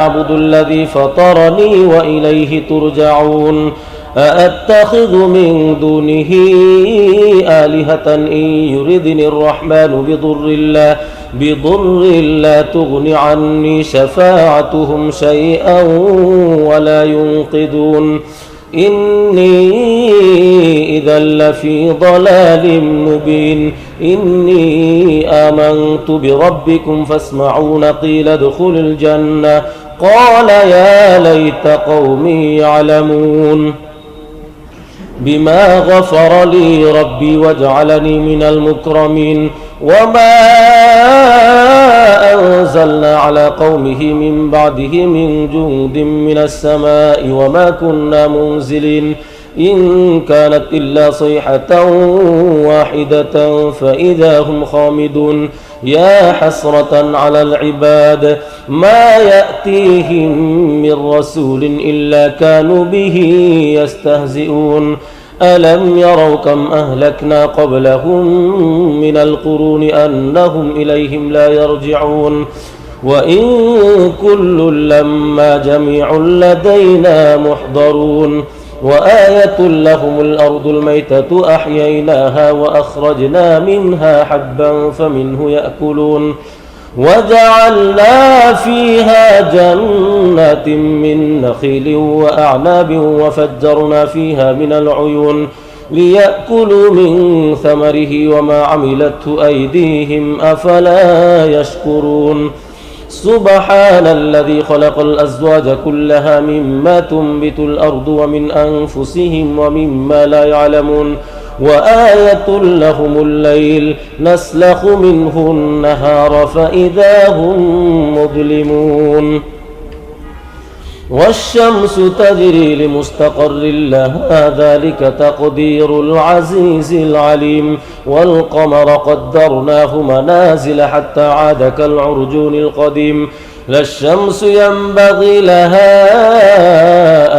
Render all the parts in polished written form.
أعبد الذي فطرني وإليه ترجعون أأتخذ من دونه آلهة إن يردني الرحمن بضر لا تغن عني شفاعتهم شيئا ولا ينقذون إني إذا لفي ضلال مبين إني آمنت بربكم فاسمعون قيل ادخل الجنة قال يا ليت قومي يعلمون بما غفر لي ربي وجعلني من المكرمين وما أنزلنا على قومه من بعده من جند من السماء وما كنا منزلين إن كانت إلا صيحة واحدة فإذا هم خامدون يا حسرة على العباد ما يأتيهم من رسول إلا كانوا به يستهزئون ألم يروا كم أهلكنا قبلهم من القرون أنهم إليهم لا يرجعون وإن كل لما جميع لدينا محضرون وآية لهم الأرض الميتة أحييناها وأخرجنا منها حبا فمنه يأكلون وجعلنا فيها جنات من نخيل وأعناب وفجرنا فيها من العيون ليأكلوا من ثمره وما عملته أيديهم أفلا يشكرون سبحان الذي خلق الأزواج كلها مما تنبت الأرض ومن أنفسهم ومما لا يعلمون وآية لهم الليل نسلخ منه النهار فإذا هم مظلمون والشمس تجري لمستقر لها ذلك تقدير العزيز العليم والقمر قدرناه منازل حتى عاد كالعرجون القديم لا الشمس ينبغي لها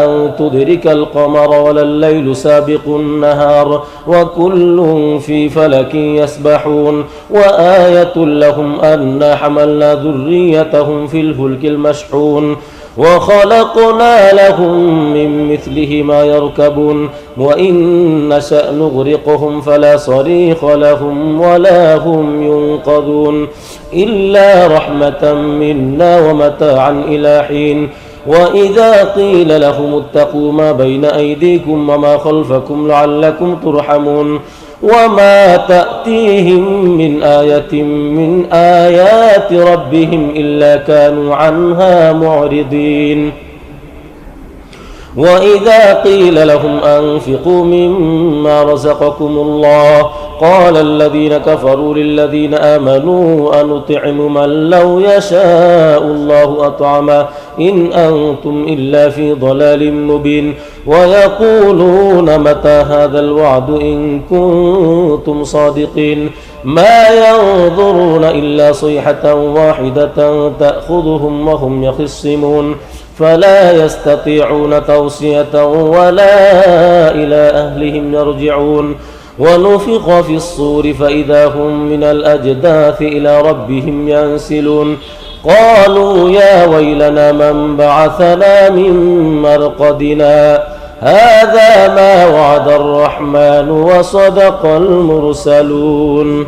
أن تدرك القمر ولا الليل سابق النهار وكل في فلك يسبحون وآية لهم أنا حملنا ذريتهم في الفلك المشحون وخلقنا لهم من مثله ما يركبون وإن نشأ نغرقهم فلا صريخ لهم ولا هم ينقذون إلا رحمة منا ومتاعا إلى حين وإذا قيل لهم اتقوا ما بين أيديكم وما خلفكم لعلكم ترحمون وما تأتيهم من آية من آيات ربهم إلا كانوا عنها معرضين وإذا قيل لهم أنفقوا مما رزقكم الله قال الذين كفروا للذين آمنوا أنطعم من لو يشاء الله أطعمه إن أنتم إلا في ضلال مبين ويقولون متى هذا الوعد إن كنتم صادقين ما ينظرون إلا صيحة واحدة تأخذهم وهم يخصمون فلا يستطيعون توصية ولا إلى أهلهم يرجعون ونفخ في الصور فإذا هم من الأجداث إلى ربهم ينسلون قالوا يا ويلنا من بعثنا من مرقدنا هذا ما وعد الرحمن وصدق المرسلون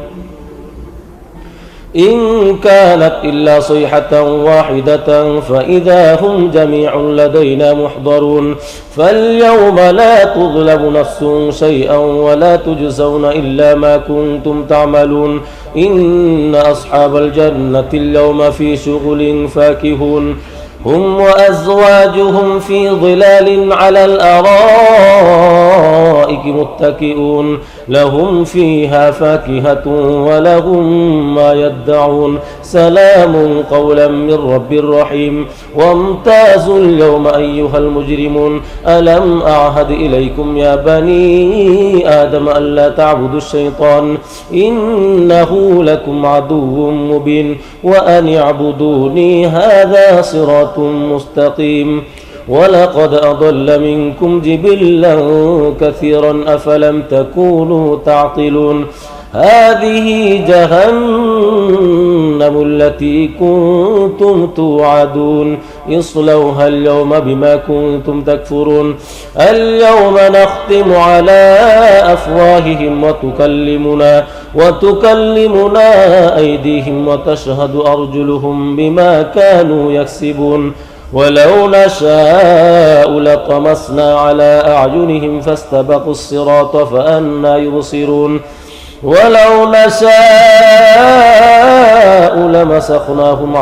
إن كانت إلا صيحة واحدة فإذا هم جميع لدينا محضرون فاليوم لا تظلم نفس شيئا ولا تجزون إلا ما كنتم تعملون إن أصحاب الجنة اليوم في شغل فاكهون هم وأزواجهم في ظلال على الأرائك متكئون لهم فيها فاكهة ولهم ما يدعون سلام قولا من رب رحيم وامتازوا اليوم أيها المجرمون ألم أعهد إليكم يا بني آدم ألا تعبدوا الشيطان إنه لكم عدو مبين وأن اعبدوني هذا صراط مستقيم ولقد أضل منكم جبلا كثيرا أفلم تكونوا تعقلون هذه جهنم التي كنتم توعدون اصلوها اليوم بما كنتم تكفرون اليوم نختم على أفواههم وتكلمنا أيديهم وتشهد أرجلهم بما كانوا يكسبون ولو نشاء لطمسنا على أعينهم فاستبقوا الصراط فأنى يبصرون ولو نشاء لمسخناهم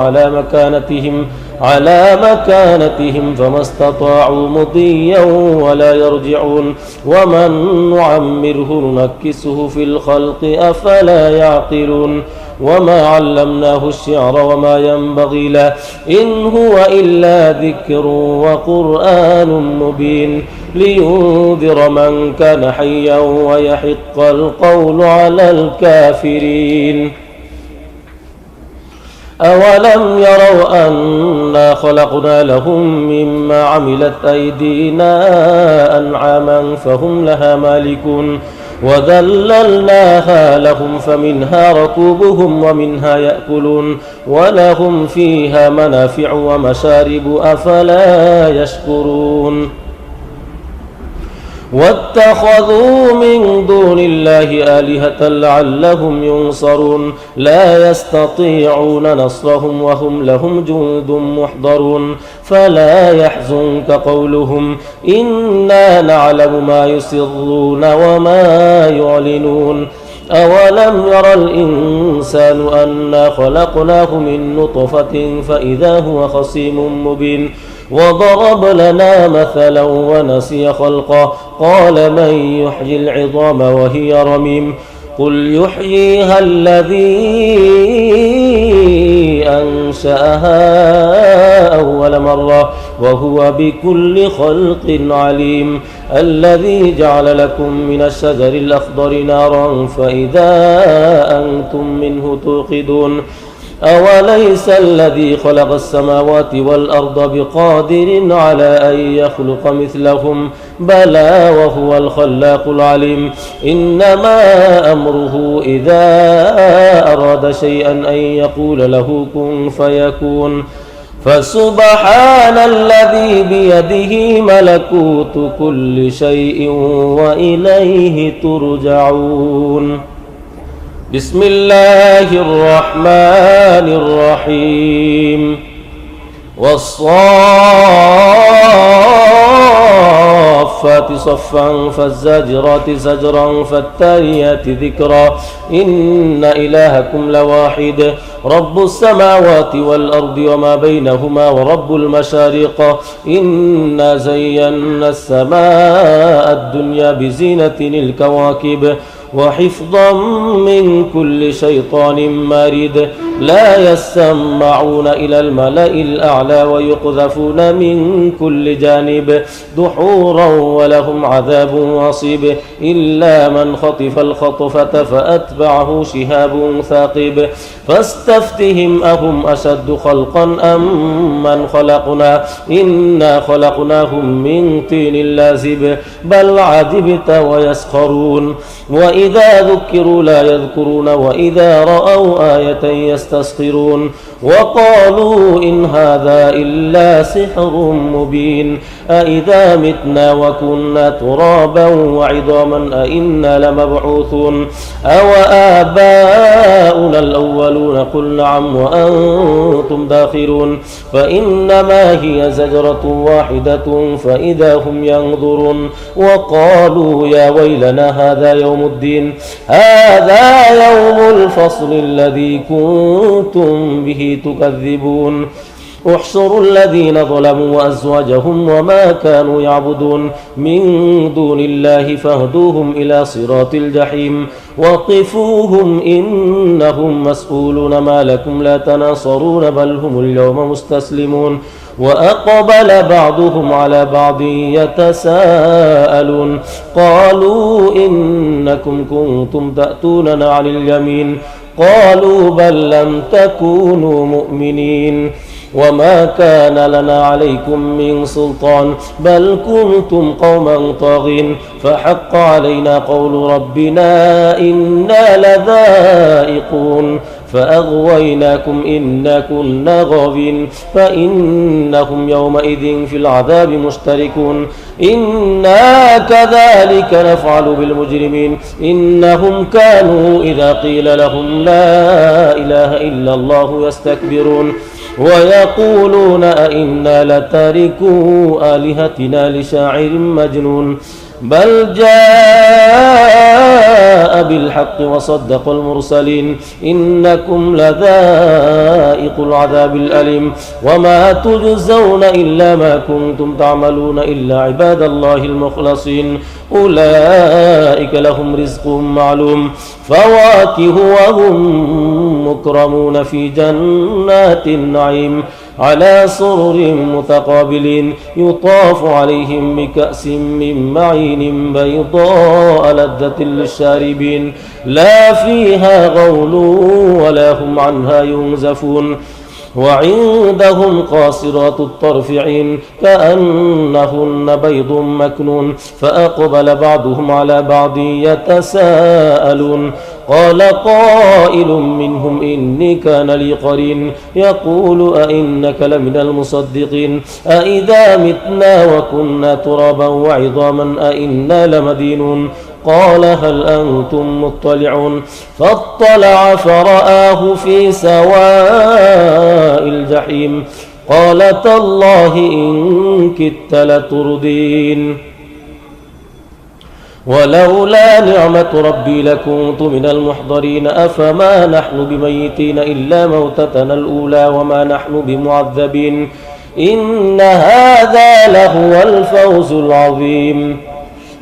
على مكانتهم فما استطاعوا مضيا ولا يرجعون ومن نعمره ننكسه في الخلق أفلا يعقلون وما علمناه الشعر وما ينبغي له إن هو إلا ذكر وقرآن مبين لينذر من كان حيا ويحق القول على الكافرين أولم يروا أنا خلقنا لهم مما عملت أيدينا أنعاما فهم لها مالكون وذللناها لهم فمنها ركوبهم ومنها يأكلون ولهم فيها منافع ومشارب أفلا يشكرون واتخذوا من دون الله آلهة لعلهم ينصرون لا يستطيعون نصرهم وهم لهم جند محضرون فلا يحزنك قولهم إنا نعلم ما يسرون وما يعلنون أولم ير الإنسان أنا خلقناه من نطفة فإذا هو خصيم مبين وضرب لنا مثلا ونسي خلقه قال من يحيي العظام وهي رميم قل يحييها الذي أنشأها أول مرة وهو بكل خلق عليم الذي جعل لكم من الشجر الأخضر نارا فإذا أنتم منه توقدون أوليس الذي خلق السماوات والأرض بقادر على أن يخلق مثلهم بلى وهو الخلاق العليم إنما أمره إذا أراد شيئا أن يقول له كن فيكون فسبحان الذي بيده ملكوت كل شيء وإليه ترجعون بسم الله الرحمن الرحيم والصافات صفا فالزاجرات زجرا فالتاليات ذكرا إن إلهكم لواحد رب السماوات والأرض وما بينهما ورب المشارق إنا زينا السماء الدنيا بزينة الكواكب وحفظا من كل شيطان مارد لا يسمعون إلى الملأ الأعلى ويقذفون من كل جانب دحورا ولهم عذاب وصيب إلا من خطف الخطفة فأتبعه شهاب ثاقب فاستفتهم أهم أشد خلقا أم من خلقنا إنا خلقناهم من طين لازب بل عجبت ويسخرون وإذا ذكروا لا يذكرون وإذا رأوا آية يستسخرون وقالوا إن هذا إلا سحر مبين أإذا متنا وكنا ترابا وعظاما أإنا لمبعوثون أو آباؤنا الأولون قل نعم وأنتم داخرون فإنما هي زجرة واحدة فإذا هم ينظرون وقالوا يا ويلنا هذا يوم الدين هذا يوم الفصل الذي كنتم به تكذبون احشروا الذين ظلموا وأزواجهم وما كانوا يعبدون من دون الله فاهدوهم إلى صراط الجحيم وقفوهم إنهم مسؤولون ما لكم لا تناصرون بل هم اليوم مستسلمون وأقبل بعضهم على بعض يتساءلون قالوا إنكم كنتم تأتوننا عن اليمين قالوا بل لم تكونوا مؤمنين وما كان لنا عليكم من سلطان بل كنتم قوما طاغين فحق علينا قول ربنا إنا لذائقون فأغويناكم إنا كنا غاوين فإنهم يومئذ في العذاب مشتركون إنا كذلك نفعل بالمجرمين إنهم كانوا إذا قيل لهم لا إله إلا الله يستكبرون ويقولون أئنا لتاركو آلهتنا لشاعر مجنون بل جاء بالحق وصدق المرسلين إنكم لذائق العذاب الأليم وما تجزون إلا ما كنتم تعملون إلا عباد الله المخلصين أولئك لهم رزق معلوم فواكه وهم مكرمون في جنات النعيم على سرر متقابلين يطاف عليهم بكأس من معين بيضاء لذة للشاربين لا فيها غول ولا هم عنها ينزفون وعندهم قاصرات الطرف عين كأنهن بيض مكنون فأقبل بعضهم على بعض يتساءلون قال قائل منهم إني كان لي قرين يقول أئنك لمن المصدقين أئذا متنا وكنا ترابا وعظاما أئنا لمدينون قال هل أنتم مطلعون فاطلع فرآه في سواء الجحيم قال تالله إن كدت لتردين ولولا نعمة ربي لكنت من المحضرين أفما نحن بميتين إلا موتتنا الأولى وما نحن بمعذبين إن هذا لهو الفوز العظيم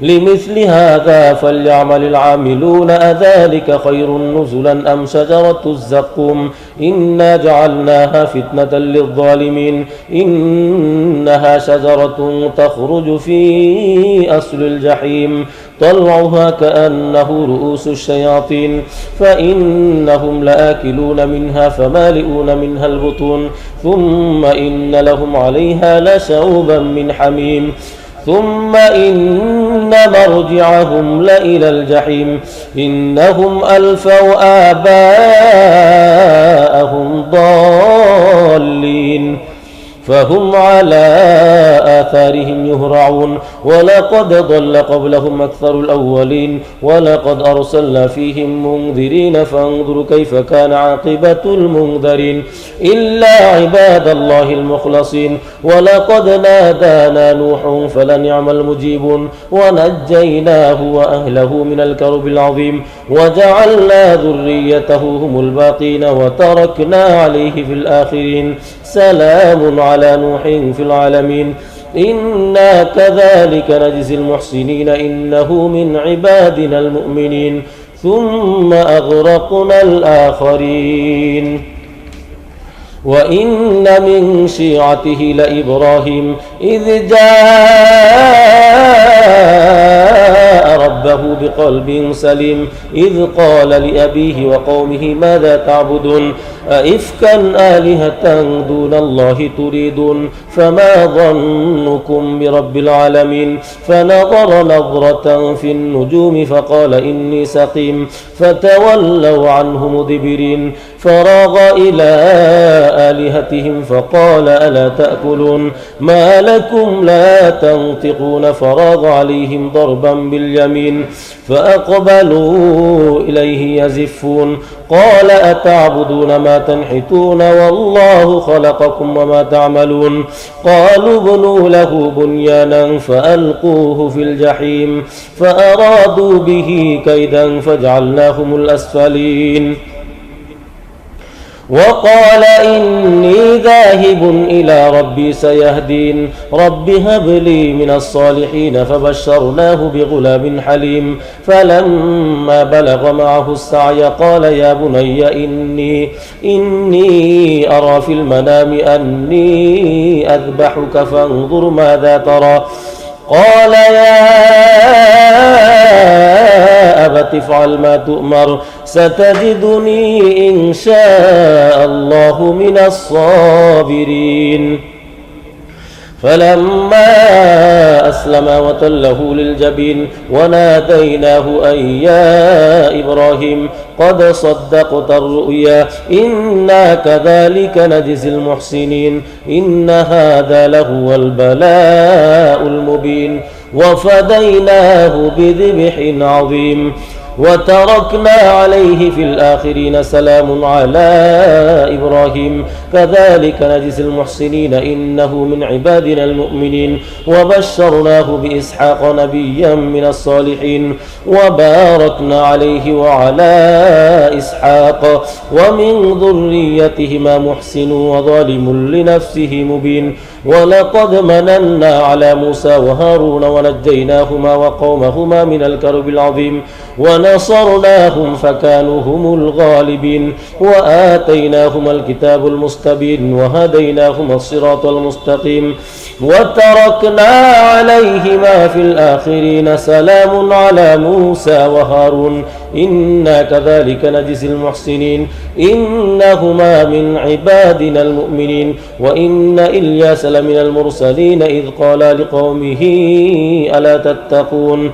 لمثل هذا فليعمل العاملون أذلك خير نزلا أم شجرة الزقوم إنا جعلناها فتنة للظالمين إنها شجرة تخرج في أصل الجحيم طلعها كأنه رؤوس الشياطين فإنهم لآكلون منها فمالئون منها البطون ثم إن لهم عليها لشوبا من حميم ثم إن مرجعهم لإلى الجحيم إنهم ألفوا آباءهم ضالين فهم على آثارهم يهرعون ولقد ضل قبلهم أكثر الأولين ولقد أرسلنا فيهم منذرين فانظروا كيف كان عاقبة المنذرين إلا عباد الله المخلصين ولقد نادانا نوح فلنعم المجيبون ونجيناه وأهله من الكرب العظيم وجعلنا ذريته هم الباقين وتركنا عليه في الآخرين سلام على نوح في العالمين إنا كذلك نجزي المحسنين إنه من عبادنا المؤمنين ثم أغرقنا الآخرين وإن من شيعته لإبراهيم إذ جاء ربه بقلب سليم إذ قال لأبيه وقومه ماذا تعبدون أئفكا آلهة دون الله تريدون فما ظنكم برب العالمين فنظر نظرة في النجوم فقال إني سقيم فتولوا عنه مدبرين فراغ إلى آلهتهم فقال ألا تأكلون ما لكم لا تنطقون فراغ عليهم ضربا باليمين فأقبلوا إليه يزفون قال أتعبدون ما تنحتون والله خلقكم وما تعملون قالوا ابنوا له بنيانا فألقوه في الجحيم فأرادوا به كيدا فجعلناهم الأسفلين وقال إني ذاهب إلى ربي سيهدين رب هب لي من الصالحين فبشرناه بغلام حليم فلما بلغ معه السعي قال يا بني إني أرى في المنام أني أذبحك فانظر ماذا ترى قال يا أبت افعل ما تؤمر ستجدني إن شاء الله من الصابرين. فلما أسلم وتله للجبين وناديناه أن يا إبراهيم قد صدقت الرؤيا إنا كذلك نجزي المحسنين إن هذا لهو البلاء المبين وفديناه بذبح عظيم وتركنا عليه في الآخرين سلام على إبراهيم كذلك نجزي المحسنين إنه من عبادنا المؤمنين وبشرناه بإسحاق نبيا من الصالحين وباركنا عليه وعلى إسحاق ومن ذريتهما محسن وظالم لنفسه مبين ولقد مننا على موسى وهارون ونجيناهما وقومهما من الكرب العظيم ونصرناهم فكانوا هم الغالبين وآتيناهما الكتاب المستبين وهديناهما الصراط المستقيم وتركنا عليهما في الآخرين سلام على موسى وهارون إنا كذلك نجزي المحسنين إنهما من عبادنا المؤمنين وإن إلياس لمن المرسلين إذ قال لقومه ألا تتقون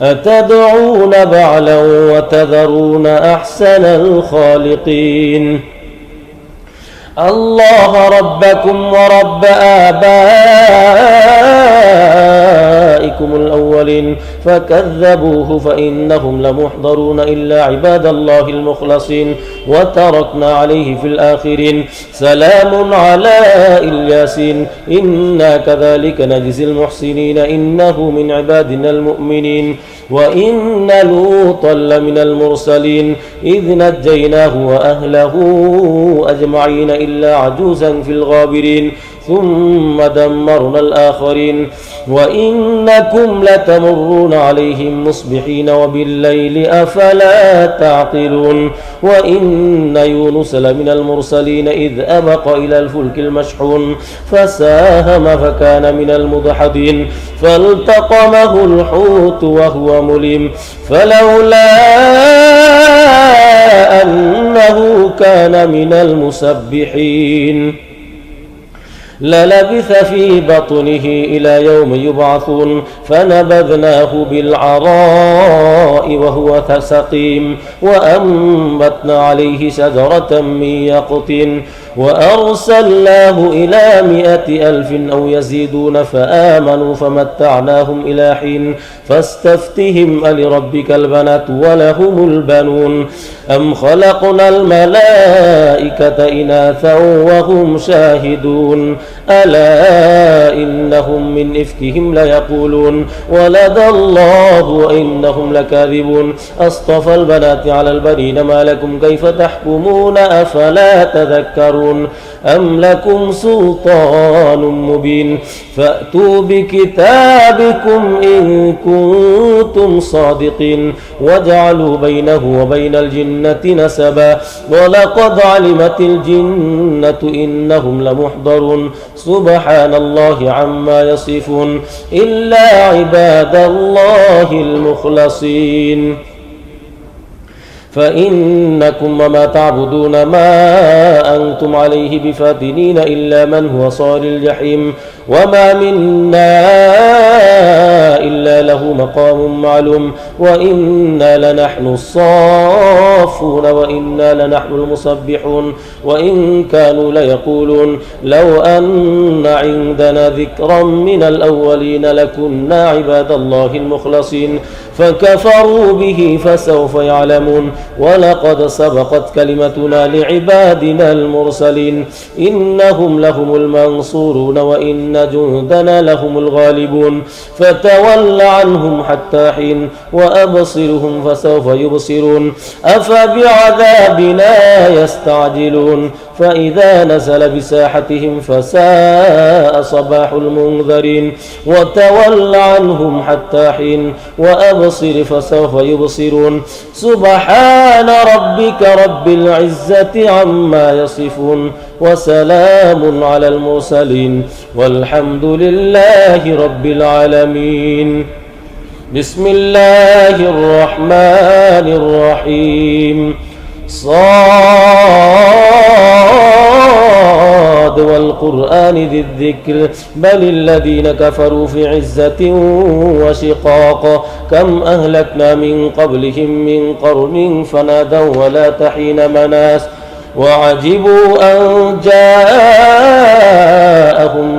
أتدعون بعلا وتذرون أحسن الخالقين الله ربكم ورب آبائكم الأولين فكذبوه فإنهم لمحضرون إلا عباد الله المخلصين وتركنا عليه في الآخرين سلام على الياسين إنا كذلك نجزي المحسنين إنه من عبادنا المؤمنين وإن لوطا لمن المرسلين إذ نجيناه وأهله أجمعين إلا عجوزا في الغابرين ثم دمرنا الآخرين وإنكم لتمرون عليهم مصبحين وبالليل أفلا تعقلون وإن يونس لمن المرسلين إذ أبق إلى الفلك المشحون فساهم فكان من المدحضين فالتقمه الحوت وهو مليم فلولا أنه كان من المسبحين للبث في بطنه إلى يوم يبعثون فنبذناه بالعراء وهو سقيم وأنبتنا عليه شجرة من يقطين وأرسلناه إلى 100,000 أو يزيدون فآمنوا فمتعناهم إلى حين فاستفتهم ألربك البنات ولهم البنون أم خلقنا الملائكة إناثا وهم شاهدون ألا إنهم من إفكهم ليقولون ولد الله وإنهم لكاذبون أصطفى البنات على البنين ما لكم كيف تحكمون أفلا تذكرون أم لكم سلطان مبين فأتوا بكتابكم إن كنتم صادقين وجعلوا بينه وبين الجنة نسبا ولقد علمت الجنة إنهم لمحضرون سبحان الله عما يصفون إلا عباد الله المخلصين فإنكم وما تعبدون ما أنتم عليه بفاتنين إلا من هو صال الجحيم وما منا إلا له مقام معلوم وإنا لنحن الصافون وإنا لنحن المسبحون وإن كانوا ليقولون لو أن عندنا ذكرا من الأولين لكنا عباد الله المخلصين فكفروا به فسوف يعلمون ولقد سبقت كلمتنا لعبادنا المرسلين إنهم لهم المنصورون وإن جندنا لهم الغالبون فتول عنهم حتى حين وأبصرهم فسوف يبصرون أفبعذابنا يستعجلون فإذا نزل بساحتهم فساء صباح المنذرين وتول عنهم حتى حين وأبصر فسوف يبصرون سبحان ربك رب العزة عما يصفون وسلام على المرسلين والحمد لله رب العالمين. بسم الله الرحمن الرحيم صاد والقرآن ذي الذكر بل الذين كفروا في عزة وشقاق كم أهلكنا من قبلهم من قرن فنادوا ولا تحين مناس وعجبوا أن جاءهم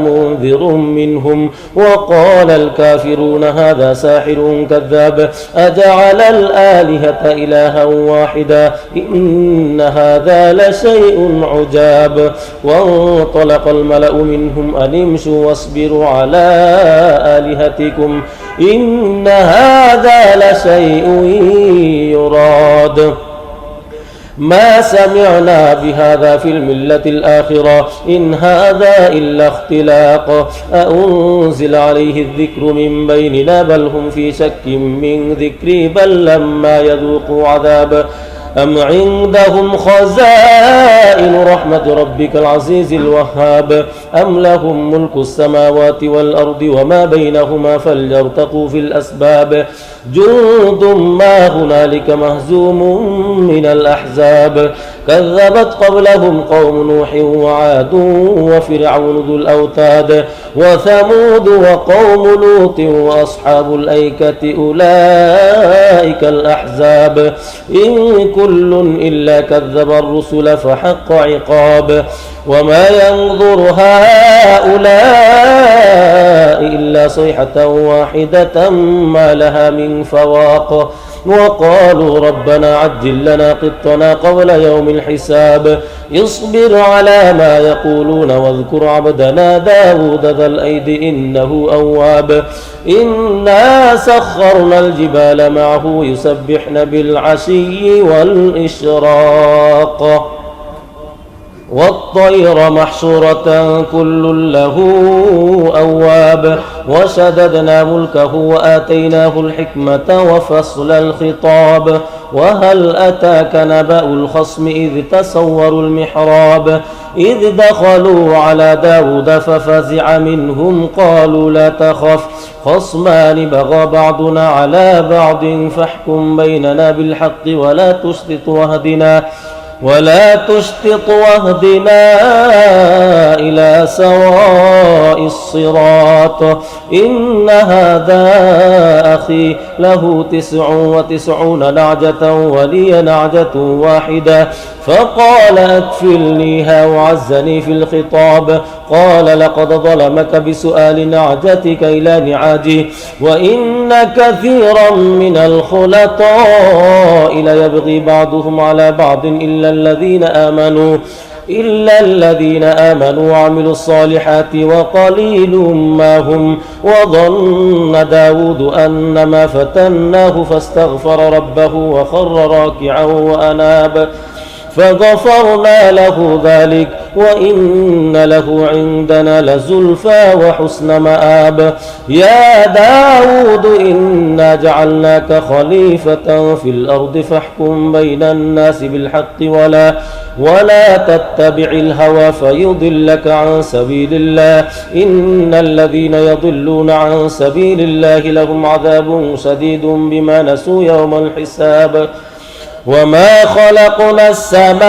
منذر منهم وقال الكافرون هذا ساحر كذاب أجعل الآلهة إلها واحدا إن هذا لشيء عجاب وانطلق الملأ منهم أن امشوا واصبروا على آلهتكم إن هذا لشيء يراد ما سمعنا بهذا في الملة الآخرة إن هذا إلا اختلاق أأنزل عليه الذكر من بيننا بل هم في شك من ذكري بل لما يذوقوا عذاب أم عندهم خزائن رحمة ربك العزيز الوهاب أم لهم ملك السماوات والأرض وما بينهما فليرتقوا في الأسباب جند ما هنالك مهزوم من الأحزاب كذبت قبلهم قوم نوح وعاد وفرعون ذو الأوتاد وثمود وقوم لوط وأصحاب الأيكة أولئك الأحزاب إن كل إلا كذب الرسل فحق عقاب وما ينظر هؤلاء إلا صيحة واحدة ما لها من فواق وقالوا ربنا عجل لنا قطنا قبل يوم الحساب اصبر على ما يقولون واذكر عبدنا داود ذا الأيد إنه أواب إنا سخرنا الجبال معه يسبحن بالعشي والإشراق والطير محشورة كل له أواب وشددنا ملكه وآتيناه الحكمة وفصل الخطاب وهل أتاك نبأ الخصم إذ تسوروا المحراب إذ دخلوا على داود ففزع منهم قالوا لا تخف خصمان بغى بعضنا على بعض فاحكم بيننا بالحق ولا تشطط واهدنا إلى سواء الصراط إن هذا أخي له 99 نعجة ولي نعجة واحدة فقال أكفلنيها وعزني في الخطاب قال لقد ظلمك بسؤال نعجتك إلى نعاجه وإن كثيرا من الخلطاء ليبغي بعضهم على بعض إلا الذين آمنوا وعملوا الصالحات وقليل ما هم وظن داود أن ما فتناه فاستغفر ربه وخر راكعا وأناب فغفرنا له ذلك وإن له عندنا لزلفى وحسن مآب يا داود إنا جعلناك خليفة في الأرض فاحكم بين الناس بالحق ولا تتبع الهوى فيضلك عن سبيل الله إن الذين يضلون عن سبيل الله لهم عذاب شديد بما نسوا يوم الحساب وما خلقنا السماء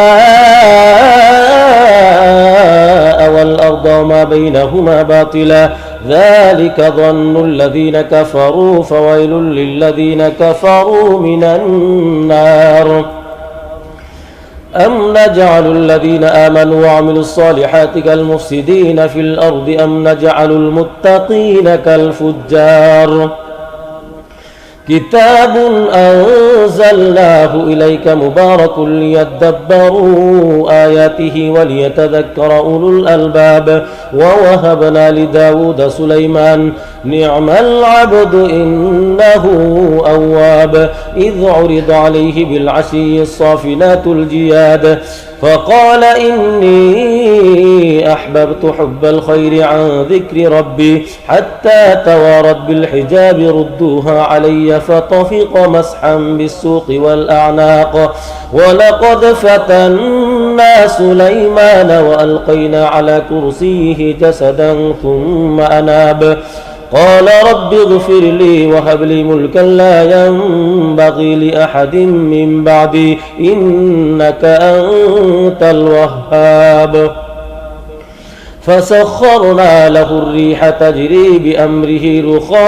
والأرض وما بينهما باطلا ذلك ظن الذين كفروا فويل للذين كفروا من النار أم نجعل الذين آمنوا وعملوا الصالحات كالمفسدين في الأرض أم نجعل المتقين كالفجار كتاب أنزلناه إليك مبارك ليدبروا آياته وليتذكر أولو الألباب ووهبنا لداود سليمان نعم العبد إنه أواب إذ عرض عليه بالعشي الصافنات الجياد فقال إني أحببت حب الخير عن ذكر ربي حتى توارت بالحجاب ردوها علي فطفق مسحا بالسوق والأعناق ولقد فتنا سليمان وألقينا على كرسيه جسدا ثم أناب قال رب اغفر لي وهب لي ملكا لا ينبغي لأحد من بعدي إنك أنت الوهاب. فسخرنا له الريح تجري بأمره رخاء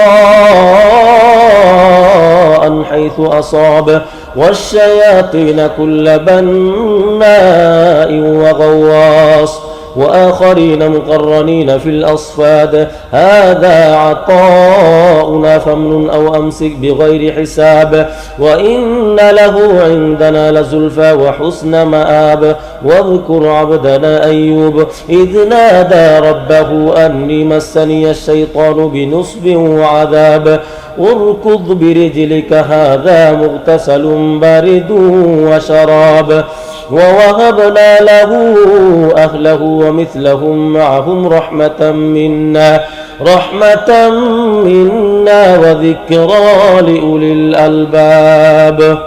حيث أصاب والشياطين كل بناء وغواص وآخرين مقرنين في الأصفاد هذا عطاؤنا فامنن أو أمسك بغير حساب وإن له عندنا لزلفى وحسن مآب. واذكر عبدنا أيوب إذ نادى ربه أني مسني الشيطان بنصب وعذاب اركض برجلك هذا مغتسل بارد وشراب. ووهبنا له أهله ومثلهم معهم رحمة منا وذكرى لأولي الألباب.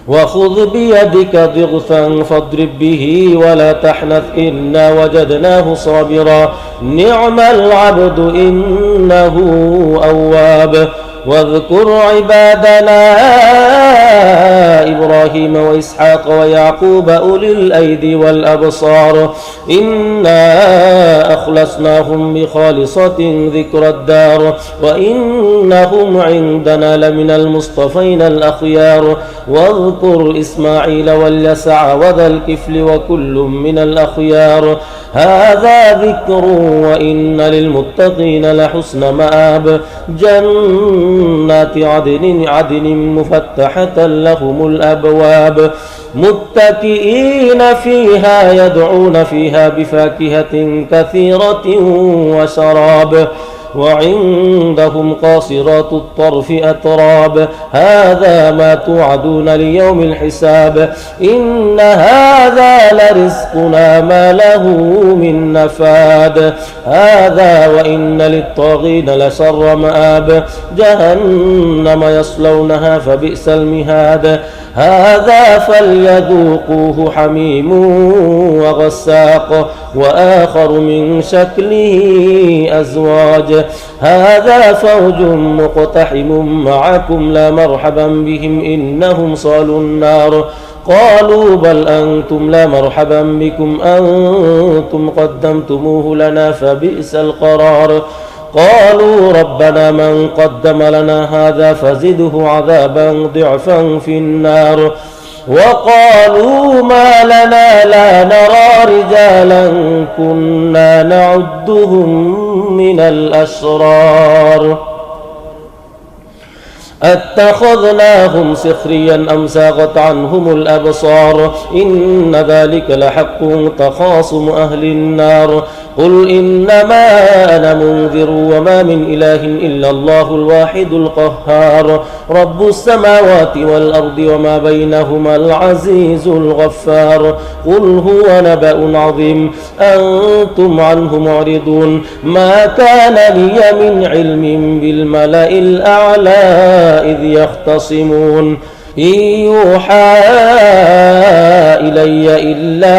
وخذ بيدك ضغثا فاضرب به ولا تحنث إنا وجدناه صابرا نعم العبد إنه أواب. واذكر عبادنا إبراهيم وإسحاق ويعقوب أولي الأيدي والأبصار إنا أخلصناهم بخالصة ذكر الدار وإنهم عندنا لمن المصطفين الأخيار. واذكر إسماعيل واليسع وذا الكفل وكل من الأخيار هذا ذكر وإن للمتقين لحسن مآب. جنات عدن مفتحة لهم الأبواب متكئين فيها يدعون فيها بفاكهة كثيرة وشراب وعندهم قاصرات الطرف أتراب هذا ما توعدون ليوم الحساب إن هذا لرزقنا ما له من نفاد. هذا وإن للطاغين لشر مآب جهنم يصلونها فبئس المهاد هذا فليذوقوه حميم وغساق وآخر من شكله أزواج هذا فوج مقتحم معكم لا مرحبا بهم إنهم صالوا النار قالوا بل أنتم لا مرحبا بكم أنتم قدمتموه لنا فبئس القرار. قالوا ربنا من قدم لنا هذا فزده عذابا ضعفا في النار. وقالوا ما لنا لا نرى رجالا كنا نعدهم من الأشرار أتخذناهم سخريا أم زاغت عنهم الأبصار إن ذلك لحق تخاصم أهل النار. قل إنما أنا منذر وما من إله إلا الله الواحد القهار رب السماوات والأرض وما بينهما العزيز الغفار. قل هو نبأ عظيم أنتم عنه معرضون ما كان لي من علم بالملأ الأعلى إذ يختصمون إن يوحى إلي إلا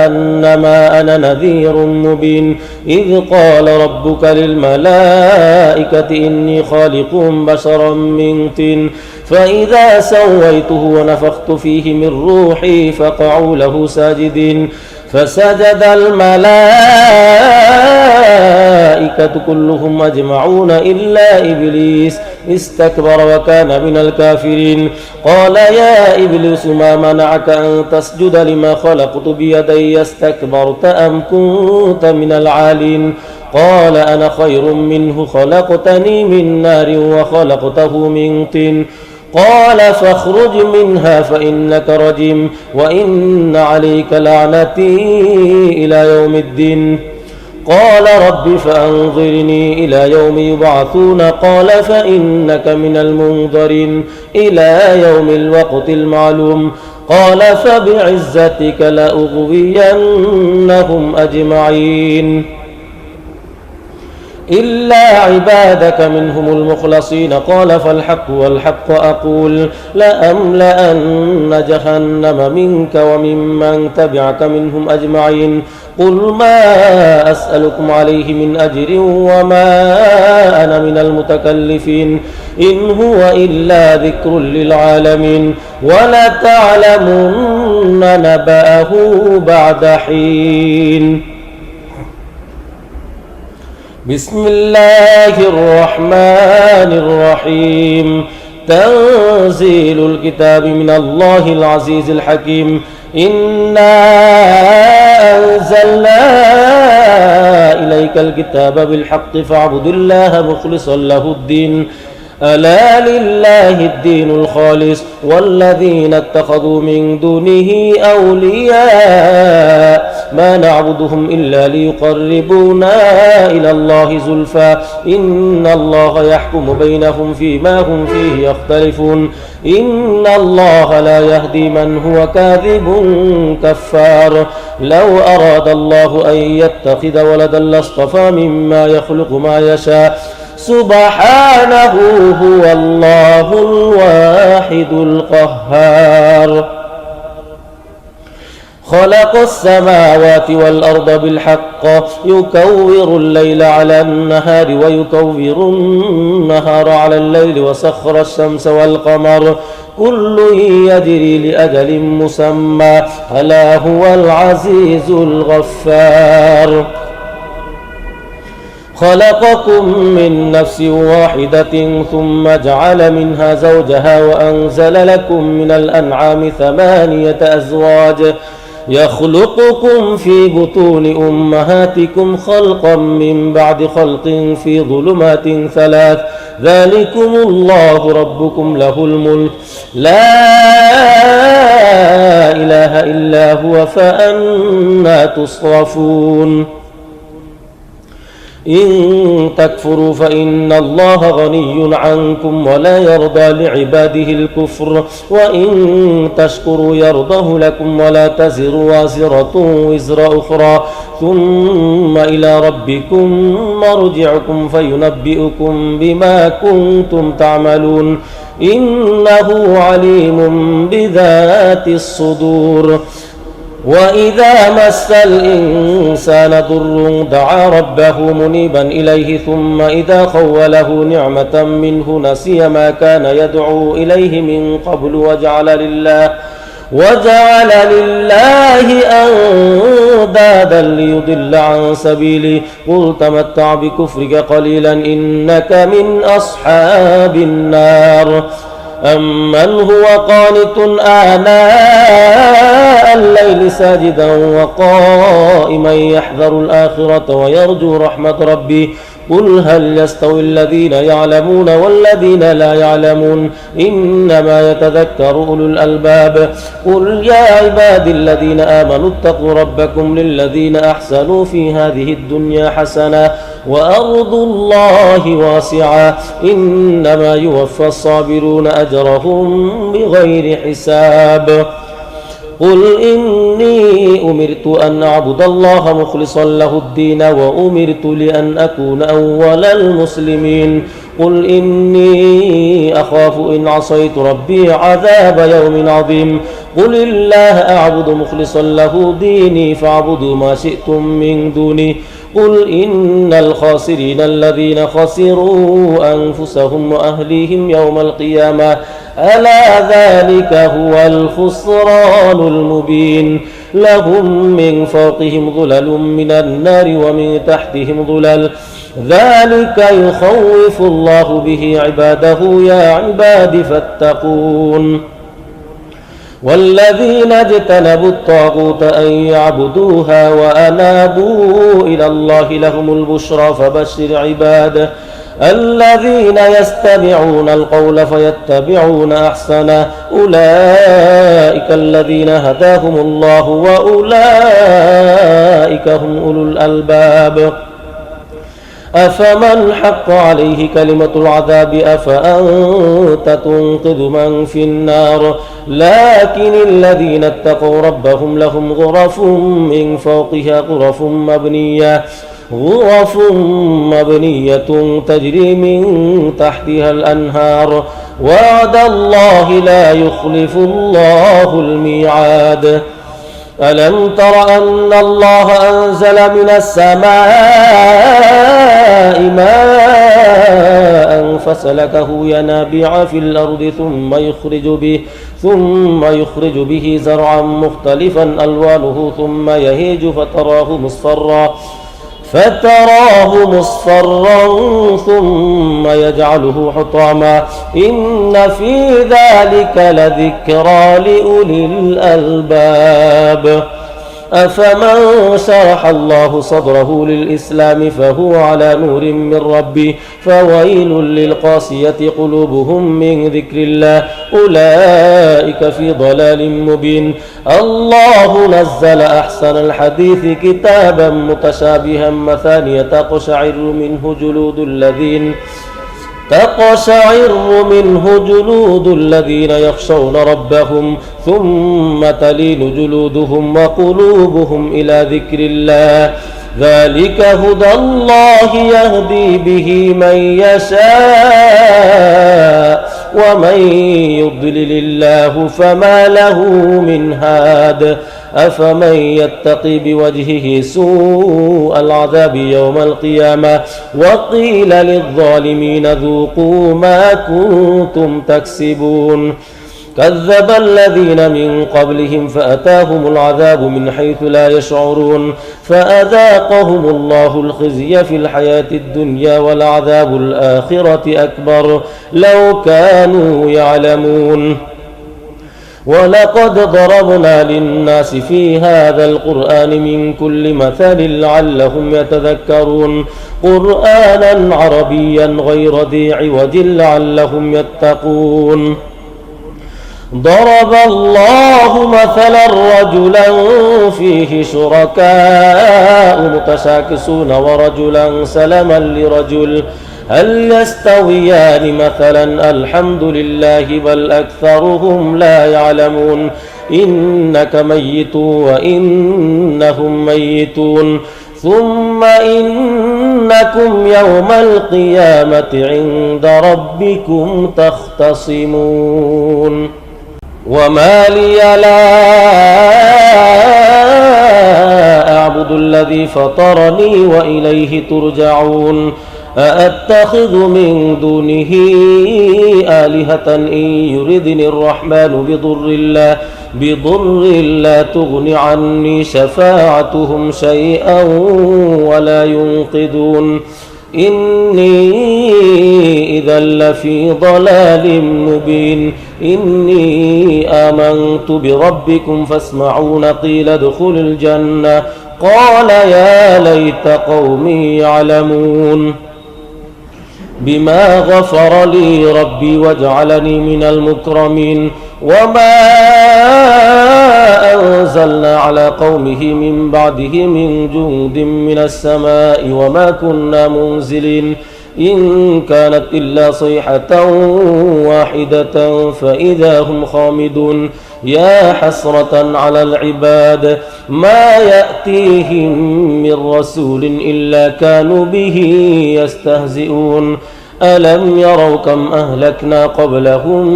أنما أنا نذير مبين إذ قال ربك للملائكة إني خالق بشرا من طين فإذا سويته ونفخت فيه من روحي فقعوا له ساجدين فسجد الملائكة كلهم أجمعون إلا إبليس استكبر وكان من الكافرين. قال يا إبليس ما منعك أن تسجد لما خلقت بيدي استكبرت أم كنت من العالين؟ قال أنا خير منه خلقتني من نار وخلقته من طين. قال فاخرج منها فإنك رجيم وإن عليك لعنتي إلى يوم الدين. قال رب فأنظرني إلى يوم يبعثون قال فإنك من المنظرين إلى يوم الوقت المعلوم. قال فبعزتك لأغوينهم أجمعين إلا عبادك منهم المخلصين قال فالحق والحق أقول لأملأن جهنم منك وممن تبعك منهم أجمعين قل ما أسألكم عليه من أجر وما أنا من المتكلفين إن هو إلا ذكر للعالمين ولتعلمن نبأه بعد حين. بسم الله الرحمن الرحيم تنزيل الكتاب من الله العزيز الحكيم إنا أنزلنا إليك الكتاب بالحق فاعبد الله مخلصا له الدين ألا لله الدين الخالص والذين اتخذوا من دونه أولياء ما نعبدهم إلا ليقربونا إلى الله زلفى إن الله يحكم بينهم فيما هم فيه يختلفون إن الله لا يهدي من هو كاذب كفار لو أراد الله أن يتخذ ولدا لاصطفى مما يخلق ما يشاء سبحانه هو الله الواحد القهار خلق السماوات والأرض بالحق يكور الليل على النهار ويكور النهار على الليل وسخر الشمس والقمر كل يجري لأجل مسمى ألا هو العزيز الغفار خلقكم من نفس واحدة ثم جعل منها زوجها وأنزل لكم من الأنعام 8 أزواج يخلقكم في بطون أمهاتكم خلقا من بعد خلق في ظلمات 3 ذلكم الله ربكم له الملك لا إله إلا هو فأنى تصرفون إن تكفروا فإن الله غني عنكم ولا يرضى لعباده الكفر وإن تشكروا يرضه لكم ولا تزر وازرة وزر أخرى ثم إلى ربكم مرجعكم فينبئكم بما كنتم تعملون إنه عليم بذات الصدور وإذا مس الإنسان ضر دعا ربه منيبا إليه ثم إذا خوله نعمة منه نسي ما كان يدعو إليه من قبل وجعل لله أندادا ليضل عن سبيله قل تمتع بكفرك قليلا إنك من أصحاب النار أمن هو قانت آناء الليل ساجدا وقائما يحذر الآخرة ويرجو رحمة ربه قل هل يستوي الذين يعلمون والذين لا يعلمون إنما يتذكر أولو الألباب قل يا عبادي الذين آمنوا اتقوا ربكم للذين أحسنوا في هذه الدنيا حسنة وأرض الله واسعة إنما يوفى الصابرون أجرهم بغير حساب قل إني أمرت أن أعبد الله مخلصا له الدين وأمرت لأن أكون أول المسلمين قل إني أخاف إن عصيت ربي عذاب يوم عظيم قل الله أعبد مخلصا له ديني فاعبدوا ما شئتم من دوني قل إن الخاسرين الذين خسروا أنفسهم وأهليهم يوم القيامة ألا ذلك هو الخسران المبين لهم من فوقهم ظلل من النار ومن تحتهم ظلل ذلك يخوف الله به عباده يا عباد فاتقون والذين اجتنبوا الطاغوت أن يعبدوها وأنابوا إلى الله لهم البشرى فبشر عباده الذين يستمعون القول فيتبعون أحسنه أولئك الذين هداهم الله وأولئك هم أولو الألباب أفمن حق عليه كلمة العذاب أفأنت تنقذ من في النار لكن الذين اتقوا ربهم لهم غرف من فوقها غرف مبنية غرف مبنية تجري من تحتها الأنهار وعد الله لا يخلف الله الميعاد ألم تر أن الله أنزل من السماء ماء فسلكه ينابيع في الأرض ثم يخرج به زرعا مختلفا ألوانه ثم يهيج فتراه مصفرا ثم يجعله حطاما إن في ذلك لذكرى لأولي الألباب أفمن شرح الله صدره للإسلام فهو على نور من ربه فويل للقاسية قلوبهم من ذكر الله أولئك في ضلال مبين الله نزل أحسن الحديث كتابا متشابها مثانية تقشعر منه جلود الذين يخشون ربهم ثم تلين جلودهم وقلوبهم إلى ذكر الله ذلك هدى الله يهدي به من يشاء ومن يضلل الله فما له من هاد أفمن يتقي بوجهه سوء العذاب يوم القيامة وقيل للظالمين ذوقوا ما كنتم تكسبون كذب الذين من قبلهم فأتاهم العذاب من حيث لا يشعرون فأذاقهم الله الخزي في الحياة الدنيا ولعذاب الآخرة أكبر لو كانوا يعلمون ولقد ضربنا للناس في هذا القرآن من كل مثل لعلهم يتذكرون قرآنا عربيا غير ذي عوج لعلهم يتقون ضرب الله مثلا رجلا فيه شركاء متشاكسون ورجلا سلما لرجل هل يستويان مثلا الحمد لله بل أكثرهم لا يعلمون إنك ميت وإنهم ميتون ثم إنكم يوم القيامة عند ربكم تختصمون وما لي لا أعبد الذي فطرني وإليه ترجعون أأتخذ من دونه آلهة إن يردني الرحمن بضر لا تغن عني شفاعتهم شيئا ولا ينقذون إني إذا لفي ضلال مبين إني آمنت بربكم فاسمعون قيل ادخلوا الجنة قال يا ليت قومي يعلمون بما غفر لي ربي وجعلني من المكرمين وما أنزلنا على قومه من بعده من جند من السماء وما كنا منزلين إن كانت إلا صيحة واحدة فإذا هم خامدون يا حسرة على العباد ما يأتيهم من رسول إلا كانوا به يستهزئون ألم يروا كم أهلكنا قبلهم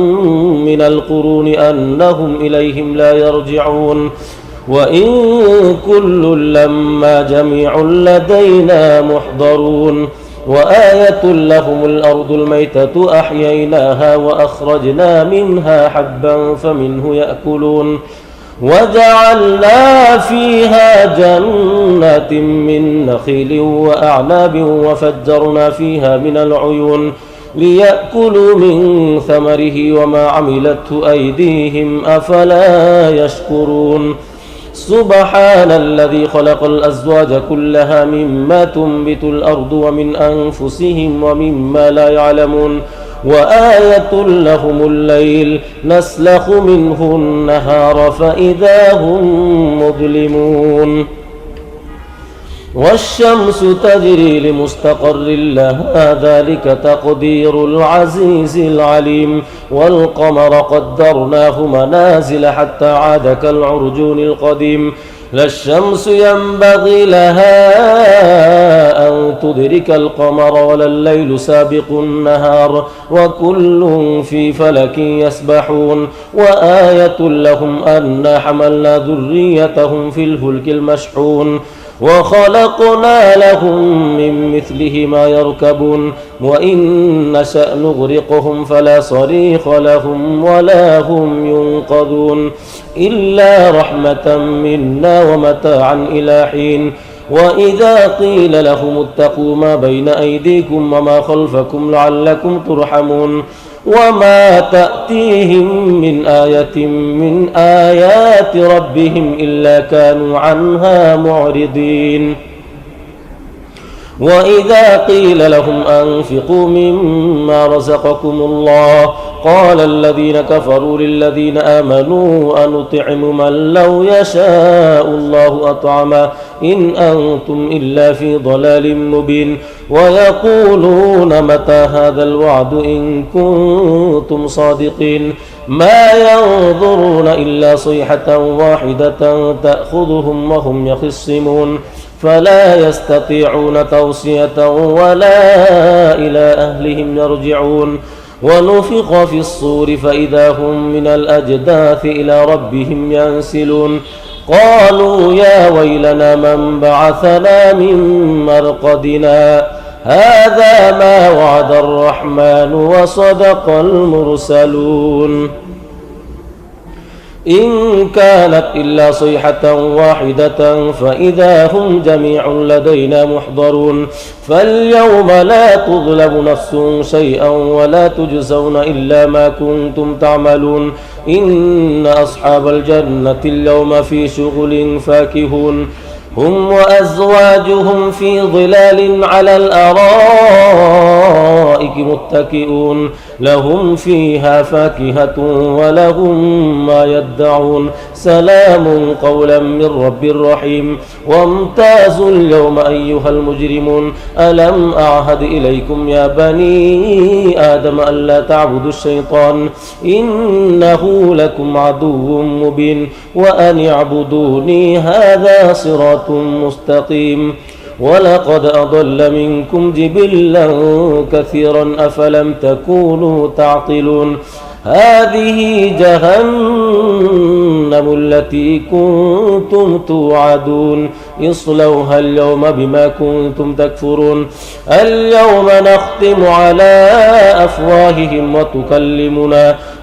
من القرون أنهم إليهم لا يرجعون وإن كل لما جميع لدينا محضرون وآية لهم الأرض الميتة أحييناها وأخرجنا منها حبا فمنه يأكلون وجعلنا فيها جنات من نخيل وأعناب وفجرنا فيها من العيون ليأكلوا من ثمره وما عملته أيديهم أفلا يشكرون سبحان الذي خلق الأزواج كلها مما تنبت الأرض ومن أنفسهم ومما لا يعلمون وآية لهم الليل نسلخ منه النهار فإذا هم مظلمون والشمس تجري لمستقر لها ذلك تقدير العزيز العليم والقمر قدرناه منازل حتى عاد كالعرجون القديم لا الشمس ينبغي لها تدرك القمر ولا الليل سابق النهار وكل في فلك يسبحون وآية لهم أنا حملنا ذريتهم في الفلك المشحون وخلقنا لهم من مثله ما يركبون وإن نشأ نغرقهم فلا صريخ لهم ولا هم ينقذون إلا رحمة منا ومتاعا إلى حين وإذا قيل لهم اتقوا ما بين أيديكم وما خلفكم لعلكم ترحمون وما تأتيهم من آية من آيات ربهم إلا كانوا عنها معرضين وإذا قيل لهم أنفقوا مما رزقكم الله قال الذين كفروا للذين آمنوا أنطعم من لو يشاء الله أطعمه إن أنتم إلا في ضلال مبين ويقولون متى هذا الوعد إن كنتم صادقين ما ينظرون إلا صيحة واحدة تأخذهم وهم يخصمون فلا يستطيعون توصية ولا إلى أهلهم يرجعون ونفخ في الصور فإذا هم من الأجداث إلى ربهم ينسلون قالوا يا ويلنا من بعثنا من مرقدنا هذا ما وعد الرحمن وصدق المرسلون إن كانت إلا صيحة واحدة فإذا هم جميع لدينا محضرون فاليوم لا تظلم نفس شيئا ولا تجزون إلا ما كنتم تعملون إن أصحاب الجنة اليوم في شغل فاكهون هم وأزواجهم في ظلال على الأرائك متكئون لهم فيها فاكهة ولهم ما يدعون سلام قولا من رب رحيم وامتازوا اليوم أيها المجرمون ألم أعهد إليكم يا بني آدم ألا تعبدوا الشيطان إنه لكم عدو مبين وأن اعبدوني هذا صراط مستقيم ولقد أضل منكم جبلا كثيرا أفلم تكونوا تعقلون هذه جهنم التي كنتم توعدون اصلوها اليوم بما كنتم تكفرون اليوم نختم على أفواههم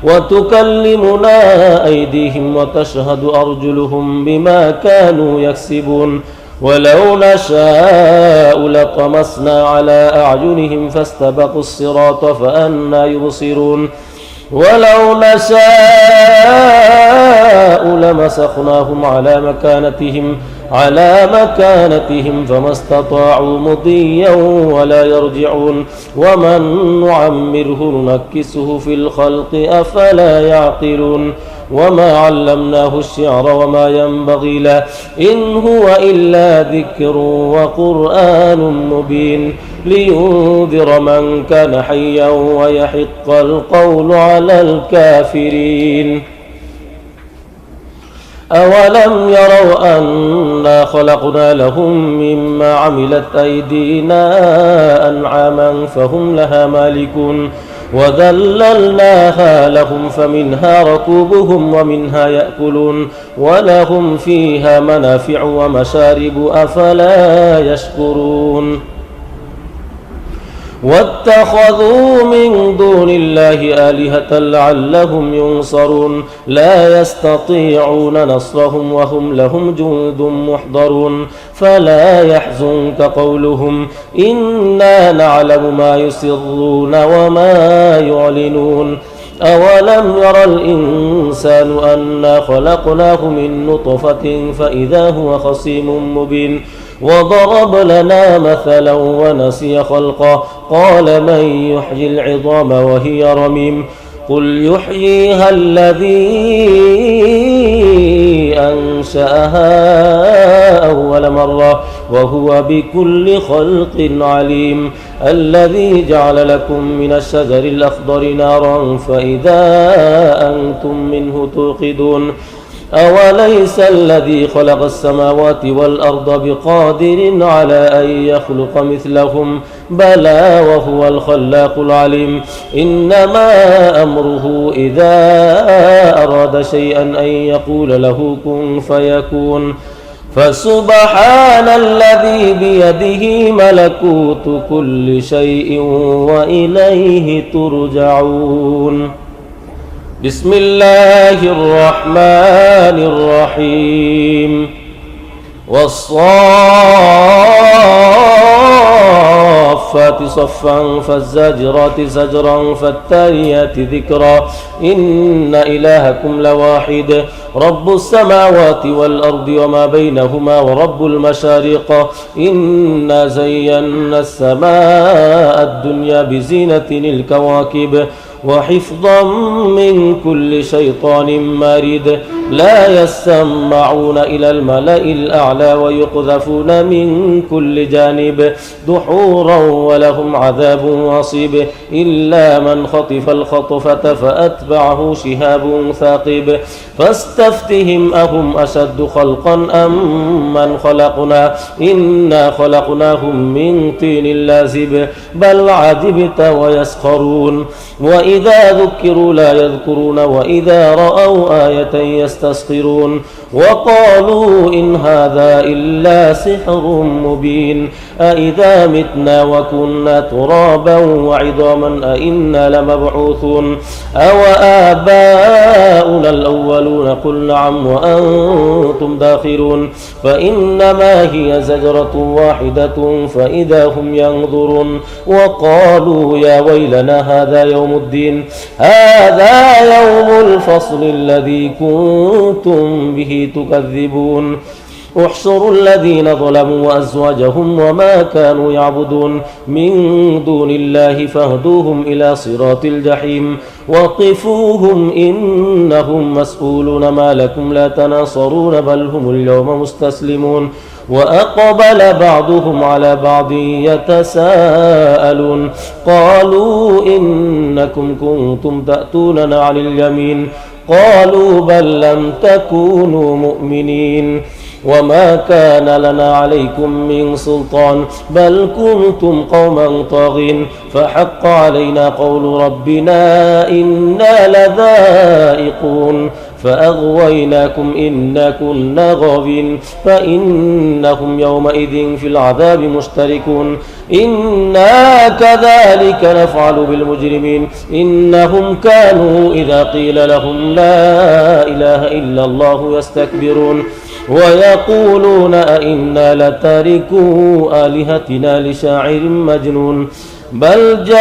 وتكلمنا أيديهم وتشهد أرجلهم بما كانوا يكسبون ولو نشاء لطمسنا على أعينهم فاستبقوا الصراط فأنى يبصرون ولو نشاء لمسخناهم على مكانتهم فما استطاعوا مضيا ولا يرجعون ومن نعمره ننكسه في الخلق أفلا يعقلون وما علمناه الشعر وما ينبغي له إن هو إلا ذكر وقرآن مبين لينذر من كان حيا ويحق القول على الكافرين أولم يروا أنا خلقنا لهم مما عملت أيدينا أنعاما فهم لها مالكون وذللناها لهم فمنها ركوبهم ومنها يأكلون ولهم فيها منافع ومشارب أفلا يشكرون واتخذوا من دون الله آلهة لعلهم ينصرون لا يستطيعون نصرهم وهم لهم جند محضرون فلا يحزنك قولهم إنا نعلم ما يسرون وما يعلنون أولم ير الإنسان أنا خلقناه من نطفة فإذا هو خصيم مبين وضرب لنا مثلا ونسي خلقه قال من يحيي العظام وهي رميم قل يحييها الذي أنشأها أول مرة وهو بكل خلق عليم الذي جعل لكم من الشجر الأخضر نارا فإذا أنتم منه توقدون أوليس الذي خلق السماوات والأرض بقادر على أن يخلق مثلهم بلى وهو الخلاق العليم إنما أمره إذا أراد شيئا أن يقول له كن فيكون فسبحان الذي بيده ملكوت كل شيء وإليه ترجعون بسم الله الرحمن الرحيم والصافات صفا فالزاجرات زجرا فالتاليات ذكرا إن إلهكم لواحد رب السماوات والأرض وما بينهما ورب المشارق إنا زينا السماء الدنيا بزينة الكواكب وحفظا من كل شيطان مارد لا يسمعون إلى الملأ الأعلى ويقذفون من كل جانب دحورا ولهم عذاب واصب إلا من خطف الخطفة فأتبعه شهاب ثاقب فاستفتهم أهم أشد خلقا أم من خلقنا إنا خلقناهم من طين لازب بل عجبت ويسخرون وإذا ذكروا لا يذكرون وإذا رأوا آية يستسخرون وقالوا إن هذا إلا سحر مبين أإذا متنا وكنا ترابا وعظاما أإنا لمبعوثون أو آباؤنا الأولون قل نعم وأنتم داخرون فإنما هي زجرة واحدة فإذا هم ينظرون وقالوا يا ويلنا هذا يوم الدين هذا يوم الفصل الذي كنتم به تكذبون احشروا الذين ظلموا وأزواجهم وما كانوا يعبدون من دون الله فاهدوهم إلى صراط الجحيم وقفوهم إنهم مسؤولون ما لكم لا تناصرون بل هم اليوم مستسلمون وأقبل بعضهم على بعض يتساءلون قالوا إنكم كنتم تأتوننا عن اليمين قالوا بل لم تكونوا مؤمنين وما كان لنا عليكم من سلطان بل كنتم قوما طاغين فحق علينا قول ربنا إنا لذائقون فأغويناكم إنا كنا غاوين فإنهم يومئذ في العذاب مشتركون إنا كذلك نفعل بالمجرمين إنهم كانوا إذا قيل لهم لا إله إلا الله يستكبرون ويقولون أئنا لتاركو آلهتنا لشاعر مجنون بل جاء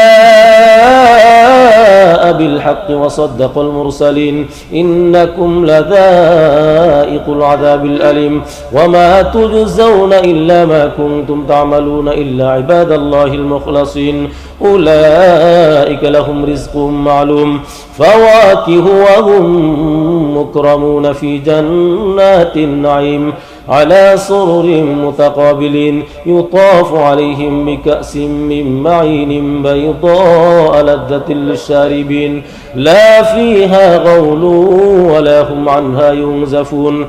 بالحق وصدق المرسلين إنكم لذائق العذاب الأليم وما تجزون إلا ما كنتم تعملون إلا عباد الله المخلصين أولئك لهم رزق معلوم فواكه وهم مكرمون في جنات النعيم على سرر متقابلين يطاف عليهم بكأس من معين بيضاء لذة للشاربين لا فيها غول ولا هم عنها ينزفون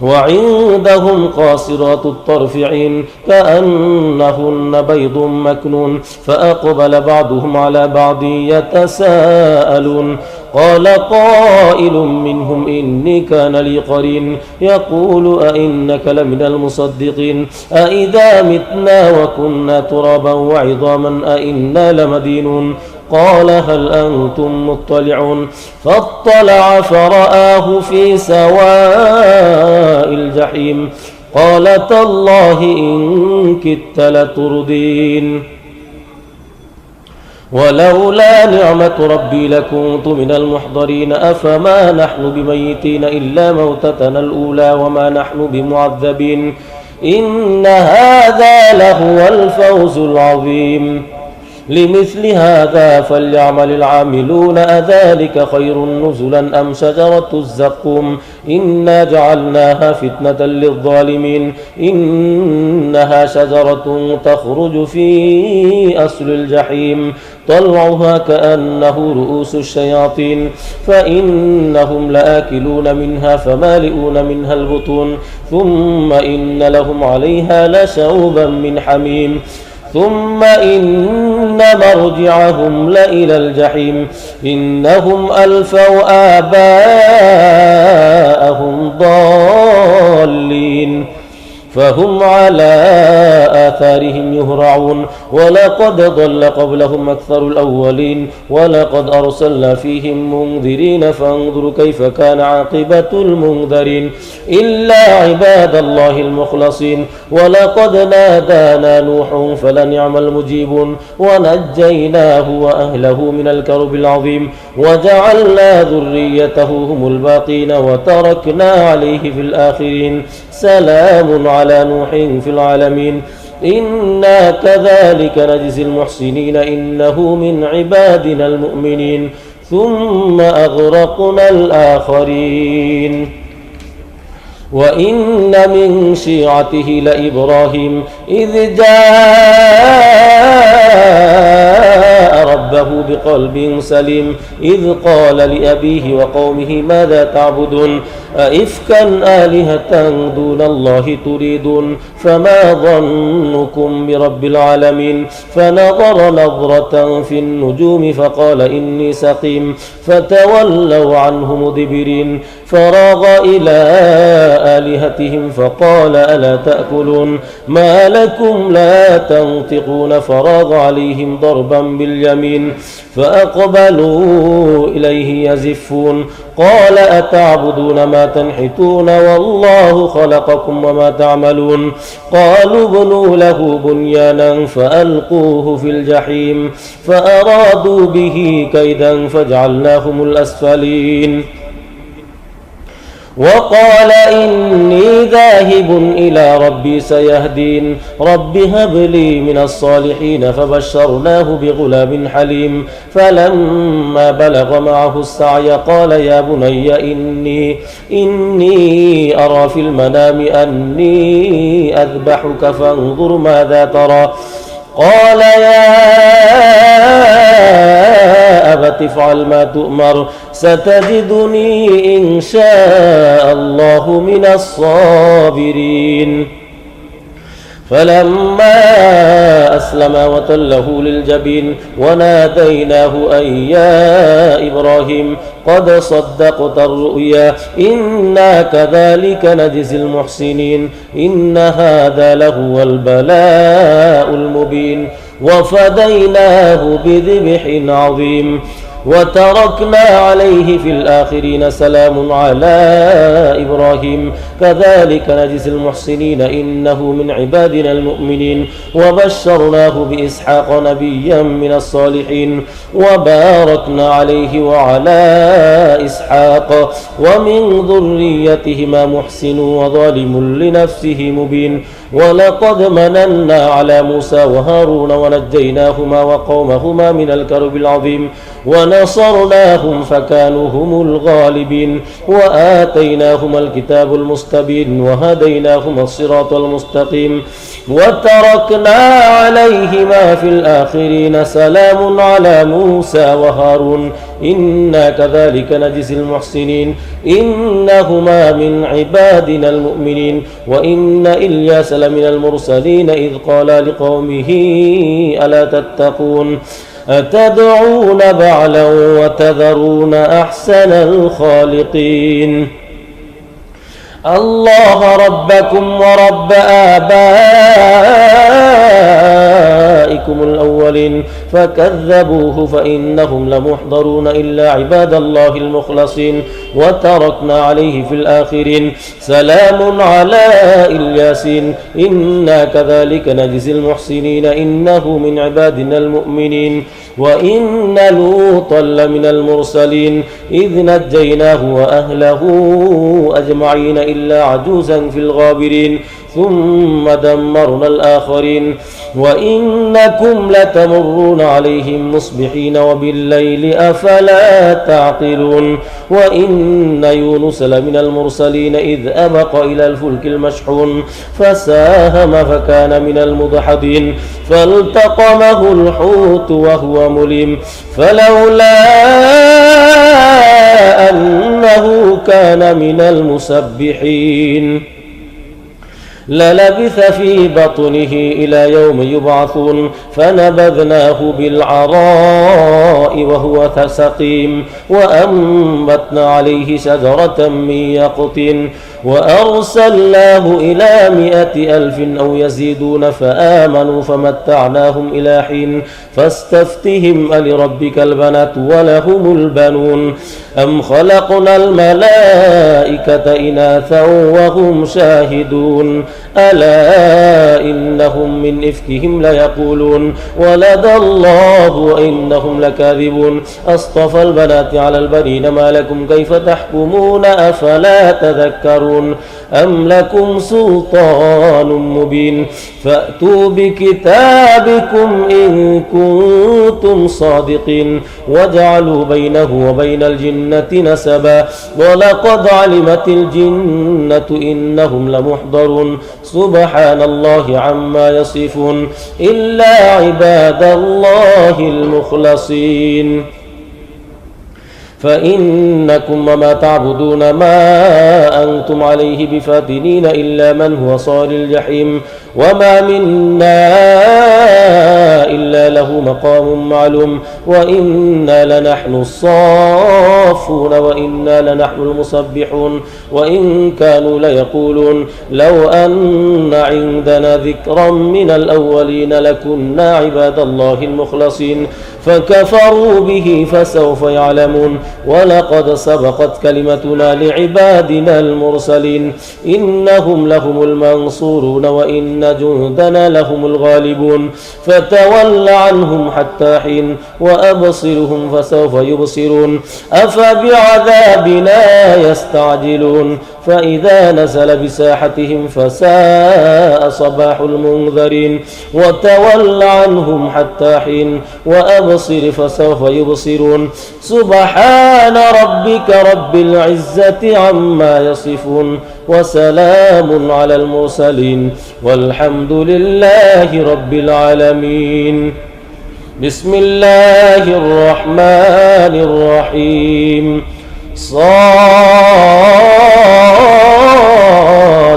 وعندهم قاصرات الطرف عين كأنهن بيض مكنون فأقبل بعضهم على بعض يتساءلون قال قائل منهم إني كان لي قرين يقول أئنك لمن المصدقين أئذا متنا وكنا ترابا وعظاما أئنا لمدينون قال هل أنتم مطلعون فاطلع فرآه في سواء الجحيم قال تالله إن كدت لتردين ولولا نعمة ربي لكنت من المحضرين أفما نحن بميتين إلا موتتنا الأولى وما نحن بمعذبين إن هذا لهو الفوز العظيم لمثل هذا فليعمل العاملون أذلك خير نزلا أم شجرة الزقوم إنا جعلناها فتنة للظالمين إنها شجرة تخرج في أصل الجحيم طلعها كأنه رؤوس الشياطين فإنهم لآكلون منها فمالئون منها البطون ثم إن لهم عليها لشوبا من حميم ثم إن مرجعهم لإلى الجحيم إنهم ألفوا آباءهم ضالين فهم على آثارهم يهرعون ولقد ضل قبلهم أكثر الأولين ولقد أرسلنا فيهم منذرين فانظروا كيف كان عاقبة المنذرين إلا عباد الله المخلصين ولقد نادانا نوح فلنعم المجيبون ونجيناه وأهله من الكرب العظيم وجعلنا ذريته هم الباقين وتركنا عليه في الآخرين سلام على نوح في العالمين إنا كذلك نجزي المحسنين إنه من عبادنا المؤمنين ثم أغرقنا الآخرين وإن من شيعته لإبراهيم إذ جاء ربه بقلب سليم إذ قال لأبيه وقومه ماذا تعبدون أئفكا آلهة دون الله تريدون فما ظنكم برب العالمين فنظر نظرة في النجوم فقال إني سقيم فتولوا عنه مدبرين فراغ إلى آلهتهم فقال ألا تأكلون ما لكم لا تنطقون فراغ عليهم ضربا باليمين فأقبلوا إليه يزفون قال أتعبدون ما تنحتون والله خلقكم وما تعملون قالوا ابنوا له بنيانا فألقوه في الجحيم فأرادوا به كيدا فجعلناهم الأسفلين وقال إني ذاهب إلى ربي سيهدين رب هب لي من الصالحين فبشرناه بغلام حليم فلما بلغ معه السعي قال يا بني إني أرى في المنام أني أذبحك فانظر ماذا ترى قال يا أبت افعل ما تؤمر ستجدني إن شاء الله من الصابرين فلما أسلم وتله للجبين وناديناه أن يا إبراهيم قد صدقت الرؤيا إنا كذلك نجزي المحسنين إن هذا لهو البلاء المبين وفديناه بذبح عظيم وتركنا عليه في الآخرين سلام على إبراهيم كذلك نجزي المحسنين إنه من عبادنا المؤمنين وبشرناه بإسحاق نبيا من الصالحين وباركنا عليه وعلى إسحاق ومن ذريتهما محسن وظالم لنفسه مبين ولقد مننا على موسى وهارون ونجيناهما وقومهما من الكرب العظيم ونصرناهم فكانوا هم الغالبين وآتيناهما الكتاب المستبين وهديناهما الصراط المستقيم وتركنا عليهما في الآخرين سلام على موسى وهارون إنا كذلك نجزي المحسنين إنهما من عبادنا المؤمنين وإن إلياس لمن المرسلين إذ قال لقومه ألا تتقون أتدعون بعلا وتذرون أحسن الخالقين الله ربكم ورب آبائكم الأولين فكذبوه فإنهم لمحضرون إلا عباد الله المخلصين وتركنا عليه في الآخرين سلام على الياسين إنا كذلك نجزي المحسنين إنه من عبادنا المؤمنين وإن لوطا لمن المرسلين إذ نجيناه وأهله أجمعين إلا عجوزا في الغابرين ثم دمرنا الآخرين وإنكم لتمرون عليهم مصبحين وبالليل أفلا تعقلون وإن يونس لمن المرسلين إذ أبق إلى الفلك المشحون فساهم فكان من المدحضين فالتقمه الحوت وهو مليم فلولا أنه كان من المسبحين للبث في بطنه إلى يوم يبعثون فنبذناه بالعراء وهو سقيم وأنبتنا عليه شجرة من يقطين وأرسلناه إلى 100,000 أو يزيدون فآمنوا فمتعناهم إلى حين فاستفتهم ألربك البنات ولهم البنون أم خلقنا الملائكة إناثا وهم شاهدون ألا إنهم من إفكهم ليقولون ولد الله وإنهم لكاذبون أصطفى البنات على البنين ما لكم كيف تحكمون أفلا تذكرون أم لكم سلطان مبين فأتوا بكتابكم إن كنتم صادقين واجعلوا بينه وبين الجنة نسبا ولقد علمت الجنة إنهم لمحضرون سبحان الله عما يصفون إلا عباد الله المخلصين فإنكم وما تعبدون ما أنتم عليه بفاتنين إلا من هو صال الجحيم وما منا إلا له مقام معلوم وإنا لنحن الصافون وإنا لنحن المسبحون وإن كانوا ليقولون لو أن عندنا ذكرا من الأولين لكنا عباد الله المخلصين فكفروا به فسوف يعلمون ولقد سبقت كلمتنا لعبادنا المرسلين إنهم لهم المنصورون وإن جندنا لهم الغالبون فتول عنهم حتى حين وأبصرهم فسوف يبصرون أفبعذابنا يستعجلون فإذا نزل بساحتهم فساء صباح المنذرين وتول عنهم حتى حين وأبصر فسوف يبصرون سبحان ربك رب العزة عما يصفون وسلام على المرسلين والحمد لله رب العالمين بسم الله الرحمن الرحيم صاد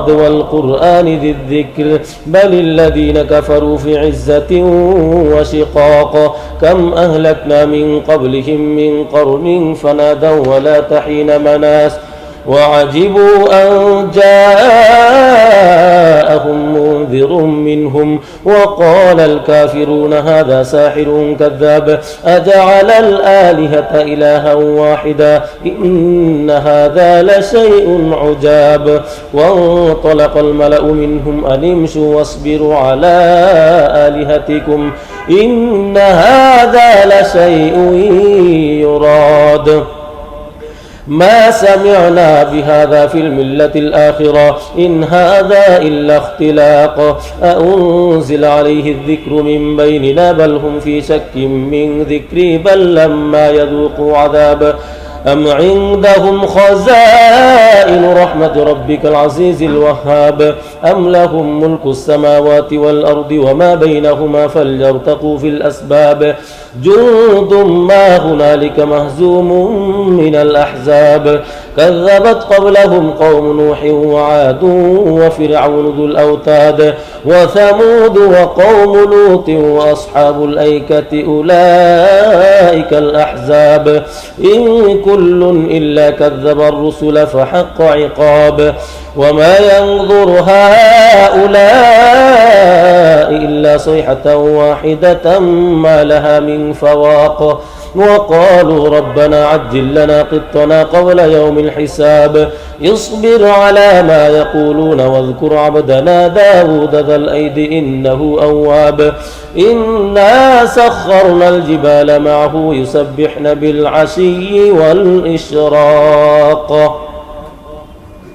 والقرآن ذي الذكر بل الذين كفروا في عزة وشقاق كم أهلكنا من قبلهم من قرن فنادوا ولا تحين مناس وعجبوا أن جاءهم منذر منهم وقال الكافرون هذا ساحر كذاب أجعل الآلهة إلها واحدا إن هذا لشيء عجاب وانطلق الملأ منهم أن امشوا واصبروا على آلهتكم إن هذا لشيء يراد ما سمعنا بهذا في الملة الآخرة إن هذا إلا اختلاق أأنزل عليه الذكر من بيننا بل هم في شك من ذكري بل لما يذوقوا عذاب أم عندهم خزائن رحمة ربك العزيز الوهاب أم لهم ملك السماوات والأرض وما بينهما فليرتقوا في الأسباب جند ما هنالك مهزوم من الأحزاب كذبت قبلهم قوم نوح وعاد وفرعون ذو الأوتاد وثمود وقوم لوط وأصحاب الأيكة أولئك الأحزاب إن كل إلا كذب الرسل فحق عقاب وما ينظر هؤلاء إلا صيحة واحدة ما لها من فواق وقالوا ربنا عجل لنا قطنا قبل يوم الحساب اصبر على ما يقولون واذكر عبدنا داود ذا الأيد إنه أواب إنا سخرنا الجبال معه يسبحن بالعشي والإشراق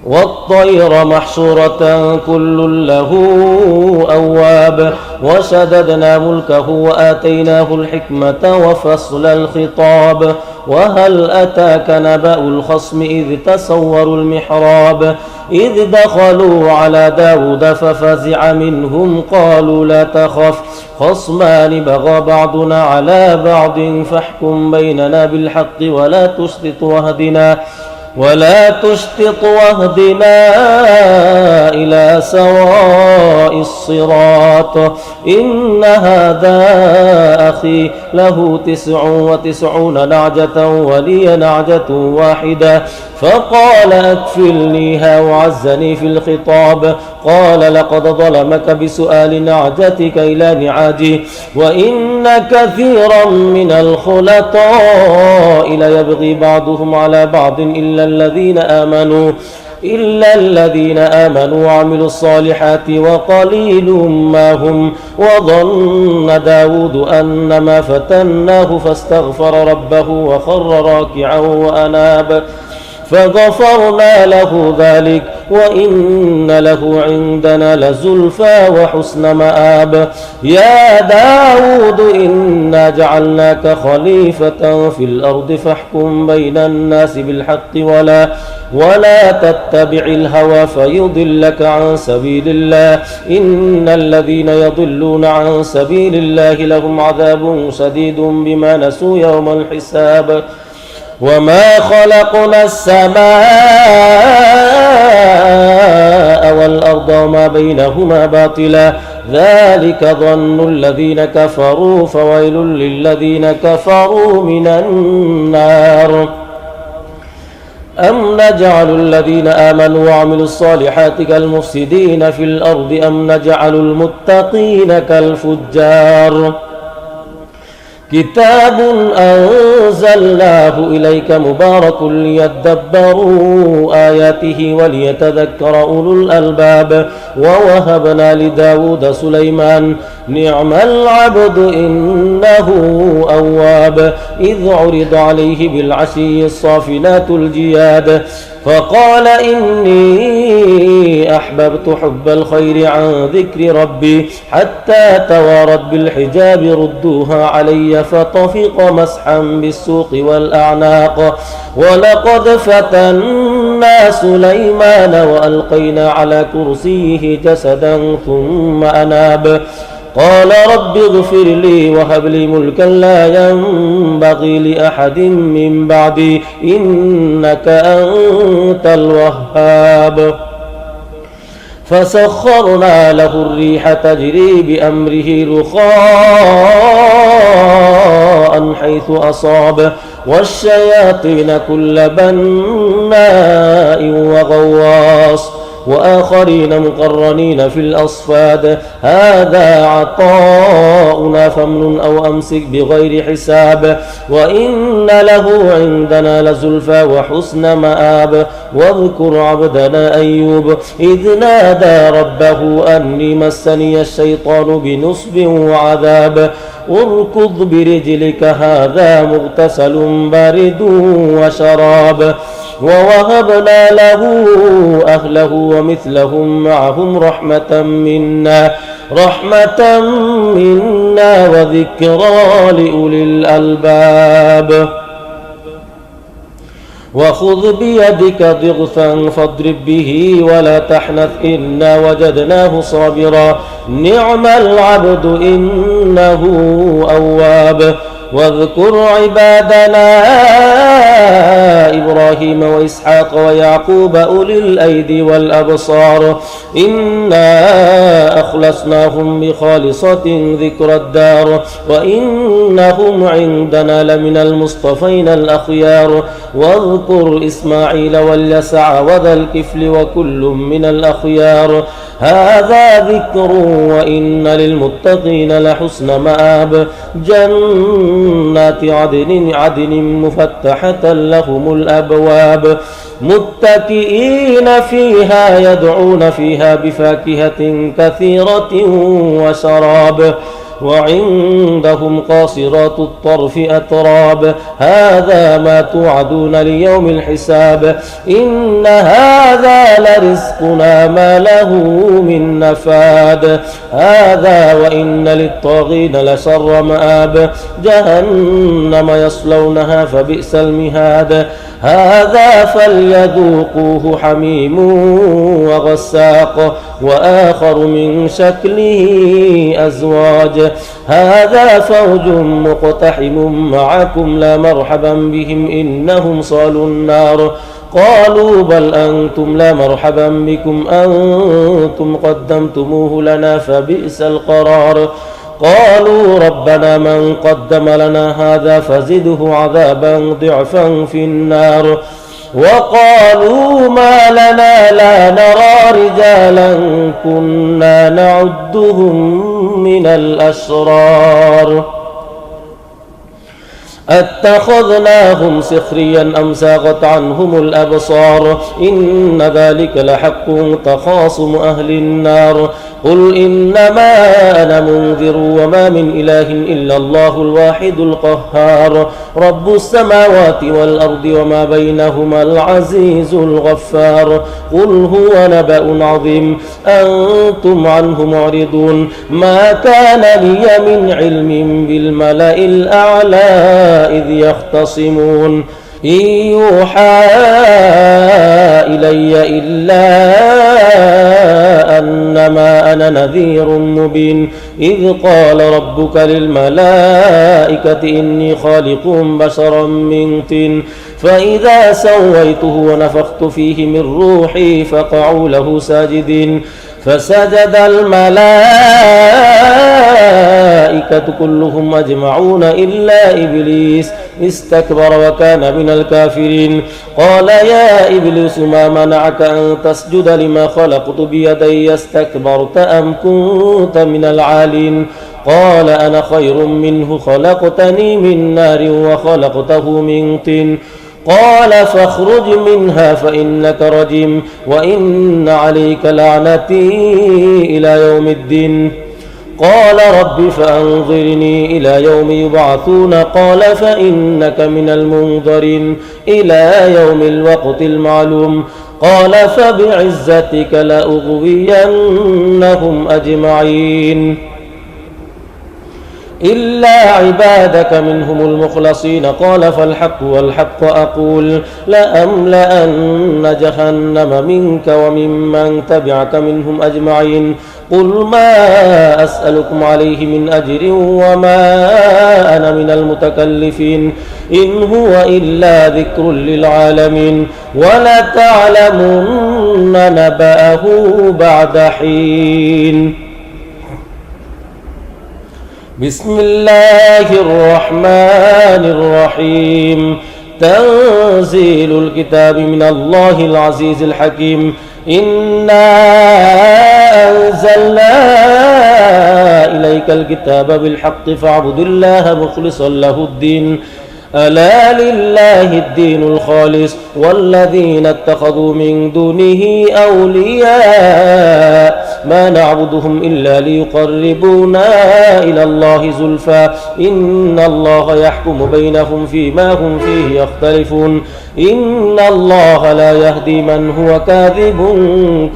والطير محشورة كل له أواب وشددنا ملكه وآتيناه الحكمة وفصل الخطاب وهل أتاك نبأ الخصم إذ تسوروا المحراب إذ دخلوا على داود ففزع منهم قالوا لا تخف خصمان بغى بعضنا على بعض فاحكم بيننا بالحق ولا تشطط واهدنا إلى سواء الصراط إن هذا أخي له 99 نعجة ولي نعجة واحدة فقال أكفلنيها وعزني في الخطاب قال لقد ظلمك بسؤال نعجتك إلى نعاجه وإن كثيرا من الخلطاء ليبغي بعضهم على بعض إلا الذين آمنوا وعملوا الصالحات وقليل ما هم وظن داود أن ما فتناه فاستغفر ربه وخر راكعا وأناب فغفرنا له ذلك وإن له عندنا لزلفى وحسن مآب يا داود إنا جعلناك خليفة في الأرض فاحكم بين الناس بالحق ولا تتبع الهوى فيضلك عن سبيل الله إن الذين يضلون عن سبيل الله لهم عذاب شديد بما نسوا يوم الحساب وما خلقنا السماء والأرض وما بينهما باطلا ذلك ظن الذين كفروا فويل للذين كفروا من النار أم نجعل الذين آمنوا وعملوا الصالحات كالمفسدين في الأرض أم نجعل المتقين كالفجار كتاب أنزلناه إليك مبارك ليدبروا آياته وليتذكر أولو الألباب ووهبنا لداود سليمان نعم العبد إنه أواب إذ عرض عليه بالعشي الصافنات الجياد فقال إني أحببت حب الخير عن ذكر ربي حتى توارت بالحجاب ردوها علي فطفق مسحا بالسوق والأعناق ولقد فتنا سليمان وألقينا على كرسيه جسدا ثم أناب قال رب اغفر لي وهب لي ملكا لا ينبغي لأحد من بعدي إنك أنت الوهاب فسخرنا له الريح تجري بأمره رخاء حيث أصاب والشياطين كل بناء وغواص وآخرين مقرنين في الأصفاد هذا عطاؤنا فامنن أو أمسك بغير حساب وإن له عندنا لزلفى وحسن مآب واذكر عبدنا أيوب إذ نادى ربه أني مسني الشيطان بنصب وعذاب اركض برجلك هذا مغتسل بارد وشراب ووهبنا له أهله ومثلهم معهم رحمة منا وذكرى لأولي الألباب وخذ بيدك ضغثا فاضرب به ولا تحنث إنا وجدناه صابرا نعم العبد إنه أواب واذكر عبادنا إبراهيم وإسحاق ويعقوب أولي الأيدي والأبصار إنا أخلصناهم بخالصة ذكر الدار وإنهم عندنا لمن المصطفين الأخيار واذكر إسماعيل واليسع وذا الكفل وكل من الأخيار هذا ذكر وإن للمتقين لحسن مآب جنات عدن مفتحة لهم الأبواب متكئين فيها يدعون فيها بفاكهة كثيرة وشراب وعندهم قاصرات الطرف أتراب هذا ما توعدون ليوم الحساب إن هذا لرزقنا ما له من نفاد هذا وإن للطاغين لشر مآب جهنم يصلونها فبئس المهاد هذا فليذوقوه حميم وغساق وآخر من شكله أزواج هذا فوج مقتحم معكم لا مرحبا بهم إنهم صالوا النار قالوا بل أنتم لا مرحبا بكم أنتم قدمتموه لنا فبئس القرار قالوا ربنا من قدم لنا هذا فزده عذابا ضعفا في النار وقالوا ما لنا لا نرى رجالا كنا نعدهم من الأشرار أتخذناهم سخريا أم ساغت عنهم الأبصار إن ذلك لحق تخاصم أهل النار قل إنما أنا منذر وما من إله إلا الله الواحد القهار رب السماوات والأرض وما بينهما العزيز الغفار قل هو نبأ عظيم أنتم عنه معرضون ما كان لي من علم بالملأ الأعلى إذ يختصمون إن يوحى إلي إلا أنما أنا نذير مبين إذ قال ربك للملائكة إني خالق بشرا من طين فإذا سويته ونفخت فيه من روحي فقعوا له ساجدين فسجد الملائكة كلهم أجمعون إلا إبليس استكبر وكان من الكافرين قال يا إبليس ما منعك أن تسجد لما خلقت بيدي استكبرت أم كنت من العالين قال أنا خير منه خلقتني من نار وخلقته من طين قال فاخرج منها فإنك رجيم وإن عليك لعنتي إلى يوم الدين قال رب فأنظرني إلى يوم يبعثون قال فإنك من المنظرين إلى يوم الوقت المعلوم قال فبعزتك لأغوينهم أجمعين إلا عبادك منهم المخلصين قال فالحق والحق أقول لأملأن جهنم منك وممن تبعك منهم أجمعين قل ما أسألكم عليه من أجر وما أنا من المتكلفين إن هو إلا ذكر للعالمين ولتعلمن نبأه بعد حين بسم الله الرحمن الرحيم تنزيل الكتاب من الله العزيز الحكيم إنا أنزلنا إليك الكتاب بالحق فاعبد الله مخلصا له الدين ألا لله الدين الخالص والذين اتخذوا من دونه أولياء ما نعبدهم إلا ليقربونا إلى الله زلفى إن الله يحكم بينهم فيما هم فيه يختلفون إن الله لا يهدي من هو كاذب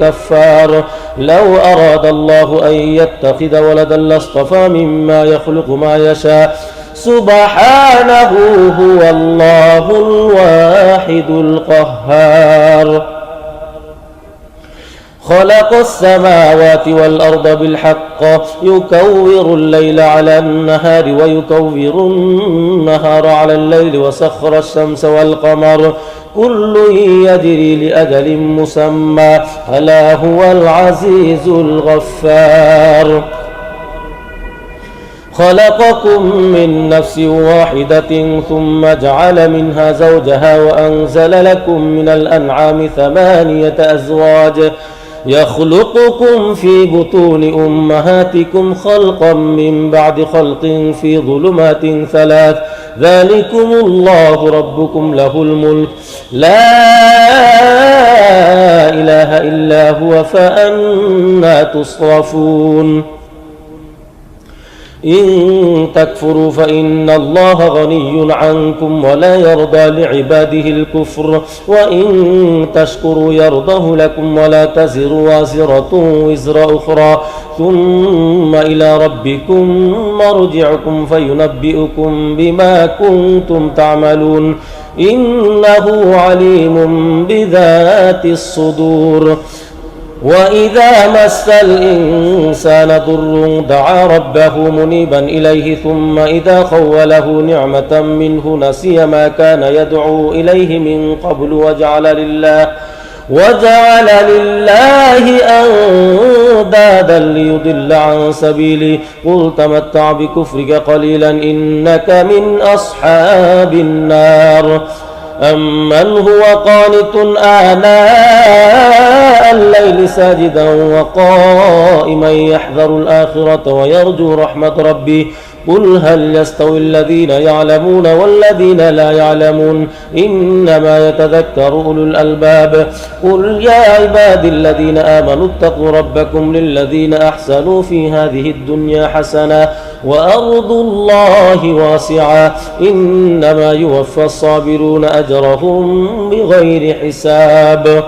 كفار لو أراد الله أن يتخذ ولدا لاصطفى مما يخلق ما يشاء سبحانه هو الله الواحد القهار خلق السماوات والأرض بالحق يكور الليل على النهار ويكور النهار على الليل وسخر الشمس والقمر كل يجري لأجل مسمى ألا هو العزيز الغفار خلقكم من نفس واحدة ثم جعل منها زوجها وأنزل لكم من الأنعام 8 أزواج يخلقكم في بطون أمهاتكم خلقا من بعد خلق في ظلمات 3 ذلكم الله ربكم له الملك لا إله إلا هو فأنى تصرفون إن تكفروا فإن الله غني عنكم ولا يرضى لعباده الكفر وإن تشكروا يرضه لكم ولا تزر وازرة وزر أخرى ثم إلى ربكم مرجعكم فينبئكم بما كنتم تعملون إنه عليم بذات الصدور. وإذا مس الإنسان ضر دعا ربه منيبا إليه ثم إذا خوله نعمة منه نسي ما كان يدعو إليه من قبل وجعل لله أندادا ليضل عن سبيله قل تمتع بكفرك قليلا إنك من أصحاب النار. أمن هو قانت آناء الليل ساجدا وقائما يحذر الآخرة ويرجو رحمة ربه قل هل يستوي الذين يعلمون والذين لا يعلمون إنما يتذكر أولو الألباب. قل يا عبادي الذين آمنوا اتقوا ربكم للذين أحسنوا في هذه الدنيا حسنة وأرض الله واسعة إنما يوفى الصابرون أجرهم بغير حساب.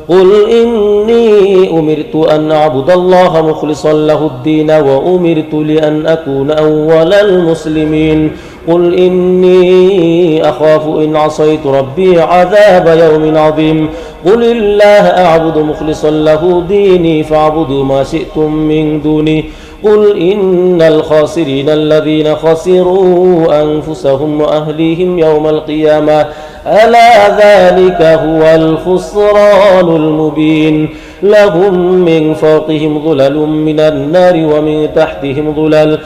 قل إني أمرت أن أعبد الله مخلصا له الدين وأمرت لأن أكون أول المسلمين. قل إني أخاف إن عصيت ربي عذاب يوم عظيم. قل الله أعبد مخلصا له ديني فاعبدوا ما شئتم من دوني. قل إن الخاسرين الذين خسروا أنفسهم وأهليهم يوم القيامة ألا ذلك هو الخسران المبين. لهم من فوقهم ظلل من النار ومن تحتهم ظلل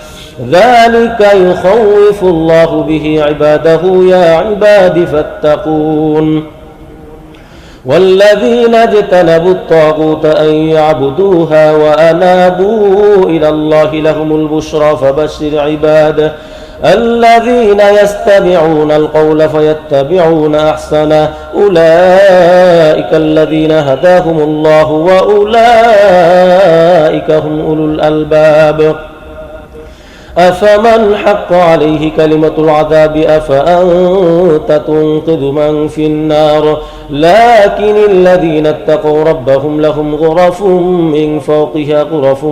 ذلك يخوف الله به عباده يا عباد فاتقون. والذين اجتنبوا الطاغوت أن يعبدوها وأنابوا إلى الله لهم البشرى فبشر عباده الذين يستمعون القول فيتبعون أحسنه أولئك الذين هداهم الله وأولئك هم أولو الألباب. أفمن حق عليه كلمة العذاب أفأنت تنقذ من في النار. لكن الذين اتقوا ربهم لهم غرف من فوقها غرف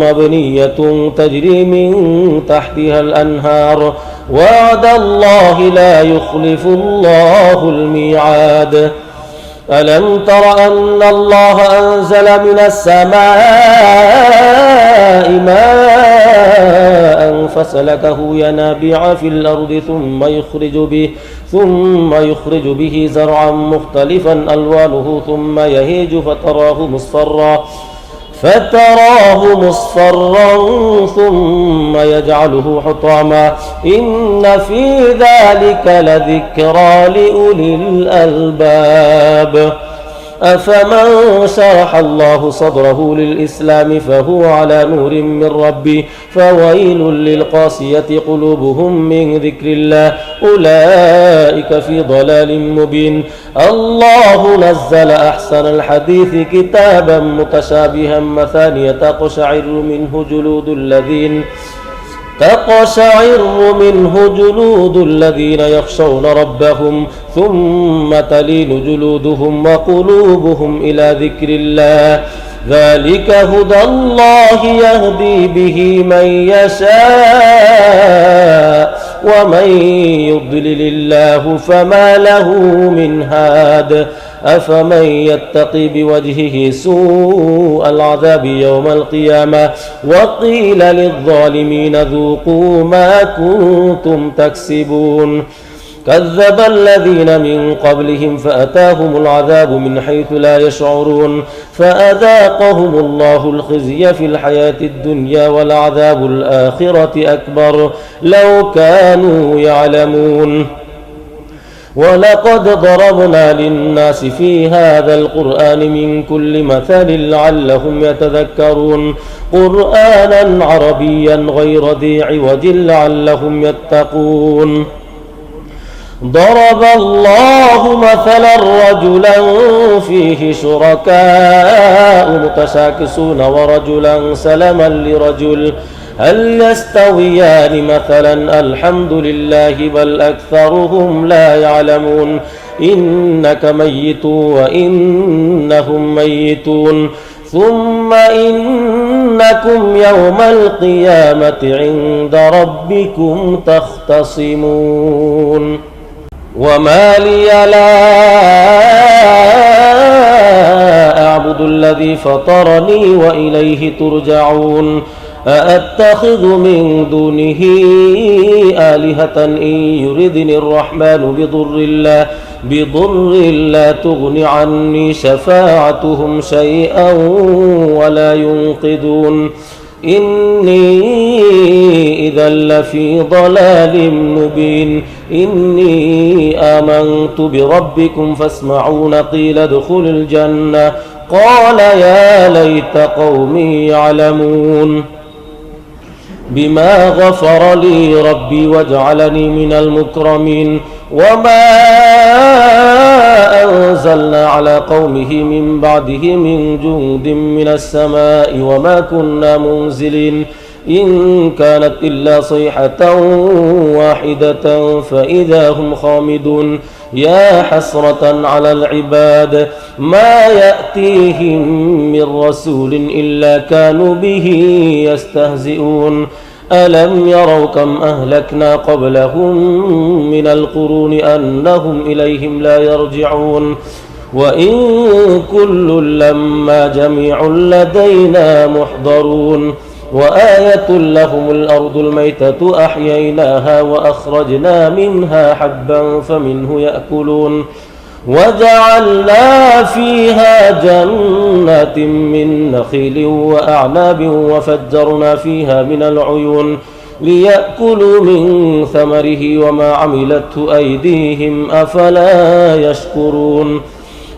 مبنية تجري من تحتها الأنهار وعد الله لا يخلف الله الميعاد. ألم تر أن الله أنزل من السماء ماء فسلكه ينابيع في الأرض ثم يخرج به زرعا مختلفا ألوانه ثم يهيج فتراه مصفرا ثم يجعله حطاما إن في ذلك لذكرى لأولي الألباب. أفمن شرح الله صدره للإسلام فهو على نور من ربه فويل للقاسية قلوبهم من ذكر الله أولئك في ضلال مبين. الله نزل أحسن الحديث كتابا متشابها مثانية تقشعر منه جلود الذين يخشون ربهم ثم تلين جلودهم وقلوبهم إلى ذكر الله ذلك هدى الله يهدي به من يشاء ومن يضلل الله فما له من هاد. أفمن يتقي بوجهه سوء العذاب يوم القيامة وقيل للظالمين ذوقوا ما كنتم تكسبون. كذب الذين من قبلهم فأتاهم العذاب من حيث لا يشعرون فأذاقهم الله الخزي في الحياة الدنيا ولعذاب الآخرة أكبر لو كانوا يعلمون. ولقد ضربنا للناس في هذا القرآن من كل مثل لعلهم يتذكرون قرآنا عربيا غير ذي عوج لعلهم يتقون. ضرب الله مثلا رجلا فيه شركاء متشاكسون ورجلا سلما لرجل هل يستويان مثلا الحمد لله بل أكثرهم لا يعلمون إنك ميت وإنهم ميتون ثم إنكم يوم القيامة عند ربكم تختصمون وما لي لا أعبد الذي فطرني وإليه ترجعون أأتخذ من دونه آلهة إن يردني الرحمن بضر لا تغن عني شفاعتهم شيئا ولا ينقذون إني إذا لفي ضلال مبين إني آمنت بربكم فاسمعون قيل ادخل الجنة قال يا ليت قومي يعلمون بما غفر لي ربي وجعلني من المكرمين وما أنزلنا على قومه من بعده من جند من السماء وما كنا منزلين إن كانت إلا صيحة واحدة فإذا هم خامدون يا حسرة على العباد ما يأتيهم من رسول إلا كانوا به يستهزئون ألم يروا كم أهلكنا قبلهم من القرون أنهم إليهم لا يرجعون وإن كل لما جميع لدينا محضرون وآية لهم الأرض الميتة أحييناها وأخرجنا منها حبا فمنه يأكلون وجعلنا فيها جنات من نخيل وأعناب وفجرنا فيها من العيون ليأكلوا من ثمره وما عملته أيديهم أفلا يشكرون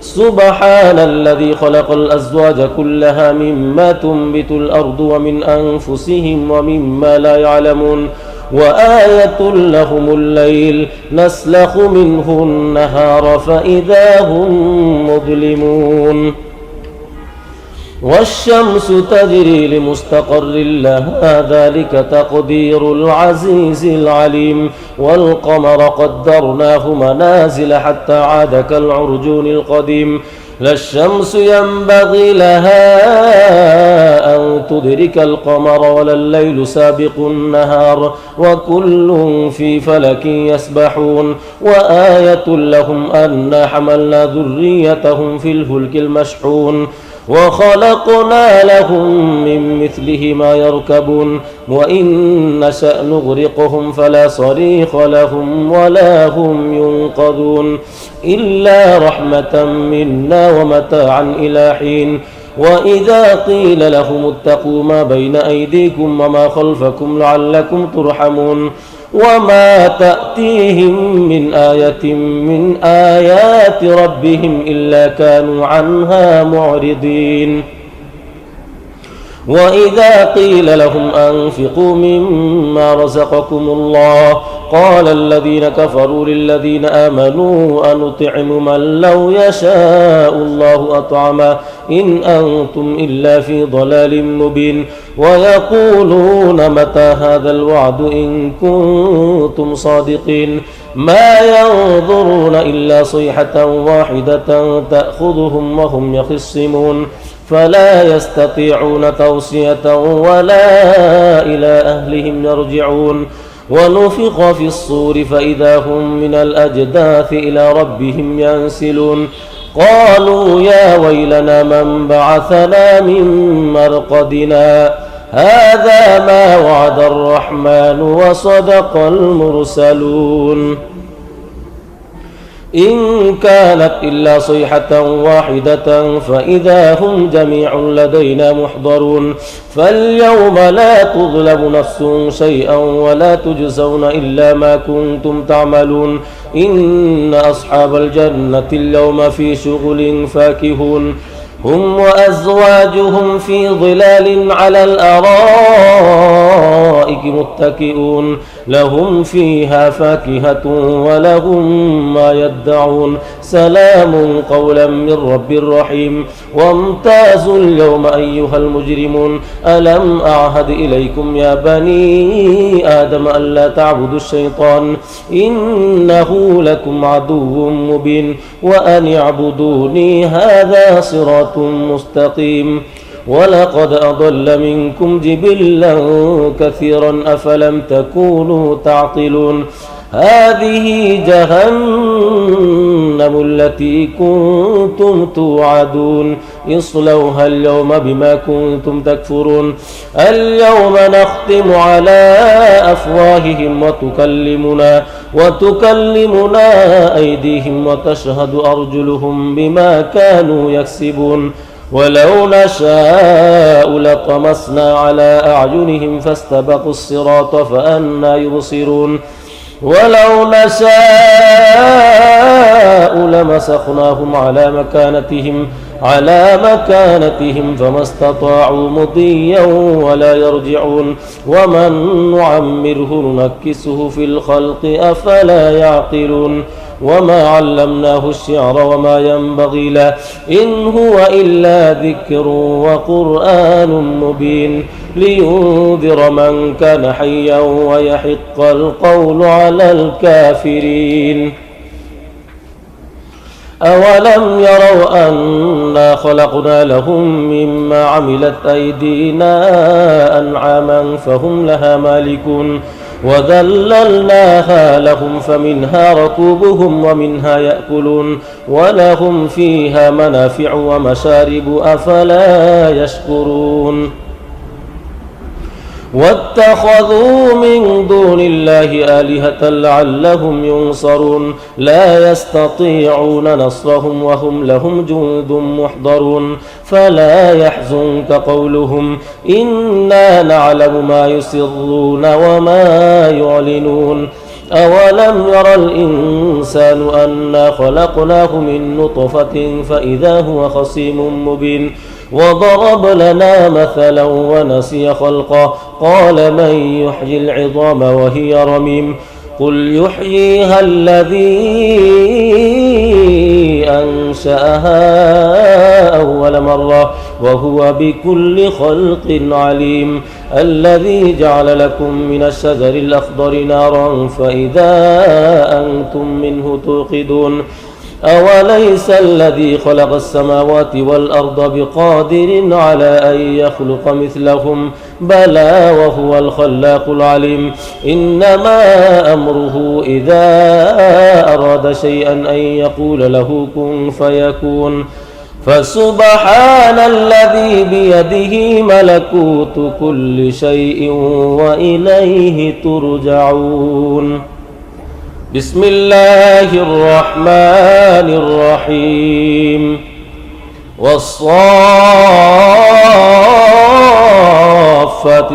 سبحان الذي خلق الأزواج كلها مما تنبت الأرض ومن أنفسهم ومما لا يعلمون وآية لهم الليل نسلخ منه النهار فإذا هم مظلمون والشمس تجري لمستقر لها ذلك تقدير العزيز العليم والقمر قدرناه منازل حتى عاد كالعرجون القديم لا الشمس ينبغي لها أن تدرك القمر ولا الليل سابق النهار وكل في فلك يسبحون وآية لهم أنا حملنا ذريتهم في الفلك المشحون وخلقنا لهم من مثله ما يركبون وإن نشأ نغرقهم فلا صريخ لهم ولا هم ينقذون إلا رحمة منا ومتاعا إلى حين وإذا قيل لهم اتقوا ما بين أيديكم وما خلفكم لعلكم ترحمون وما تأتيهم من آية من آيات ربهم إلا كانوا عنها معرضين وإذا قيل لهم أنفقوا مما رزقكم الله قال الذين كفروا للذين آمنوا أنطعم من لو يشاء الله أطعمه إن أنتم إلا في ضلال مبين ويقولون متى هذا الوعد إن كنتم صادقين ما ينظرون إلا صيحة واحدة تأخذهم وهم يخصمون فلا يستطيعون توصية ولا إلى أهلهم يرجعون ونفخ في الصور فإذا هم من الأجداث إلى ربهم ينسلون قالوا يا ويلنا من بعثنا من مرقدنا هذا ما وعد الرحمن وصدق المرسلون إن كانت إلا صيحة واحدة فإذا هم جميع لدينا محضرون فاليوم لا تظلم نفس شيئا ولا تجزون إلا ما كنتم تعملون إن أصحاب الجنة اليوم في شغل فاكهون هم وأزواجهم في ظلال على الأرائك متكئون لهم فيها فاكهة ولهم ما يدعون سلام قولا من رب رحيم وامتازوا اليوم أيها المجرمون ألم أعهد إليكم يا بني آدم ألا تعبدوا الشيطان إنه لكم عدو مبين وأن اعبدوني هذا صراط مستقيم ولقد أضل منكم جبلا كثيرا أفلم تكونوا تعقلون هذه جهنم التي كنتم توعدون اصلوها اليوم بما كنتم تكفرون اليوم نختم على أفواههم وتكلمنا أيديهم وتشهد أرجلهم بما كانوا يكسبون ولو نشاء لطمسنا على أعينهم فاستبقوا الصراط فأنى يبصرون ولو نشاء لمسخناهم على مكانتهم فما استطاعوا مضيا ولا يرجعون ومن نعمره ننكسه في الخلق أفلا يعقلون وما علمناه الشعر وما ينبغي له إن هو إلا ذكر وقرآن مبين لينذر من كان حيا ويحق القول على الكافرين أولم يروا أنا خلقنا لهم مما عملت أيدينا أنعاما فهم لها مالكون وذللناها لهم فمنها ركوبهم ومنها يأكلون ولهم فيها منافع ومشارب أفلا يشكرون واتخذوا من دون الله آلهة لعلهم ينصرون لا يستطيعون نصرهم وهم لهم جند محضرون فلا يحزنك قولهم إنا نعلم ما يسرون وما يعلنون أولم يرى الإنسان أنا خلقناه من نطفة فإذا هو خصيم مبين وضرب لنا مثلا ونسي خلقه قال من يحيي العظام وهي رميم قل يحييها الذي أنشأها أول مرة وهو بكل خلق عليم الذي جعل لكم من الشجر الأخضر نارا فإذا أنتم منه توقدون أوليس الذي خلق السماوات والأرض بقادر على أن يخلق مثلهم بلى وهو الخلاق العليم إنما أمره إذا أراد شيئا أن يقول له كن فيكون فسبحان الذي بيده ملكوت كل شيء وإليه ترجعون بسم الله الرحمن الرحيم والصافات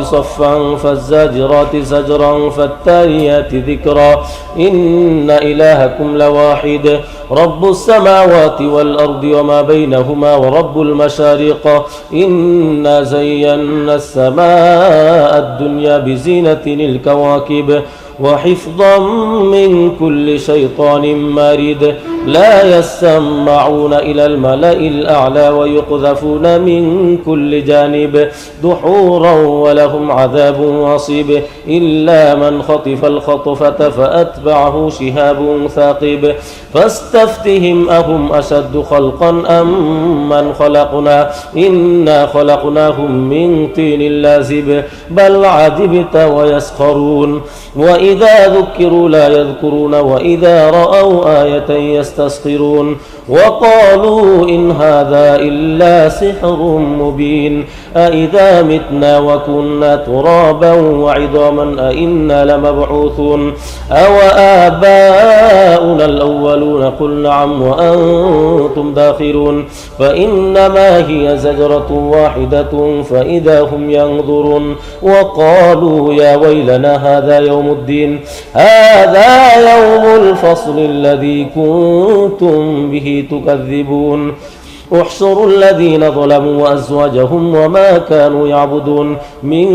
صفا فالزاجرات زجرا فالتاليات ذكرا إن إلهكم لواحد رب السماوات والأرض وما بينهما ورب المشارق إنا زينا السماء الدنيا بزينة الكواكب وحفظا من كل شيطان مارد لا يسمعون إلى الملأ الأعلى ويقذفون من كل جانب دحورا ولهم عذاب واصب إلا من خطف الخطفة فأتبعه شهاب ثاقب فاستفتهم أهم أشد خلقا أم من خلقنا إنا خلقناهم من طين لازب بل عجبت ويسخرون وإذا ذكروا لا يذكرون وإذا رأوا آية يستسخرون وقالوا إن هذا إلا سحر مبين أإذا متنا وكنا ترابا وعظاما أإنا لمبعوثون أو آباؤنا الأولون قل نعم وأنتم داخرون فإنما هي زجرة واحدة فإذا هم ينظرون وقالوا يا ويلنا هذا يوم الدين هذا يوم الفصل الذي كنتم به تكذبون احشروا الذين ظلموا وأزواجهم وما كانوا يعبدون من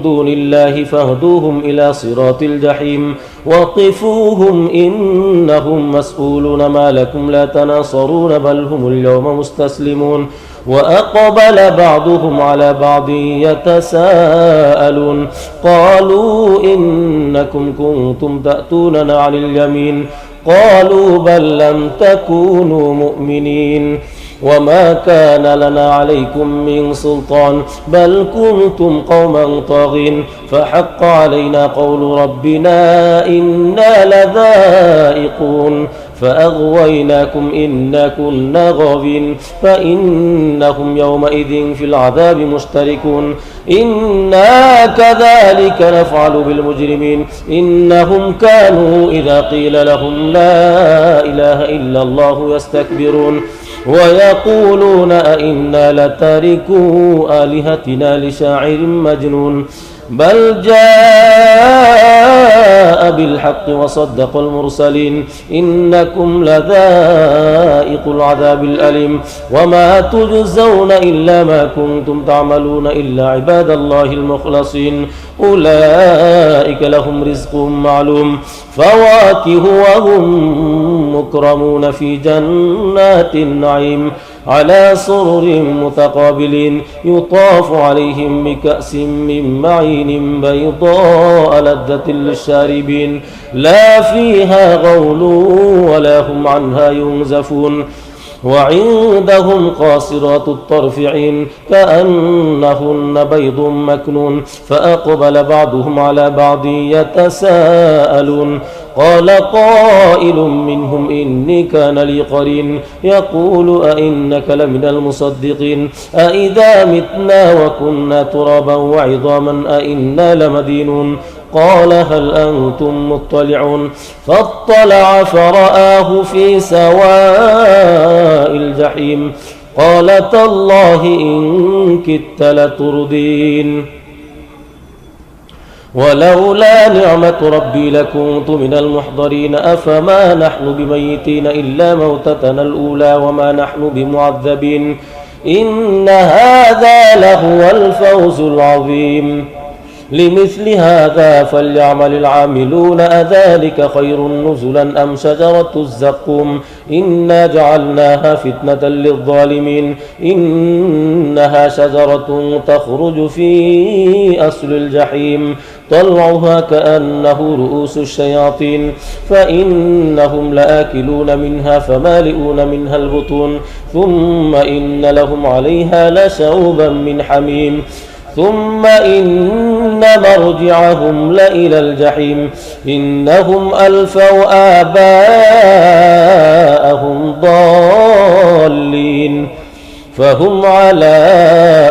دون الله فاهدوهم إلى صراط الجحيم وقفوهم إنهم مسؤولون ما لكم لا تناصرون بل هم اليوم مستسلمون وأقبل بعضهم على بعض يتساءلون قالوا إنكم كنتم تأتوننا عن اليمين قالوا بل لم تكونوا مؤمنين وما كان لنا عليكم من سلطان بل كنتم قوما طاغين فحق علينا قول ربنا إنا لذائقون فأغويناكم إنا كنا غاوين فإنهم يومئذ في العذاب مشتركون إنا كذلك نفعل بالمجرمين إنهم كانوا إذا قيل لهم لا إله إلا الله يستكبرون ويقولون أئنا لتاركو آلهتنا لشاعر مجنون بل جاء بالحق وصدق المرسلين إنكم لذائق العذاب الأليم وما تجزون إلا ما كنتم تعملون إلا عباد الله المخلصين أولئك لهم رزق معلوم فواكه وهم مكرمون في جنات النعيم على سرر متقابلين يطاف عليهم بكأس من معين بيضاء لذة للشاربين لا فيها غول ولا هم عنها ينزفون وعندهم قاصرات الطرف عين كأنهن بيض مكنون فأقبل بعضهم على بعض يتساءلون قال قائل منهم إني كان لي قرين يقول أئنك لمن المصدقين أئذا متنا وكنا ترابا وعظاما أئنا لمدينون قال هل أنتم مطلعون فاطلع فرآه في سواء الجحيم قال تالله إن كدت لتردين ولولا نعمة ربي لكنت من المحضرين أفما نحن بميتين إلا موتتنا الأولى وما نحن بمعذبين إن هذا لهو الفوز العظيم لمثل هذا فليعمل العاملون أذلك خير نزلا أم شجرة الزقوم إنا جعلناها فتنة للظالمين إنها شجرة تخرج في أصل الجحيم طلعها كأنه رؤوس الشياطين فإنهم لآكلون منها فمالئون منها البطون ثم إن لهم عليها لشوبا من حميم ثم إن مرجعهم لإلى الجحيم إنهم ألفوا آباءهم ضالين فهم على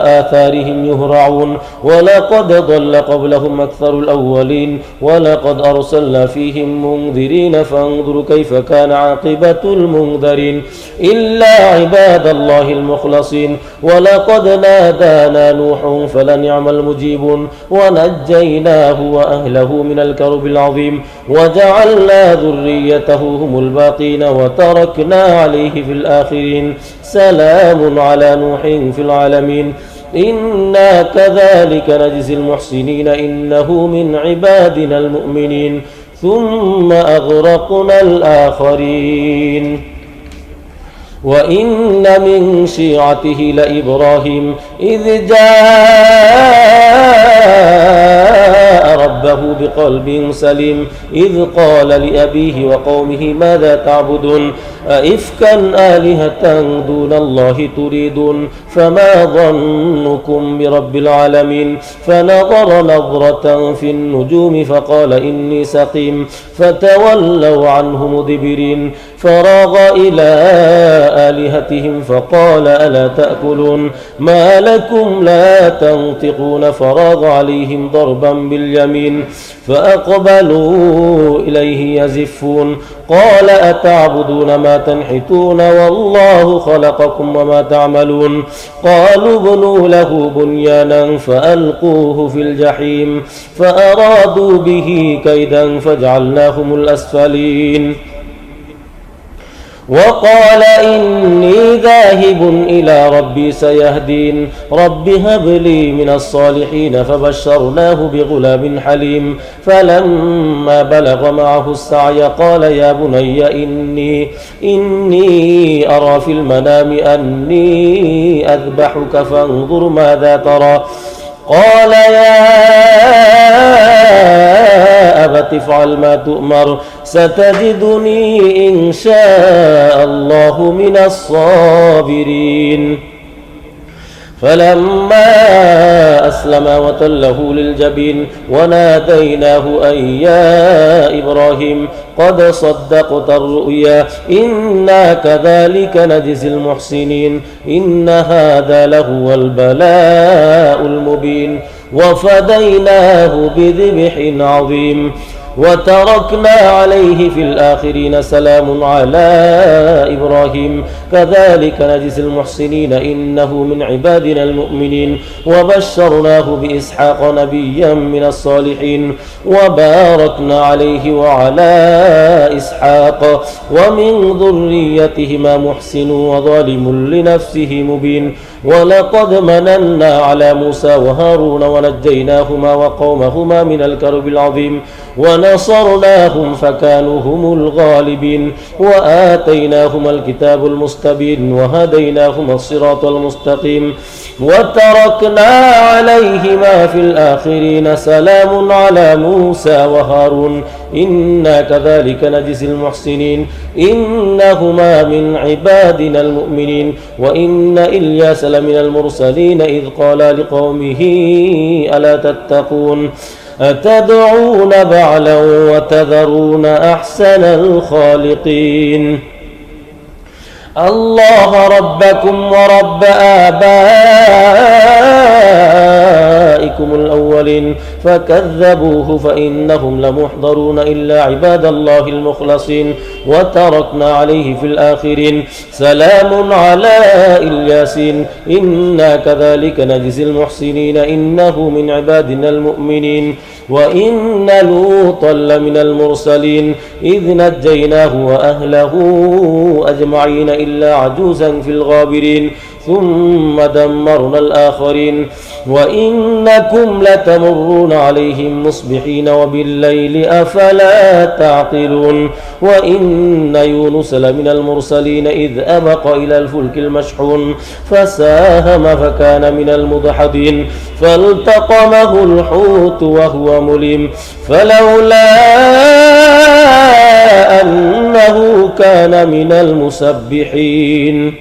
آثارهم يهرعون ولقد ضل قبلهم أكثر الأولين ولقد أرسلنا فيهم منذرين فانظروا كيف كان عاقبة المنذرين إلا عباد الله المخلصين ولقد نادانا نوح فلنعم المجيبون ونجيناه وأهله من الكرب العظيم وجعلنا ذريته هم الباقين وتركنا عليه في الآخرين سلام على نوح في العالمين إنا كذلك نجزي المحسنين إنه من عبادنا المؤمنين ثم أغرقنا الآخرين وإن من شيعته لإبراهيم إذ جاء ربه بقلب سليم إذ قال لأبيه وقومه ماذا تعبدون أئفكا آلهة دون الله تريدون فما ظنكم برب العالمين فنظر نظرة في النجوم فقال إني سقيم فتولوا عنه مدبرين فراغ إلى آلهتهم فقال ألا تأكلون ما لكم لا تنطقون فراغ عليهم ضربا باليمين فأقبلوا إليه يزفون قال أتعبدون ما تنحتون والله خلقكم وما تعملون قالوا ابنوا له بنيانا فألقوه في الجحيم فأرادوا به كيدا فجعلناهم الأسفلين وقال إني ذاهب إلى ربي سيهدين رب هب لي من الصالحين فبشرناه بغلام حليم فلما بلغ معه السعي قال يا بني إني أرى في المنام أني أذبحك فانظر ماذا ترى قال يا أبت افعل ما تؤمر ستجدني إن شاء الله من الصابرين فلما أسلم وتله للجبين وناديناه أن يا إبراهيم قد صدقت الرؤيا إنا كذلك نجزي المحسنين إن هذا لهو البلاء المبين وفديناه بذبح عظيم وتركنا عليه في الآخرين سلام على إبراهيم كذلك نجزي المحسنين إنه من عبادنا المؤمنين وبشرناه بإسحاق نبيا من الصالحين وباركنا عليه وعلى إسحاق ومن ذريتهما محسن وظالم لنفسه مبين ولقد مننا على موسى وهارون ونجيناهما وقومهما من الكرب العظيم ونصرناهم فكانوا هم الغالبين وآتيناهما الكتاب المستبين وهديناهما الصراط المستقيم وتركنا عليهما في الآخرين سلام على موسى وهارون إنا كذلك نجزي المحسنين إنهما من عبادنا المؤمنين وإن إلياس لمن المرسلين إذ قال لقومه ألا تتقون أتدعون بعلا وتذرون أحسن الخالقين الله ربكم ورب آبائكم الأولين فكذبوه فإنهم لمحضرون إلا عباد الله المخلصين وتركنا عليه في الآخرين سلام على الياسين إنا كذلك نجزي المحسنين إنه من عبادنا المؤمنين وإن لوطا لمن المرسلين إذ نجيناه وأهله أجمعين إلا عجوزا في الغابرين ثم دمرنا الآخرين وإنكم لتمرون عليهم مصبحين وبالليل أفلا تعقلون وإن يونس لمن المرسلين إذ أبق إلى الفلك المشحون فساهم فكان من المدحضين فالتقمه الحوت وهو مليم فلولا أنه كان من المسبحين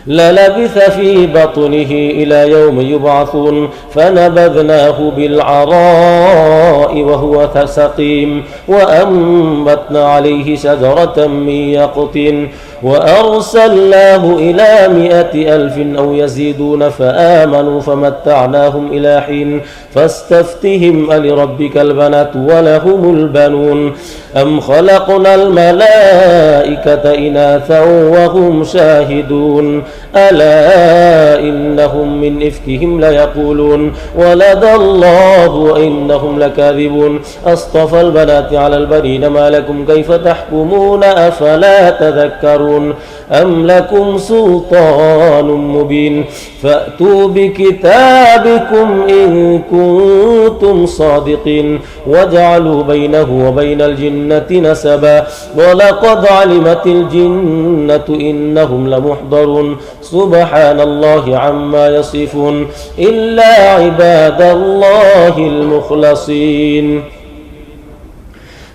للبث في بطنه إلى يوم يبعثون فنبذناه بالعراء وهو سقيم وأنبتنا عليه شجرة من يقطين وأرسلناه إلى 100,000 أو يزيدون فآمنوا فمتعناهم إلى حين فاستفتهم ألربك البنات ولهم البنون أم خلقنا الملائكة إناثا وهم شاهدون ألا إنهم من إفكهم ليقولون ولد الله وإنهم لكاذبون أصطفى البنات على البنين ما لكم كيف تحكمون أفلا تذكرون أم لكم سلطان مبين فأتوا بكتابكم إن كنتم صادقين وجعلوا بينه وبين الجنة نسبا ولقد علمت الجنة إنهم لمحضرون سبحان الله عما يصفون إلا عباد الله المخلصين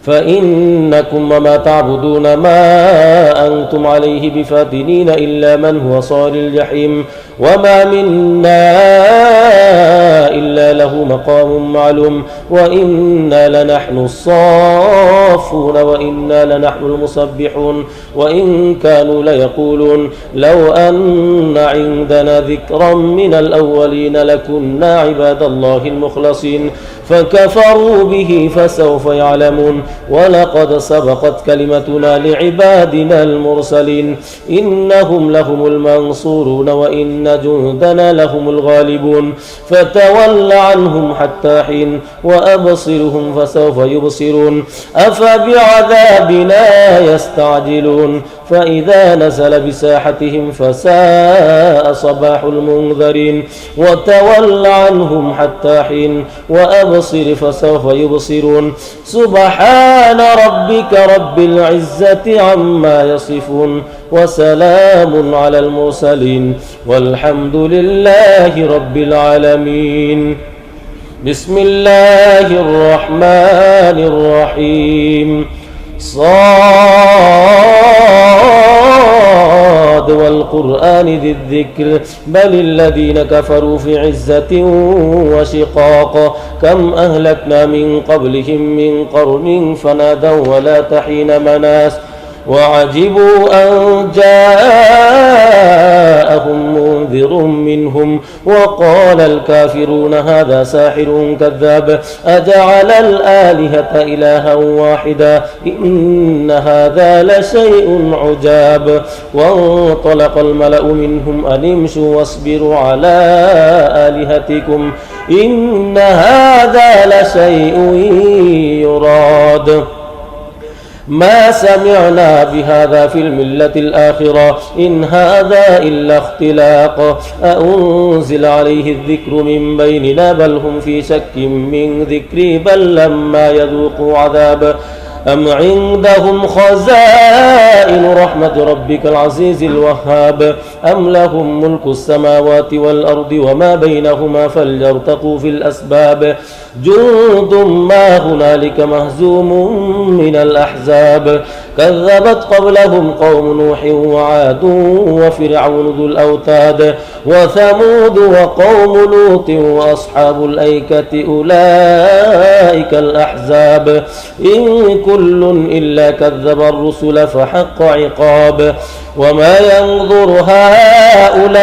فإنكم وما تعبدون ما أنتم عليه بفاتنين إلا من هو صال الجحيم وما منا إلا له مقام معلوم وإنا لنحن الصافون وإنا لنحن المسبحون وإن كانوا ليقولون لو أن عندنا ذكرا من الأولين لكنا عباد الله المخلصين فكفروا به فسوف يعلمون ولقد سبقت كلمتنا لعبادنا المرسلين إنهم لهم المنصورون وإن جندنا لهم الغالبون فتول عنهم حتى حين وأبصرهم فسوف يبصرون أفبعذابنا يستعجلون فإذا نزل بساحتهم فساء صباح المنذرين وتول عنهم حتى حين وأبصر فسوف يبصرون سبحان ربك رب العزة عما يصفون وسلام على المرسلين والحمد لله رب العالمين. بسم الله الرحمن الرحيم. صاد والقرآن ذي الذكر بل الذين كفروا في عزة وشقاق كم أهلكنا من قبلهم من قرن فنادوا ولا تحين مناس وعجبوا أن جاءهم منذر منهم وقال الكافرون هذا ساحر كذاب أجعل الآلهة إلها واحدا إن هذا لشيء عجاب وانطلق الملأ منهم أن امشوا واصبروا على آلهتكم إن هذا لشيء يراد ما سمعنا بهذا في الملة الآخرة إن هذا إلا اختلاق أأنزل عليه الذكر من بيننا بل هم في شك من ذكري بل لما يذوقوا عذاب أم عندهم خزائن رحمة ربك العزيز الوهاب أم لهم ملك السماوات والأرض وما بينهما فليرتقوا في الأسباب جند ما هنالك مهزوم من الأحزاب كذبت قبلهم قوم نوح وعاد وفرعون ذو الأوتاد وثمود وقوم لوط وأصحاب الأيكة أولئك الأحزاب إن كل إلا كذب الرسل فحق عقاب وما ينظر هؤلاء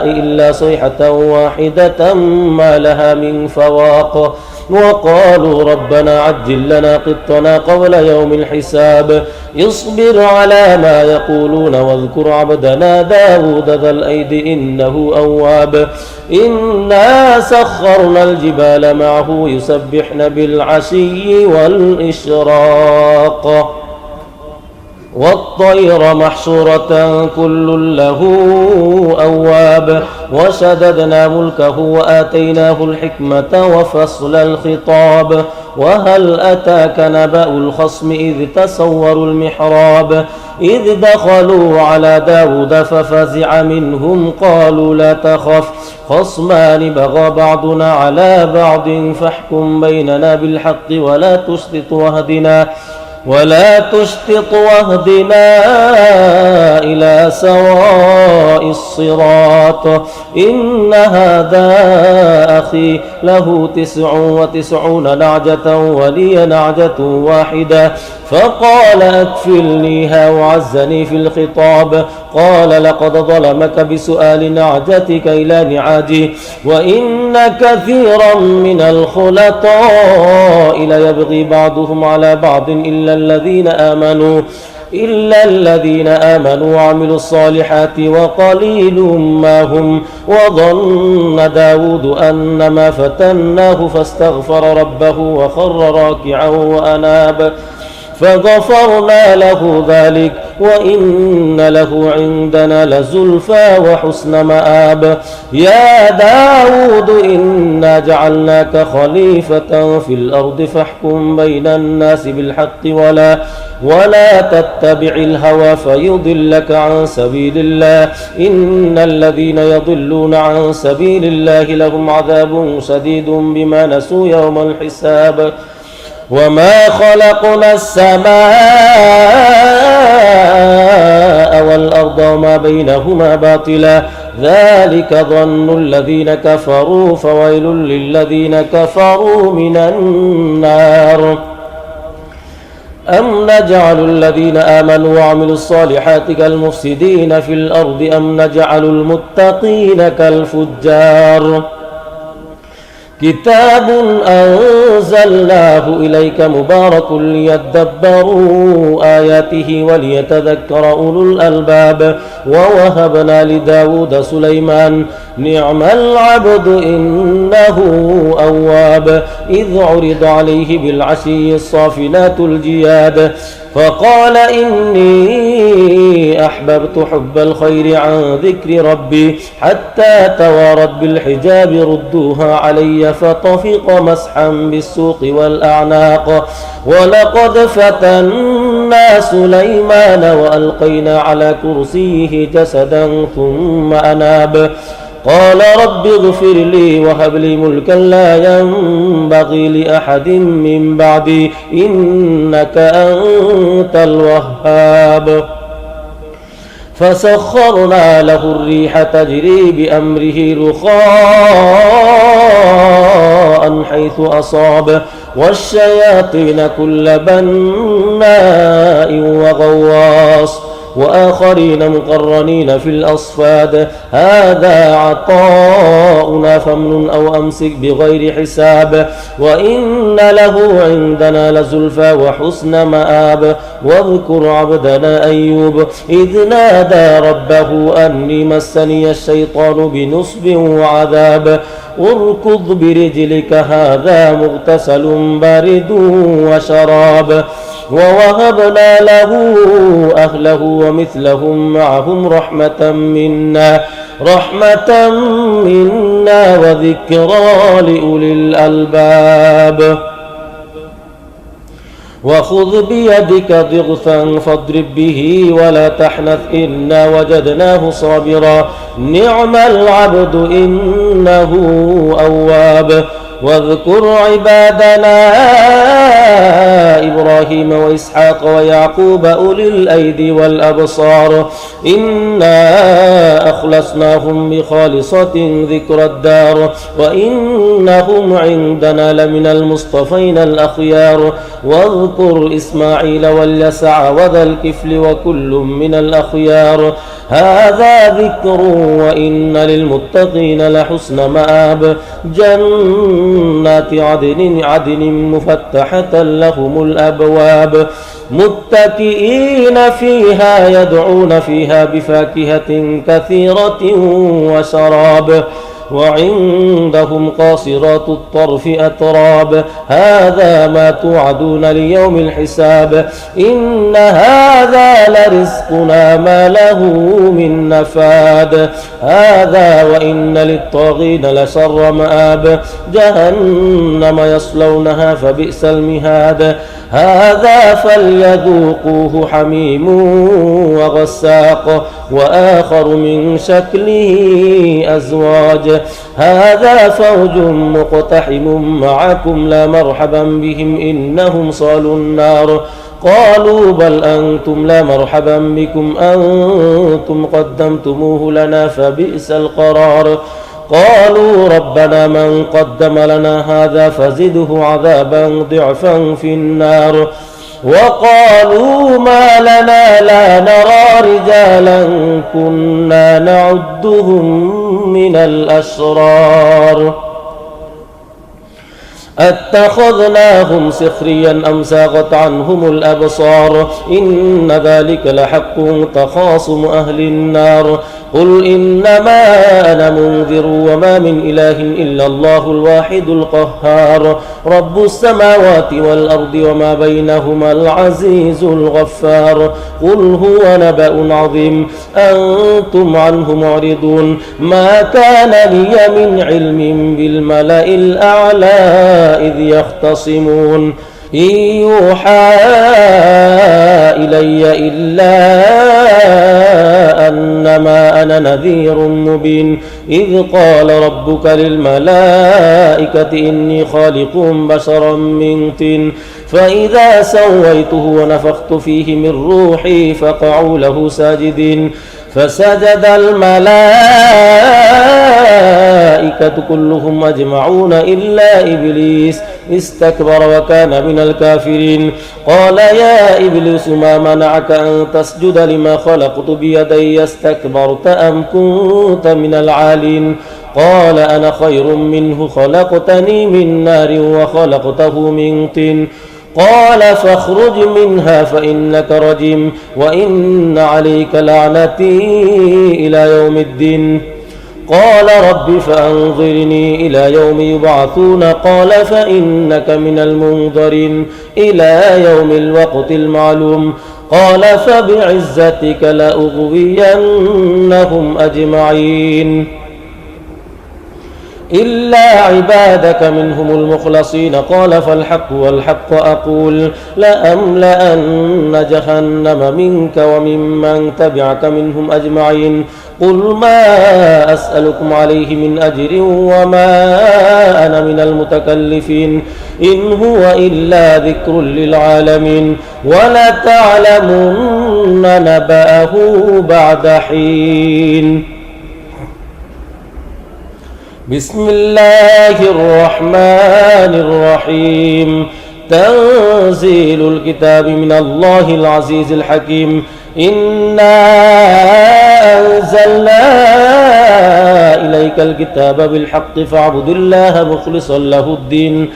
إلا صيحة واحدة ما لها من فواق وقالوا ربنا عجل لنا قطنا قبل يوم الحساب اصبر على ما يقولون واذكر عبدنا داود ذا الأيد إنه أواب إنا سخرنا الجبال معه يسبحن بالعشي والإشراق والطير محشورة كل له أواب وشددنا ملكه وآتيناه الحكمة وفصل الخطاب وهل أتاك نبأ الخصم إذ تسوروا المحراب إذ دخلوا على داود ففزع منهم قالوا لا تخف خصمان بغى بعضنا على بعض فاحكم بيننا بالحق ولا تشطط واهدنا إلى سواء الصراط إن هذا أخي له 99 نعجة ولي نعجة واحدة فقال أكفلنيها وعزني في الخطاب قال لقد ظلمك بسؤال نعجتك إلى نعاجه وإن كثيرا من الخلطاء ليبغي بعضهم على بعض إلا الذين آمنوا وعملوا الصالحات وقليل ما هم وظن داود أن ما فتناه فاستغفر ربه وخر راكعا وأناب فغفرنا له ذلك وإن له عندنا لزلفى وحسن مآب يا داود إنا جعلناك خليفة في الأرض فاحكم بين الناس بالحق ولا تتبع الهوى فيضلك عن سبيل الله إن الذين يضلون عن سبيل الله لهم عذاب شديد بما نسوا يوم الحساب وما خلقنا السماء والأرض وما بينهما باطلا ذلك ظن الذين كفروا فويل للذين كفروا من النار أم نجعل الذين آمنوا وعملوا الصالحات كالمفسدين في الأرض أم نجعل المتقين كالفجار كتاب أنزلناه إليك مبارك ليدبروا آياته وليتذكر أولو الألباب ووهبنا لداود سليمان نعم العبد إنه أواب إذ عرض عليه بالعشي الصافنات الجياد فقال إني أحببت حب الخير عن ذكر ربي حتى توارت بالحجاب ردوها علي فطفق مسحا بالسوق والأعناق ولقد فتنا سليمان وألقينا على كرسيه جسدا ثم أناب قال رب اغفر لي وهب لي ملكا لا ينبغي لأحد من بعدي إنك أنت الوهاب فسخرنا له الريح تجري بأمره رخاء حيث أصاب والشياطين كل بناء وغواص وآخرين مقرنين في الأصفاد هذا عطاؤنا فامنن أو أمسك بغير حساب وإن له عندنا لزلفى وحسن مآب واذكر عبدنا أيوب إذ نادى ربه أني مسني الشيطان بنصب وعذاب اركض برجلك هذا مغتسل بارد وشراب ووهبنا له أهله ومثلهم معهم رحمة منا وذكرى لأولي الألباب وخذ بيدك ضغثا فاضرب به ولا تحنث إنا وجدناه صابرا نعم العبد إنه أواب واذكر عبادنا إبراهيم وإسحاق ويعقوب أولي الأيدي والأبصار إنا أخلصناهم بخالصة ذكر الدار وإنهم عندنا لمن المصطفين الأخيار واذكر إسماعيل واليسع وذا الكفل وكل من الأخيار هذا ذكر وإن للمتقين لحسن مآب جنات عدن مفتحة لهم الأبواب متكئين فيها يدعون فيها بفاكهة كثيرة وشراب وعندهم قاصرات الطرف أتراب هذا ما توعدون ليوم الحساب إن هذا لرزقنا ما له من نفاد هذا وإن للطاغين لشر مآب جهنم يصلونها فبئس المهاد هذا فليذوقوه حميم وغساق وآخر من شكله أزواج هذا فوج مقتحم معكم لا مرحبا بهم إنهم صالوا النار قالوا بل أنتم لا مرحبا بكم أنتم قدمتموه لنا فبئس القرار قالوا ربنا من قدم لنا هذا فزده عذابا ضعفا في النار وقالوا ما لنا لا نرى رجالا كنا نعدهم من الأشرار أتخذناهم سخريا أم زاغت عنهم الأبصار إن ذلك لحق تخاصم أهل النار قل إنما أنا منذر وما من إله إلا الله الواحد القهار رب السماوات والأرض وما بينهما العزيز الغفار قل هو نبأ عظيم أنتم عنه معرضون ما كان لي من علم بالملأ الأعلى إذ يختصمون إن يوحى إلي إلا أنما أنا نذير مبين إذ قال ربك للملائكة إني خالق بشرا من طين فإذا سويته ونفخت فيه من روحي فقعوا له ساجدين فسجد الملائكة كلهم أجمعون إلا إبليس استكبر وكان من الكافرين قال يا إبليس ما منعك أن تسجد لما خلقت بيدي استكبرت أم كنت من العالين قال أنا خير منه خلقتني من نار وخلقته من طين قال فاخرج منها فإنك رجيم وإن عليك لعنتي إلى يوم الدين قال رب فأنظرني إلى يوم يبعثون قال فإنك من المنظرين إلى يوم الوقت المعلوم قال فبعزتك لأغوينهم أجمعين إلا عبادك منهم المخلصين قال فالحق والحق أقول لأملأن جهنم منك وممن تبعك منهم أجمعين قل ما أسألكم عليه من أجر وما أنا من المتكلفين إن هو إلا ذكر للعالمين ولتعلمن نبأه بعد حين بسم الله الرحمن الرحيم تنزيل الكتاب من الله العزيز الحكيم إنا أنزلنا إليك الكتاب بالحق فاعبد الله مخلصا له الدين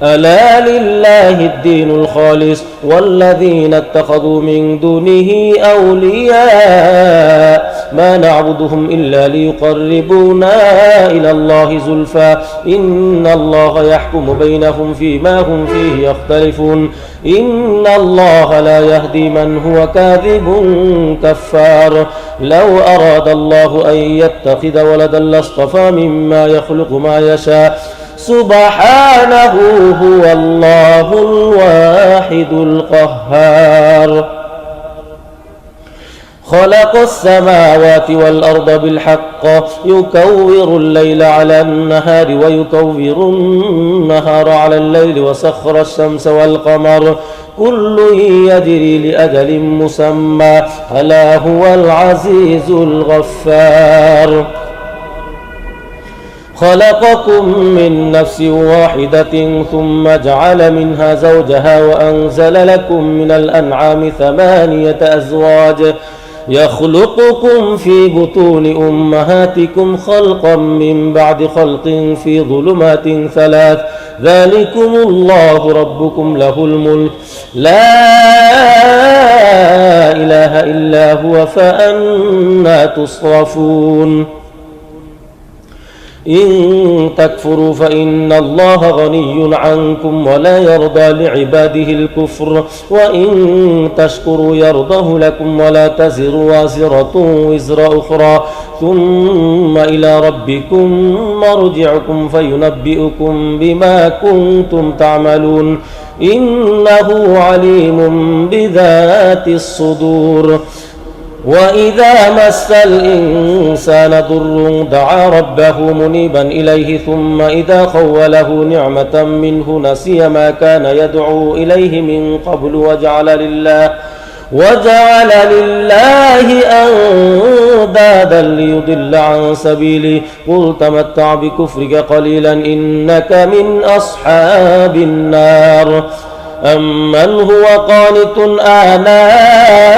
ألا لله الدين الخالص والذين اتخذوا من دونه أولياء ما نعبدهم إلا ليقربونا إلى الله زلفى إن الله يحكم بينهم فيما هم فيه يختلفون إن الله لا يهدي من هو كاذب كفار لو أراد الله أن يتخذ ولدا لاصطفى مما يخلق ما يشاء سبحانه هو الله الواحد القهار خلق السماوات والأرض بالحق يكور الليل على النهار ويكور النهار على الليل وسخر الشمس والقمر كل يجري لأجل مسمى ألا هو العزيز الغفار خلقكم من نفس واحدة ثم جعل منها زوجها وأنزل لكم من الأنعام 8 أزواج يخلقكم في بطون أمهاتكم خلقا من بعد خلق في ظلمات 3 ذلكم الله ربكم له الملك لا إله إلا هو فأنى تصرفون إن تكفروا فإن الله غني عنكم ولا يرضى لعباده الكفر وإن تشكروا يرضه لكم ولا تزر وازرة وزر أخرى ثم إلى ربكم مرجعكم فينبئكم بما كنتم تعملون إنه عليم بذات الصدور وإذا مس الإنسان ضر دعا ربه منيبا إليه ثم إذا خوله نعمة منه نسي ما كان يدعو إليه من قبل وجعل لله أندادا ليضل عن سبيله قل تمتع بكفرك قليلا إنك من أصحاب النار أمن هو قانت آناء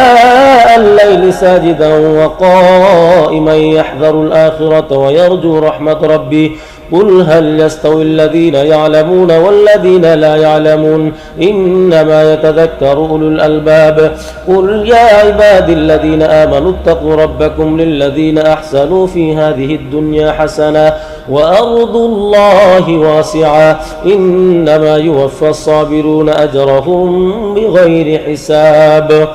الليل ساجدا وقائما يحذر الآخرة ويرجو رحمة ربه قل هل يستوي الذين يعلمون والذين لا يعلمون إنما يتذكر أولو الألباب قل يا عبادي الذين آمنوا اتقوا ربكم للذين أحسنوا في هذه الدنيا حسنة وأرض الله واسعة إنما يوفى الصابرون أجرهم بغير حساب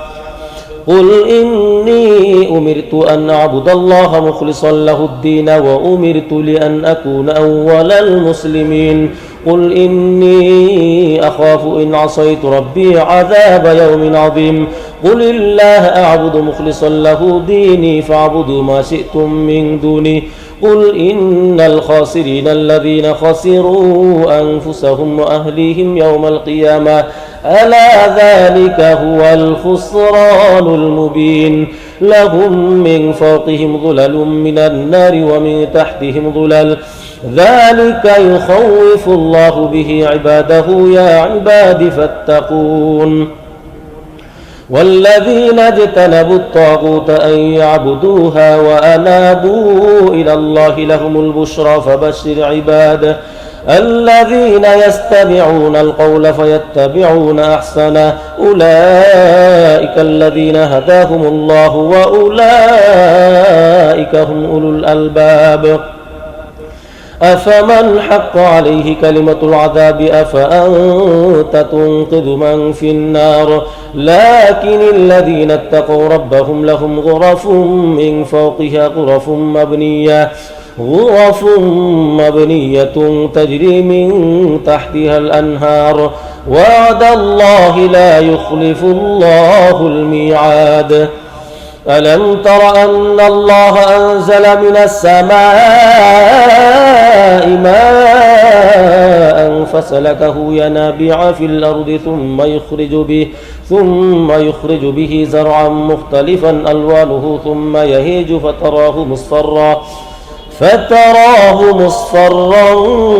قل إني أمرت أن أعبد الله مخلصا له الدين وأمرت لأن أكون أول المسلمين قل إني أخاف إن عصيت ربي عذاب يوم عظيم قل الله أعبد مخلصا له ديني فاعبدوا ما شئتم من دوني قل إن الخاسرين الذين خسروا أنفسهم وأهليهم يوم القيامة ألا ذلك هو الخسران المبين لهم من فوقهم ظلل من النار ومن تحتهم ظلل ذلك يخوف الله به عباده يا عباد فاتقون والذين اجتنبوا الطاغوت أن يعبدوها وأنابوا إلى الله لهم البشرى فبشر عباده الذين يستمعون القول فيتبعون أحسنه أولئك الذين هداهم الله وأولئك هم أولو الألباب أفمن حق عليه كلمة العذاب أفأنت تنقذ من في النار لكن الذين اتقوا ربهم لهم غرف من فوقها غرف مبنية تجري من تحتها الأنهار وعد الله لا يخلف الله الميعاد ألم تر أن الله أنزل من السماء ماء فسلكه ينابيع في الأرض ثم يخرج به زرعا مختلفا ألوانه ثم يهيج فتراه مصفرا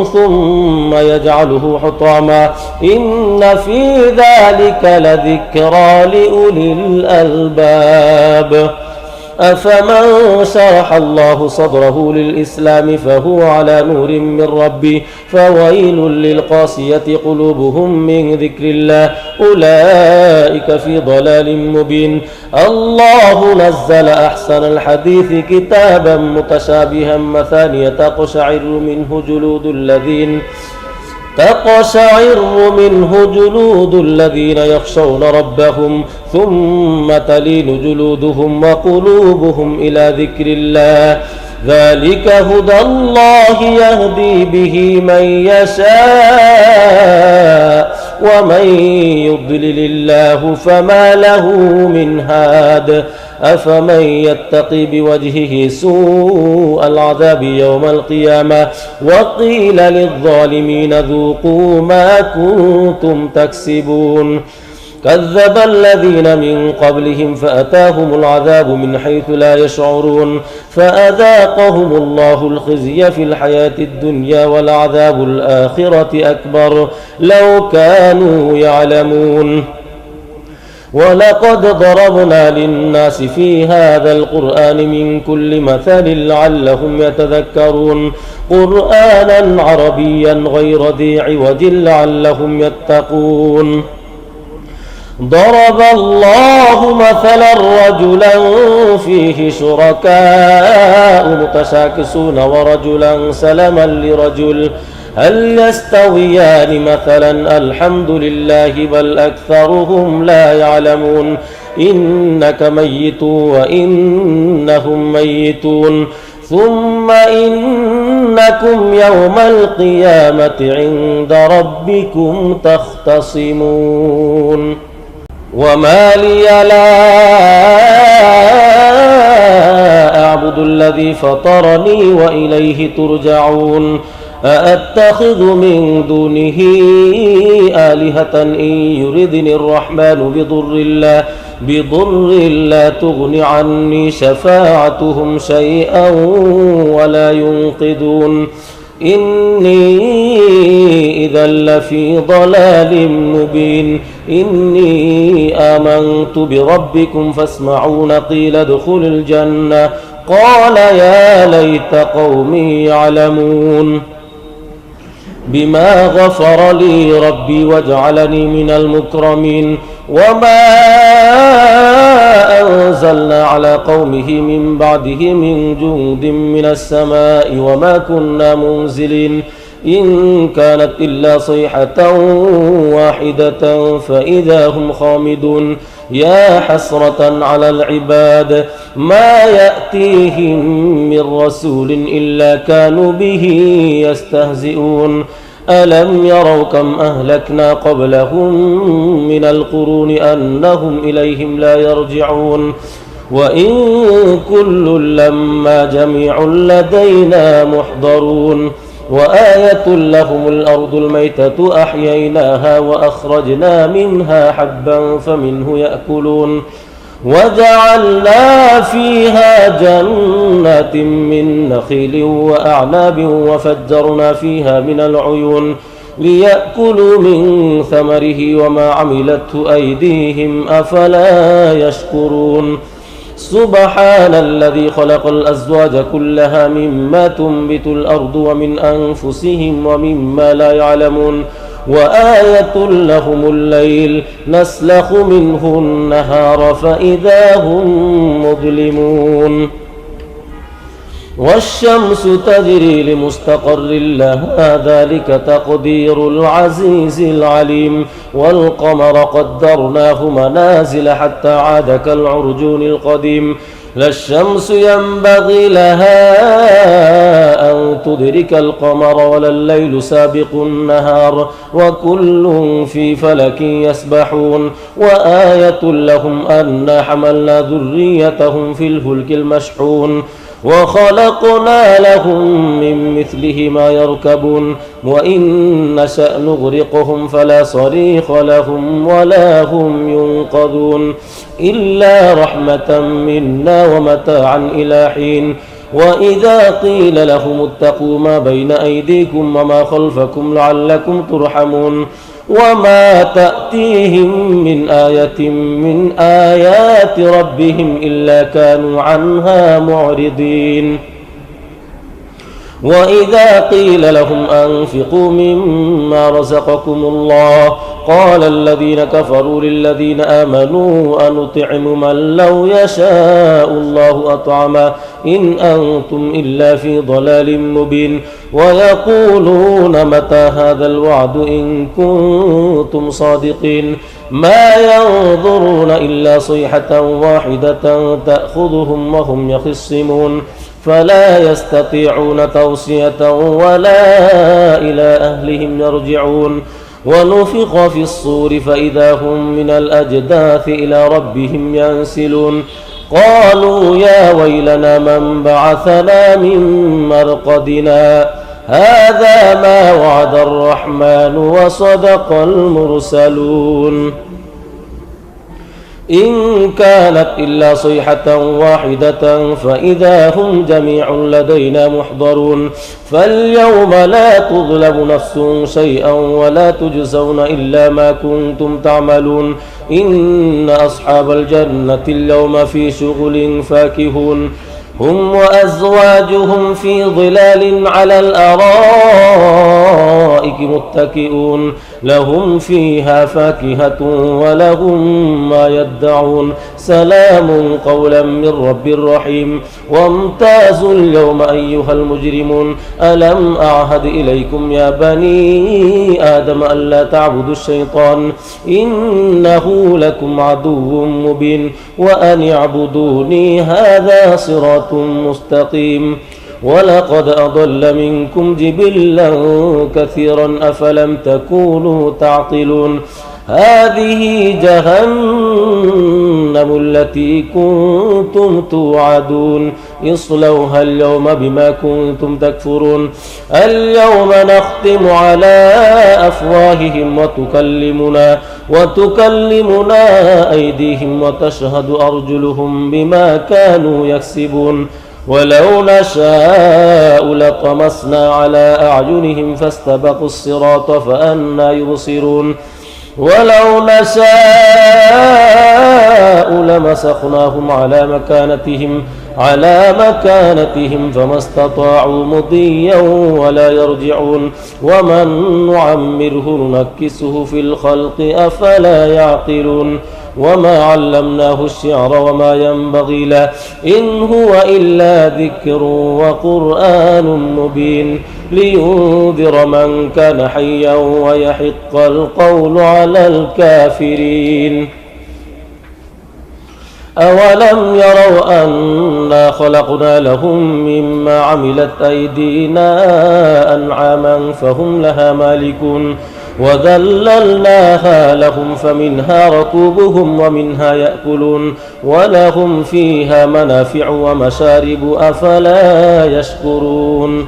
ثم يجعله حطاما إن في ذلك لذكرى لأولي الألباب أفمن شرح الله صدره للإسلام فهو على نور من ربه فويل للقاسية قلوبهم من ذكر الله أولئك في ضلال مبين الله نزل أحسن الحديث كتابا متشابها مثانية تقشعر منه جلود الذين يخشون ربهم ثم تلين جلودهم وقلوبهم إلى ذكر الله ذلك هدى الله يهدي به من يشاء ومن يضلل الله فما له من هاد أفمن يتقي بوجهه سوء العذاب يوم القيامة وقيل للظالمين ذوقوا ما كنتم تكسبون كذب الذين من قبلهم فأتاهم العذاب من حيث لا يشعرون فأذاقهم الله الخزي في الحياة الدنيا ولعذاب الآخرة أكبر لو كانوا يعلمون ولقد ضربنا للناس في هذا القرآن من كل مثل لعلهم يتذكرون قرآنا عربيا غير ذي عوج لعلهم يتقون ضرب الله مثلا رجلا فيه شركاء متشاكسون ورجلا سلما لرجل هل يستويان مثلا الحمد لله بل أكثرهم لا يعلمون إنك ميت وإنهم ميتون ثم إنكم يوم القيامة عند ربكم تختصمون وما لي لا أعبد الذي فطرني وإليه ترجعون أأتخذ من دونه آلهة إن يردني الرحمن بضر لا تغن عني شفاعتهم شيئا ولا ينقذون إني إذا لفي ضلال مبين إني آمنت بربكم فاسمعون قيل ادخلوا الجنة قال يا ليت قومي يعلمون بما غفر لي ربي وجعلني من المكرمين وما أنزلنا على قومه من بعده من جند من السماء وما كنا منزلين إن كانت إلا صيحة واحدة فإذا هم خامدون يا حسرة على العباد ما يأتيهم من رسول إلا كانوا به يستهزئون ألم يروا كم أهلكنا قبلهم من القرون أنهم إليهم لا يرجعون وإن كل لما جميع لدينا محضرون وآية لهم الأرض الميتة أحييناها وأخرجنا منها حبا فمنه يأكلون وجعلنا فيها جنات من نخيل وأعناب وفجرنا فيها من العيون ليأكلوا من ثمره وما عملته أيديهم أفلا يشكرون سبحان الذي خلق الأزواج كلها مما تنبت الأرض ومن أنفسهم ومما لا يعلمون وآية لهم الليل نسلخ منه النهار فإذا هم مظلمون والشمس تجري لمستقر لها ذلك تقدير العزيز العليم والقمر قدرناه منازل حتى عاد كالعرجون القديم لا الشمس ينبغي لها أن تدرك القمر ولا الليل سابق النهار وكل في فلك يسبحون وآية لهم أنا حملنا ذريتهم في الفلك المشحون وخلقنا لهم من مثله ما يركبون وإن نشأ نغرقهم فلا صريخ لهم ولا هم ينقذون إلا رحمة منا ومتاعا إلى حين وإذا قيل لهم اتقوا ما بين أيديكم وما خلفكم لعلكم ترحمون وما تأتيهم من آية من آيات ربهم إلا كانوا عنها معرضين وإذا قيل لهم أنفقوا مما رزقكم الله قال الذين كفروا للذين آمنوا أنطعم من لو يشاء الله أطعمه إن أنتم إلا في ضلال مبين ويقولون متى هذا الوعد إن كنتم صادقين ما ينظرون إلا صيحة واحدة تأخذهم وهم يخصمون فلا يستطيعون توصية ولا إلى أهلهم يرجعون ونفخ في الصور فإذا هم من الأجداث إلى ربهم ينسلون قالوا يا ويلنا من بعثنا من مرقدنا هذا ما وعد الرحمن وصدق المرسلون إن كانت إلا صيحة واحدة فإذا هم جميع لدينا محضرون فاليوم لا تظلم نفس شيئا ولا تجزون إلا ما كنتم تعملون إن أصحاب الجنة اليوم في شغل فاكهون هم وأزواجهم في ظلال على الأرائك متكئون لهم فيها فاكهة ولهم ما يدعون سلام قولا من رب رحيم وامتازوا اليوم أيها المجرمون ألم أعهد إليكم يا بني آدم ألا تعبدوا الشيطان إنه لكم عدو مبين وأن اعبدوني هذا صراط مستقيم ولقد أضل منكم جبلا كثيرا أفلم تكونوا تعقلون هذه جهنم التي كنتم توعدون اصلوها اليوم بما كنتم تكفرون اليوم نختم على أفواههم وتكلمنا أيديهم وتشهد أرجلهم بما كانوا يكسبون ولو نشاء لطمسنا على أعينهم فاستبقوا الصراط فأنى يبصرون ولو نشاء لمسخناهم على مكانتهم فما استطاعوا مضيا ولا يرجعون ومن نعمره ننكسه في الخلق أفلا يعقلون وما علمناه الشعر وما ينبغي له إن هو إلا ذكر وقرآن مبين لينذر من كان حيا ويحق القول على الكافرين أولم يروا أنا خلقنا لهم مما عملت أيدينا أنعاما فهم لها مالكون وذللناها لهم فمنها ركوبهم ومنها يأكلون ولهم فيها منافع ومشارب أفلا يشكرون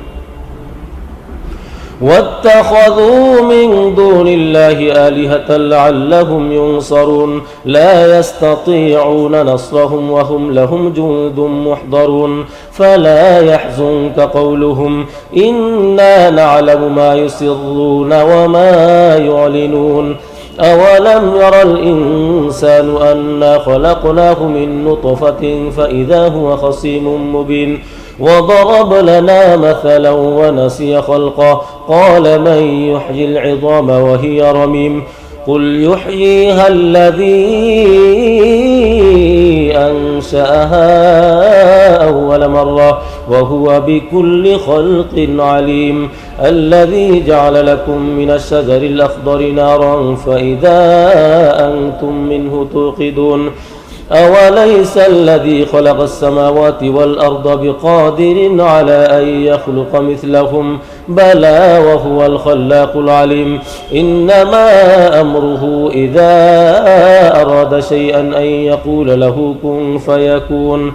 واتخذوا من دون الله الله آلهة لعلهم ينصرون لا يستطيعون نصرهم وهم لهم جند محضرون فلا يحزنك قولهم إنا نعلم ما يسرون وما يعلنون أولم ير الإنسان أنا خلقناه من نطفة فإذا هو خصيم مبين وضرب لنا مثلا ونسي خلقه قال من يحيي العظام وهي رميم قل يحييها الذي أنشأها أول مرة وهو بكل خلق عليم الذي جعل لكم من الشجر الأخضر نارا فإذا أنتم منه توقدون أوليس الذي خلق السماوات والأرض بقادر على أن يخلق مثلهم بلى وهو الخلاق العليم إنما أمره إذا أراد شيئا أن يقول له كن فيكون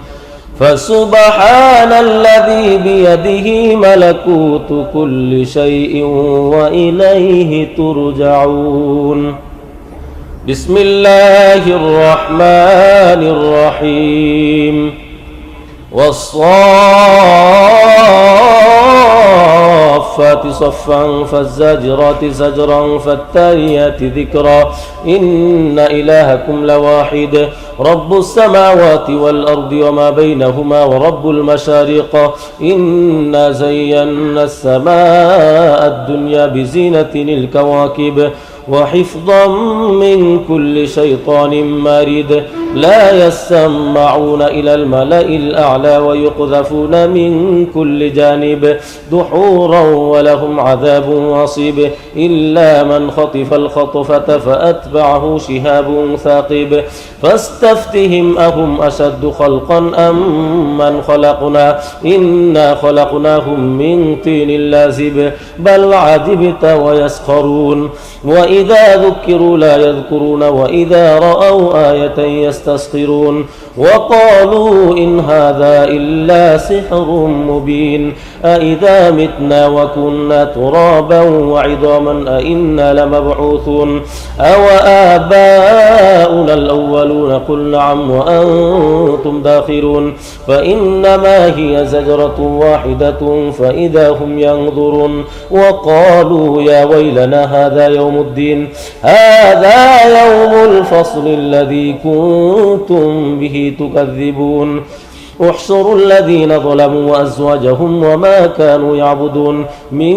فسبحان الذي بيده ملكوت كل شيء وإليه ترجعون بسم الله الرحمن الرحيم والصافات صفا فالزاجرات زجرا فالتاليات ذكرا إن إلهكم لواحد رب السماوات والأرض وما بينهما ورب المشارق إنا زينا السماء الدنيا بزينة الكواكب وحفظا من كل شيطان مارد لا يسمعون إلى الملأ الأعلى ويقذفون من كل جانب دحورا ولهم عذاب واصب إلا من خطف الخطفة فأتبعه شهاب ثاقب فاستفتهم أهم أشد خلقا أم من خلقنا إنا خلقناهم من طين لازب بل عجبت ويسخرون وإذا ذكروا لا يذكرون وإذا رأوا آية يستسخرون وقالوا إن هذا إلا سحر مبين أإذا متنا وكنا ترابا وعظاما أإنا لمبعوثون أو آباؤنا الأولون قل نعم وأنتم داخرون فإنما هي زجرة واحدة فإذا هم ينظرون وقالوا يا ويلنا هذا يوم الدين هذا يوم الفصل الذي كنتم به تكذبون احشروا الذين ظلموا وأزواجهم وما كانوا يعبدون من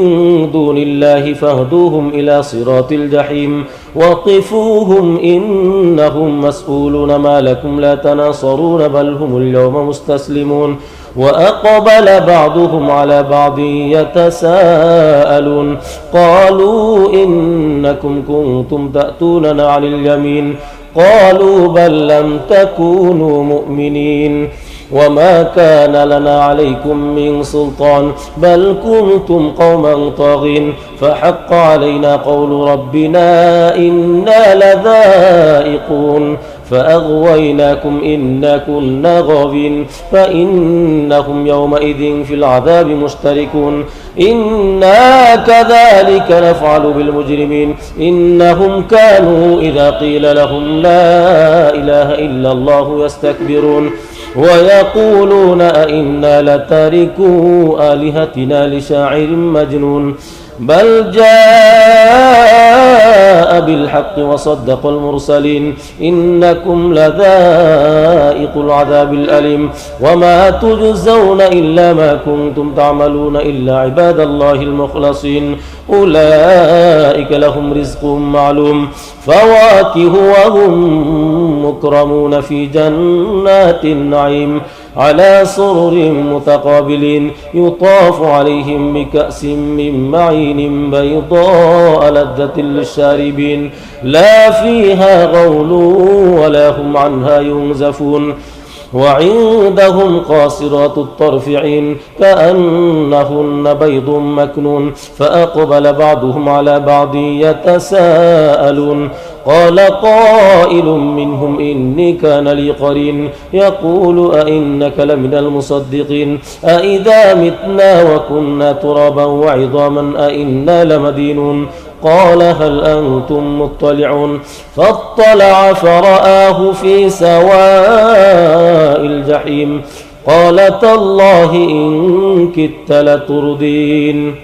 دون الله فاهدوهم إلى صراط الجحيم وقفوهم إنهم مسؤولون ما لكم لا تناصرون بل هم اليوم مستسلمون وأقبل بعضهم على بعض يتساءلون قالوا إنكم كنتم تأتوننا عن اليمين قالوا بل لم تكونوا مؤمنين وما كان لنا عليكم من سلطان بل كنتم قوما طاغين فحق علينا قول ربنا إنا لذائقون فأغويناكم إنا كنا غاوين فإنهم يومئذ في العذاب مشتركون إنا كذلك نفعل بالمجرمين إنهم كانوا إذا قيل لهم لا إله إلا الله يستكبرون ويقولون أئنا لتاركوا آلهتنا لشاعر مجنون بل جاء بالحق وصدق المرسلين إنكم لذائق العذاب الأليم وما تجزون إلا ما كنتم تعملون إلا عباد الله المخلصين أولئك لهم رزق معلوم فواكه وهم مكرمون في جنات النعيم على سرر متقابلين يطاف عليهم بكأس من معين بيضاء لذة للشاربين لا فيها غول ولا هم عنها ينزفون وعندهم قاصرات الطرف عين كأنهن بيض مكنون فأقبل بعضهم على بعض يتساءلون قال قائل منهم إني كان لي قرين يقول أئنك لمن المصدقين أئذا متنا وكنا ترابا وعظاما أئنا لمدينون قال هل أنتم مطلعون فاطلع فرآه في سواء الجحيم قال تالله إن كدت لتردين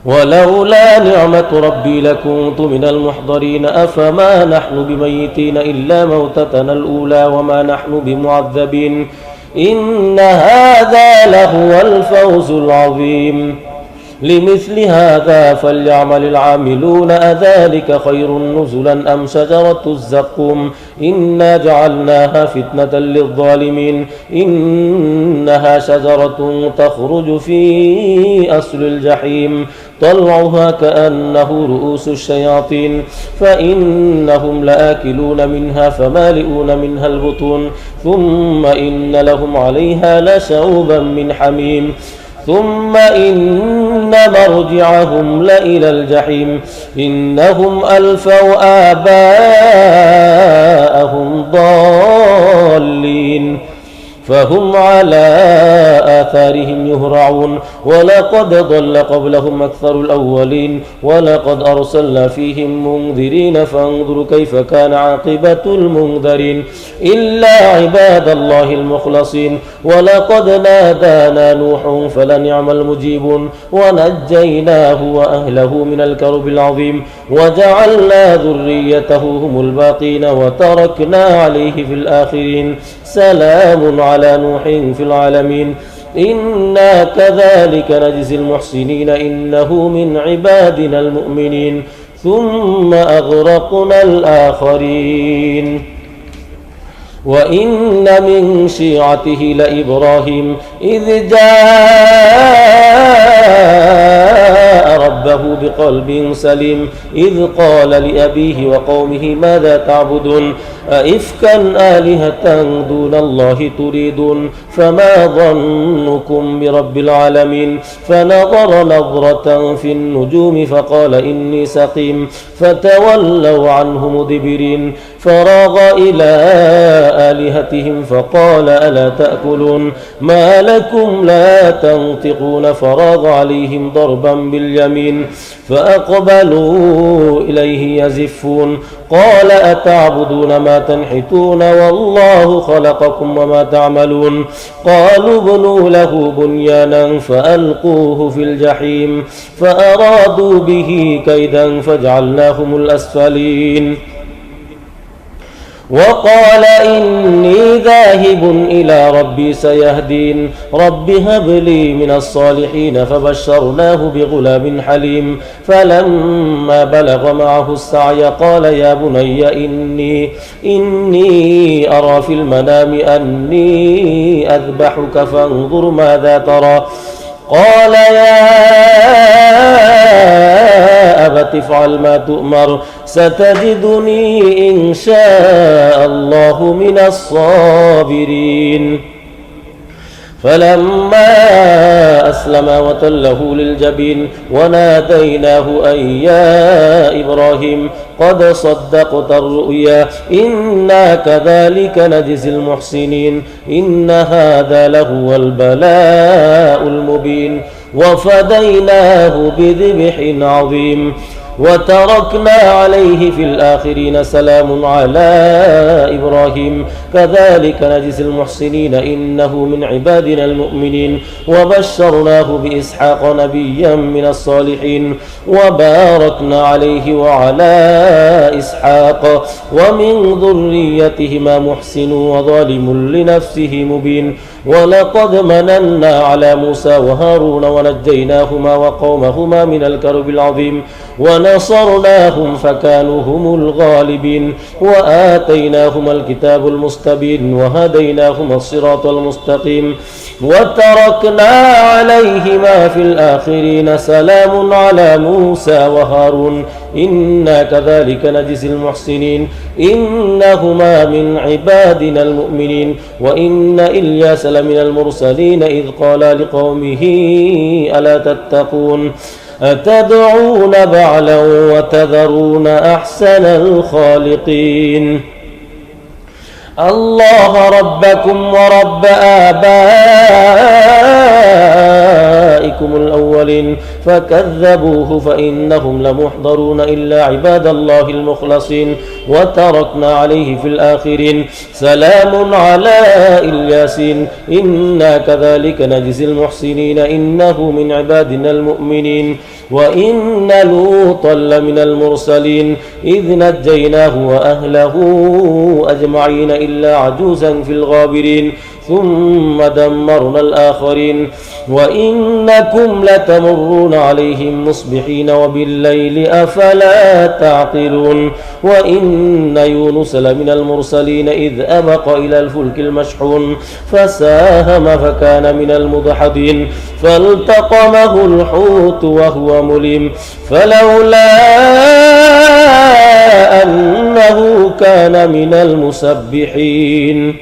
ولولا نعمة ربي لكنت من المحضرين أفما نحن بميتين إلا موتتنا الأولى وما نحن بمعذبين إن هذا لهو الفوز العظيم لمثل هذا فليعمل العاملون أذلك خير نزلا أم شجرة الزقوم إنا جعلناها فتنة للظالمين إنها شجرة تخرج في أصل الجحيم طلعها كأنه رؤوس الشياطين فإنهم لآكلون منها فمالئون منها البطون ثم إن لهم عليها لشوبا من حميم ثم إن مرجعهم لإلى الجحيم إنهم ألفوا آباءهم ضالين فهم على آثارهم يهرعون ولقد ضل قبلهم أكثر الأولين ولقد أرسلنا فيهم منذرين فانظروا كيف كان عاقبة المنذرين إلا عباد الله المخلصين ولقد نادانا نوح فلنعم المجيبون ونجيناه وأهله من الكرب العظيم وجعلنا ذريته هم الباقين وتركنا عليه في الآخرين سلام على نوح في العالمين إنا كذلك نجزي المحسنين إنه من عبادنا المؤمنين ثم أغرقنا الآخرين وإن من شيعته لإبراهيم إذ جاء ربه بقلب سليم إذ قال لأبيه وقومه ماذا تعبدون أئفكا آلهة دون الله تريدون فما ظنكم برب العالمين فنظر نظرة في النجوم فقال إني سقيم فتولوا عنه مدبرين فراغ إلى آلهتهم فقال ألا تأكلون ما لكم لا تنطقون فراغ عليهم ضربا باليمين فأقبلوا إليه يزفون قال أتعبدون ما تنحتون والله خلقكم وما تعملون قالوا ابنوا له بنيانا فألقوه في الجحيم فأرادوا به كيدا فجعلناهم الأسفلين وقال إني ذاهب إلى ربي سيهدين رب هب لي من الصالحين فبشرناه بغلام حليم فلما بلغ معه السعي قال يا بني إني أرى في المنام أني أذبحك فانظر ماذا ترى قال يا أبت افعل ما تؤمر ستجدني إن شاء الله من الصابرين فلما أسلم وتله للجبين وناديناه أن يا إبراهيم قد صدقت الرؤيا إنا كذلك نجزي المحسنين إن هذا لهو البلاء المبين وفديناه بذبح عظيم وتركنا عليه في الآخرين سلام على إبراهيم كذلك نجزي المحسنين إنه من عبادنا المؤمنين وبشرناه بإسحاق نبيا من الصالحين وباركنا عليه وعلى إسحاق ومن ذريتهما محسن وظالم لنفسه مبين ولقد مننا على موسى وهارون ونجيناهما وقومهما من الكرب العظيم ونصرناهم فكانوا هم الغالبين وآتيناهما الكتاب المستبين وهديناهما الصراط المستقيم وتركنا عليهما في الآخرين سلام على موسى وهارون إنا كذلك نجزي المحسنين إنهما من عبادنا المؤمنين وإن إلياس لمن المرسلين إذ قال لقومه ألا تتقون أتدعون بعلا وتذرون أحسن الخالقين الله ربكم ورب آبائكم الأولين فكذبوه فإنهم لمحضرون إلا عباد الله المخلصين وتركنا عليه في الآخرين سلام على الياسين إنا كذلك نجزي المحسنين إنه من عبادنا المؤمنين وإن لوطا لمن المرسلين إذ نجيناه وأهله أجمعين إلا عجوزا في الغابرين ثم دمرنا الآخرين وإنكم لتمرون عليهم مصبحين وبالليل أفلا تعقلون وإن يونس لمن المرسلين إذ أبق إلى الفلك المشحون فساهم فكان من المدحضين فالتقمه الحوت وهو مليم فلولا أنه كان من المسبحين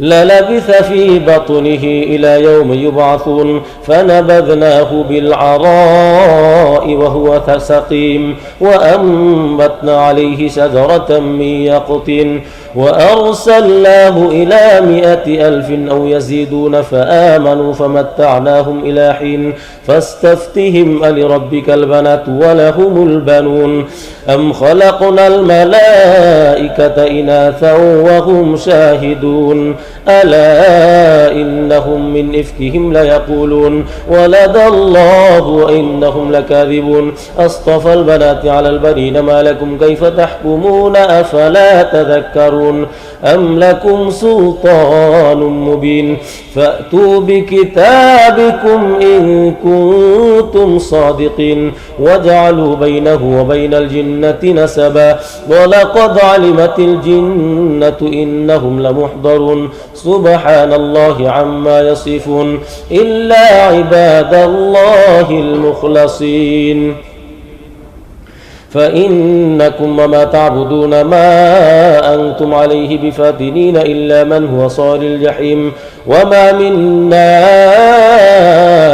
للبث في بطنه إلى يوم يبعثون فنبذناه بالعراء وهو سقيم وأنبتنا عليه شجرة من يقطين وأرسلناه إلى 100,000 أو يزيدون فآمنوا فمتعناهم إلى حين فاستفتهم ألربك البنات ولهم البنون أم خلقنا الملائكة إناثا وهم شاهدون ألا إنهم من إفكهم ليقولون ولد الله وإنهم لكاذبون أصطفى البنات على البنين ما لكم كيف تحكمون أفلا تذكرون أم لكم سلطان مبين فأتوا بكتابكم إن كنتم صادقين وجعلوا بينه وبين الجنة نسبا ولقد علمت الجنة إنهم لمحضرون سبحان الله عما يصفون إلا عباد الله المخلصين فإنكم وما تعبدون ما أنتم عليه بفاتنين إلا من هو صال الجحيم وما منا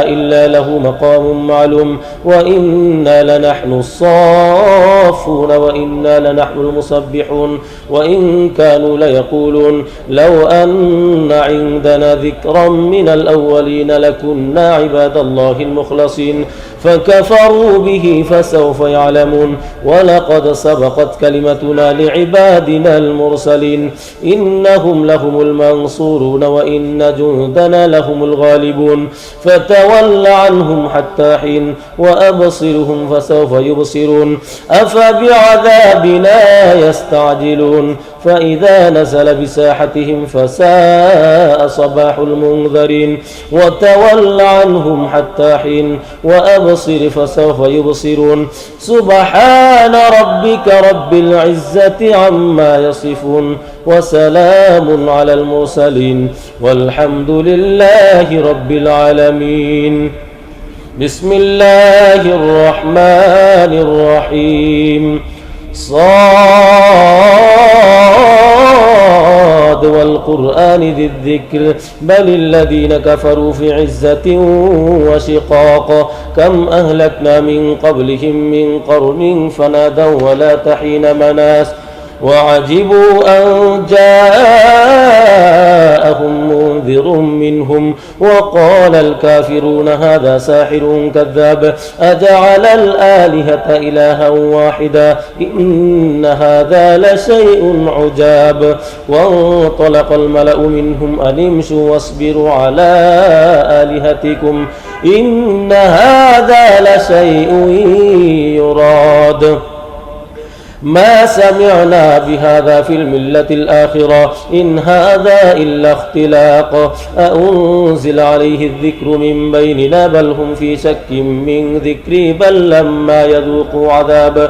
إلا له مقام معلوم وإنا لنحن الصافون وإنا لنحن المسبحون وإن كانوا ليقولون لو أن عندنا ذكرا من الأولين لكنا عباد الله المخلصين فكفروا به فسوف يعلمون ولقد سبقت كلمتنا لعبادنا المرسلين إنهم لهم المنصورون وإن جندنا لهم الغالبون فتول عنهم حتى حين وأبصرهم فسوف يبصرون أفبعذابنا يستعجلون فإذا نزل بساحتهم فساء صباح المنذرين وتول عنهم حتى حين وأبصر فسوف يبصرون سبحان ربك رب العزة عما يصفون وسلام على المرسلين والحمد لله رب العالمين بسم الله الرحمن الرحيم صاد والقرآن ذي الذكر بل الذين كفروا في عزة وشقاق كم أهلكنا من قبلهم من قرن فنادوا ولا تحين مناس وعجبوا أن جاءهم منذر منهم وقال الكافرون هذا ساحر كذاب أجعل الآلهة إلها واحدا إن هذا لشيء عجاب وانطلق الملأ منهم أن امشوا واصبروا على آلهتكم إن هذا لشيء يراد ما سمعنا بهذا في الملة الآخرة إن هذا إلا اختلاق أأنزل عليه الذكر من بيننا بل هم في شك من ذكري بل لما يذوقوا عذاب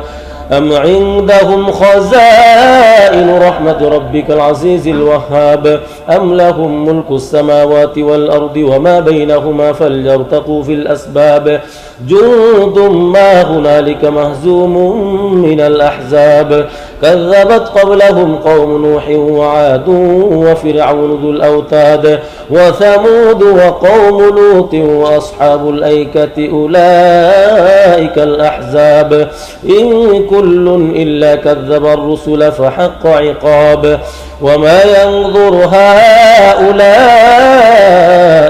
أم عندهم خزائن رحمة ربك العزيز الوهاب أم لهم ملك السماوات والأرض وما بينهما فليرتقوا في الأسباب جند ما هنالك مهزوم من الأحزاب كذبت قبلهم قوم نوح وعاد وفرعون ذو الأوتاد وثمود وقوم لوط وأصحاب الأيكة أولئك الأحزاب إن كل إلا كذب الرسل فحق عقاب وما ينظر هؤلاء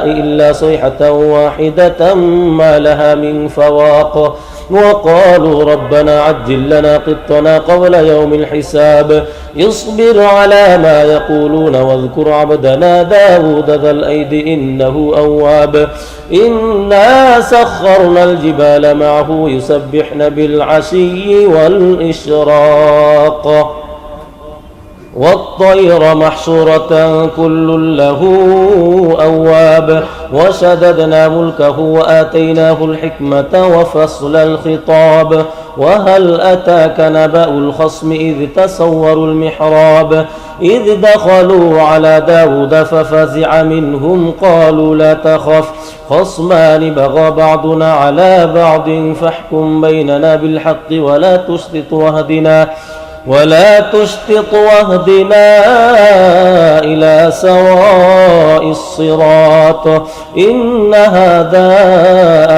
إلا صيحة واحدة ما لها من فواق وقالوا ربنا عجل لنا قطنا قبل يوم الحساب اصبر على ما يقولون واذكر عبدنا داود ذا الأيد إنه أواب إنا سخرنا الجبال معه يسبحن بالعشي والإشراق والطير محشورة كل له أواب وشددنا ملكه وآتيناه الحكمة وفصل الخطاب وهل أتاك نبأ الخصم إذ تسوروا المحراب إذ دخلوا على داود ففزع منهم قالوا لا تخف خصمان بغى بعضنا على بعض فاحكم بيننا بالحق ولا تشطط واهدنا إلى سواء الصراط إن هذا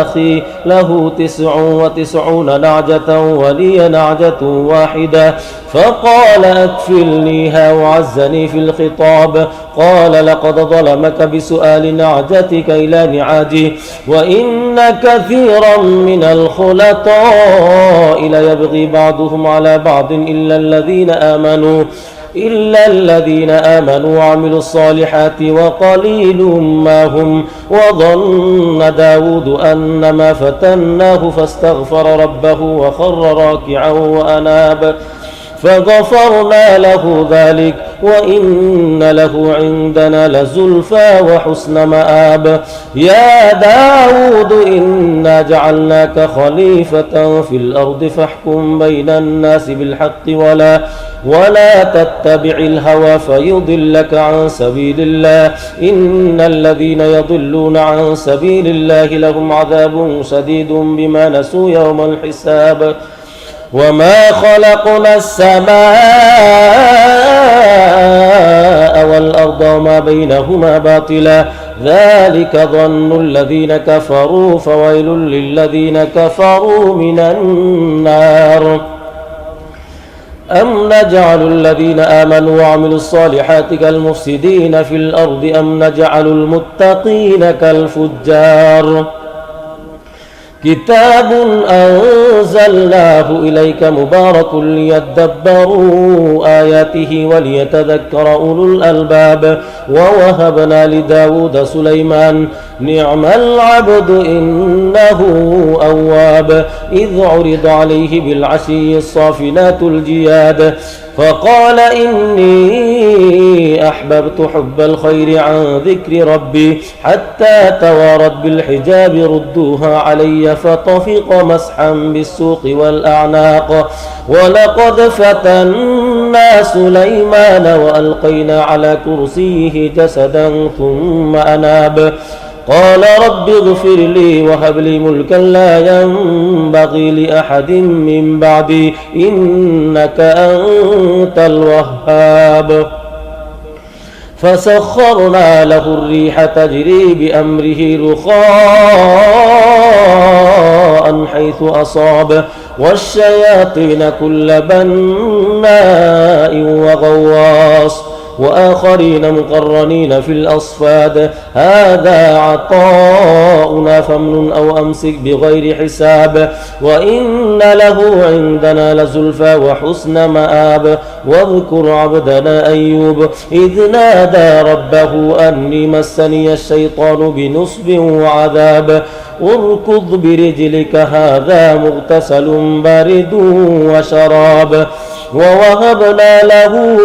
أخي له 99 نعجة ولي نعجة واحدة فقال أكفلنيها وعزني في الخطاب قال لقد ظلمك بسؤال نعجتك إلى نعاجه وإن كثيرا من الخلطاء ليبغي بعضهم على بعض إلا الذين آمنوا وعملوا الصالحات وقليل ما هم وظن داود أنما فتناه فاستغفر ربه وخر راكعا وأناب فغفرنا له ذلك وإن له عندنا لزلفى وحسن مآب يا داود إنا جعلناك خليفة في الأرض فاحكم بين الناس بالحق ولا تتبع الهوى فيضلك عن سبيل الله إن الذين يضلون عن سبيل الله لهم عذاب شديد بما نسوا يوم الحساب وما خلقنا السماء والأرض وما بينهما باطلا ذلك ظن الذين كفروا فويل للذين كفروا من النار أم نجعل الذين آمنوا وعملوا الصالحات كالمفسدين في الأرض أم نجعل المتقين كالفجار كتاب أنزلناه إليك مبارك ليدبروا آياته وليتذكر أولو الألباب ووهبنا لداود سليمان نعم العبد إنه أواب إذ عرض عليه بالعشي الصافنات الجياد فقال إني أحببت حب الخير عن ذكر ربي حتى توارت بالحجاب ردوها علي فطفق مسحا بالسوق والأعناق ولقد فتنا سليمان وألقينا على كرسيه جسدا ثم أناب قال رب اغفر لي وهب لي ملكا لا ينبغي لأحد من بعدي إنك أنت الوهاب فسخرنا له الريح تجري بأمره رخاء حيث أصاب والشياطين كل بناء وغواص وآخرين مقرنين في الأصفاد هذا عطاؤنا فامنن أو أمسك بغير حساب وإن له عندنا لزلفى وحسن مآب واذكر عبدنا أيوب إذ نادى ربه أني مسني الشيطان بنصب وعذاب اركض برجلك هذا مغتسل بارد وشراب ووهبنا له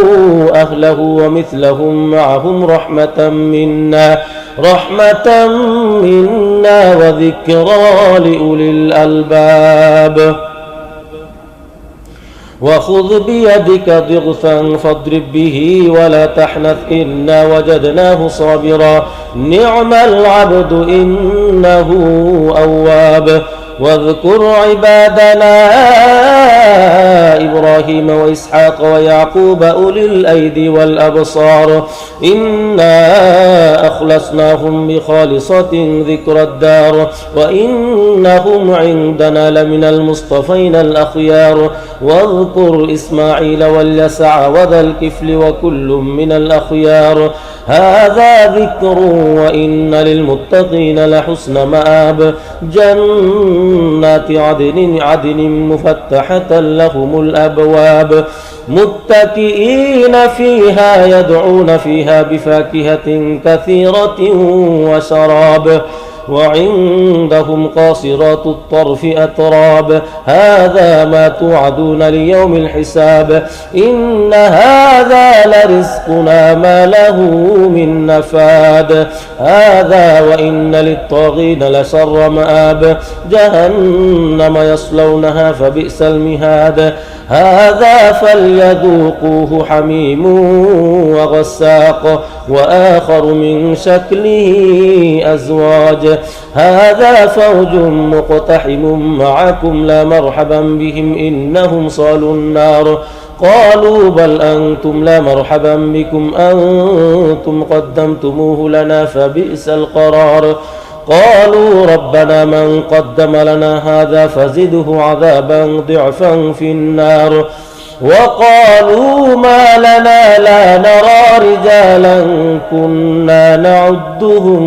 أهله ومثلهم معهم رحمة منا وذكرى لأولي الألباب وخذ بيدك ضغثا فاضرب به ولا تحنث إنا وجدناه صابرا نعم العبد إنه أواب واذكر عبادنا إبراهيم وإسحاق ويعقوب أولي الأيدي والأبصار إنا أخلصناهم بخالصة ذكر الدار وإنهم عندنا لمن المصطفين الأخيار واذكر إسماعيل واليسع وذا الكفل وكل من الأخيار هذا ذكر وإن للمتقين لحسن مآب جنات عدن مفتحة لهم الأبواب متكئين فيها يدعون فيها بفاكهة كثيرة وشراب وعندهم قاصرات الطرف أتراب هذا ما توعدون ليوم الحساب إن هذا لرزقنا ما له من نفاد هذا وإن للطاغين لشر مآب جهنم يصلونها فبئس المهاد هذا فليذوقوه حميم وغساق وآخر من شكله أزواج هذا فوج مقتحم معكم لا مرحبا بهم إنهم صالوا النار قالوا بل أنتم لا مرحبا بكم أنتم قدمتموه لنا فبئس القرار قالوا ربنا من قدم لنا هذا فزده عذابا ضعفا في النار وقالوا ما لنا لا نرى رجالا كنا نعدهم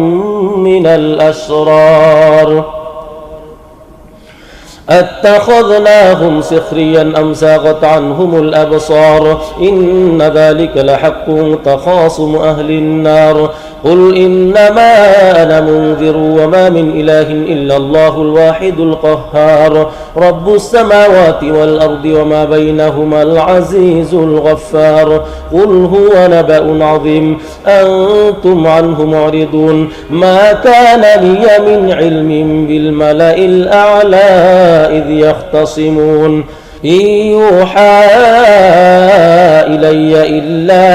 من الأشرار أتخذناهم سخريا أم زاغت عنهم الأبصار إن ذلك لحق تخاصم أهل النار قل إنما أنا منذر وما من إله إلا الله الواحد القهار رب السماوات والأرض وما بينهما العزيز الغفار قل هو نبأ عظيم أنتم عنه معرضون ما كان لي من علم بالملأ الأعلى إذ يختصمون إن يوحى إلي إلا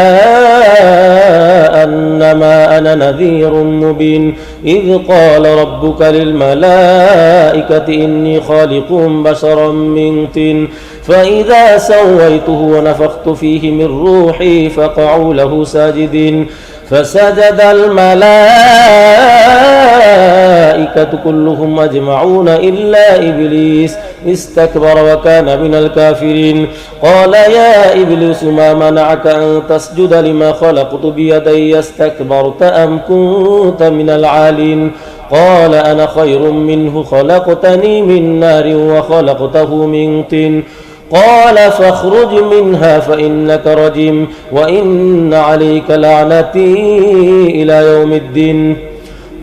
أنما أنا نذير مبين إذ قال ربك للملائكة إني خالق بشرا من طين فإذا سويته ونفخت فيه من روحي فقعوا له ساجدين فسجد الملائكة كلهم أجمعون إلا إبليس استكبر وكان من الكافرين قال يا إبليس ما منعك أن تسجد لما خلقت بيدي استكبرت أم كنت من العالين قال أنا خير منه خلقتني من نار وخلقته من طين قال فاخرج منها فإنك رجيم وإن عليك لعنتي إلى يوم الدين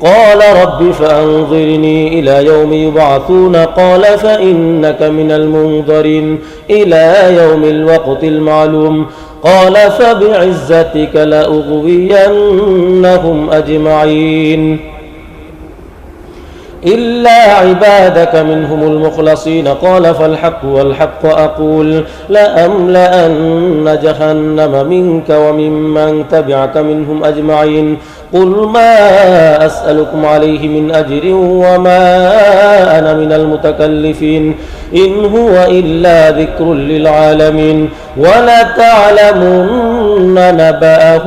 قال رب فأنظرني إلى يوم يبعثون قال فإنك من المنظرين إلى يوم الوقت المعلوم قال فبعزتك لأغوينهم أجمعين إلا عبادك منهم المخلصين قال فالحق والحق أقول لأملأن جهنم منك وممن تبعك منهم أجمعين قل ما أسألكم عليه من أجر وما أنا من المتكلفين إن هو إلا ذكر للعالمين ولتعلمن نبأه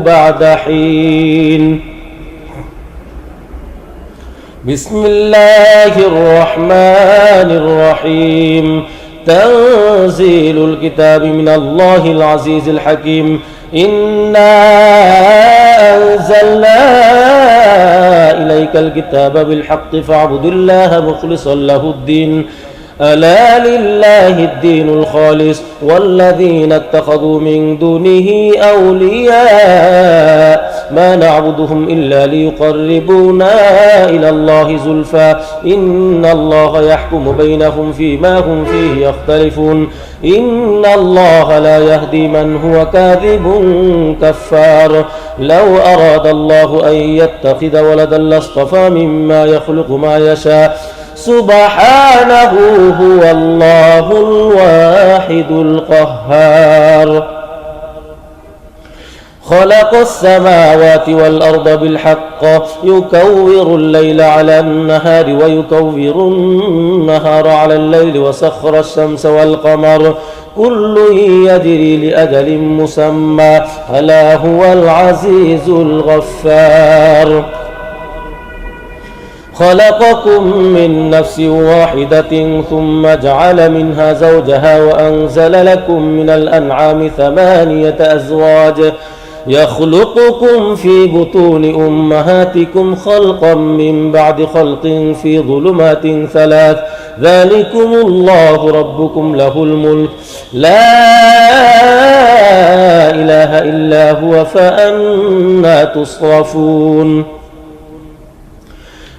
بعد حين بسم الله الرحمن الرحيم تنزيل الكتاب من الله العزيز الحكيم إنا أنزلنا إليك الكتاب بالحق فاعبد الله مخلصا له الدين ألا لله الدين الخالص والذين اتخذوا من دونه أولياء ما نعبدهم إلا ليقربونا إلى الله زلفى إن الله يحكم بينهم فيما هم فيه يختلفون إن الله لا يهدي من هو كاذب كفار لو أراد الله أن يتخذ ولدا لاصطفى مما يخلق ما يشاء سبحانه هو الله الواحد القهار خلق السماوات والأرض بالحق يكور الليل على النهار ويكور النهار على الليل وسخر الشمس والقمر كل يجري لأجل مسمى ألا هو العزيز الغفار خلقكم من نفس واحدة ثم جعل منها زوجها وأنزل لكم من الأنعام 8 أزواج يخلقكم في بطون أمهاتكم خلقا من بعد خلق في ظلمات 3 ذلكم الله ربكم له الملك لا إله إلا هو فأنى تصرفون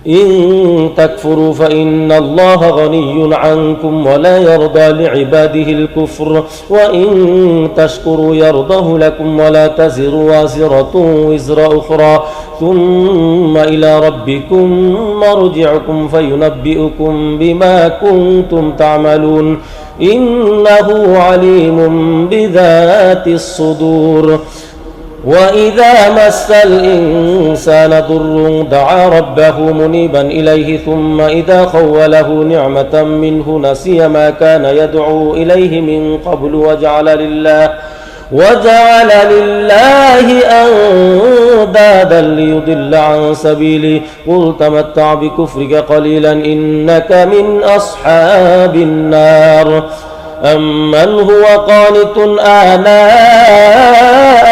إن تكفروا فإن الله غني عنكم ولا يرضى لعباده الكفر وإن تشكروا يرضه لكم ولا تزر وازرة وزر أخرى ثم إلى ربكم مرجعكم فينبئكم بما كنتم تعملون إنه عليم بذات الصدور وإذا مس الإنسان ضر دعا ربه منيبا إليه ثم إذا خوله نعمة منه نسي ما كان يدعو إليه من قبل وجعل لله أندادا ليضل عن سبيله قل تمتع بكفرك قليلا إنك من أصحاب النار أمن هو قانت آناء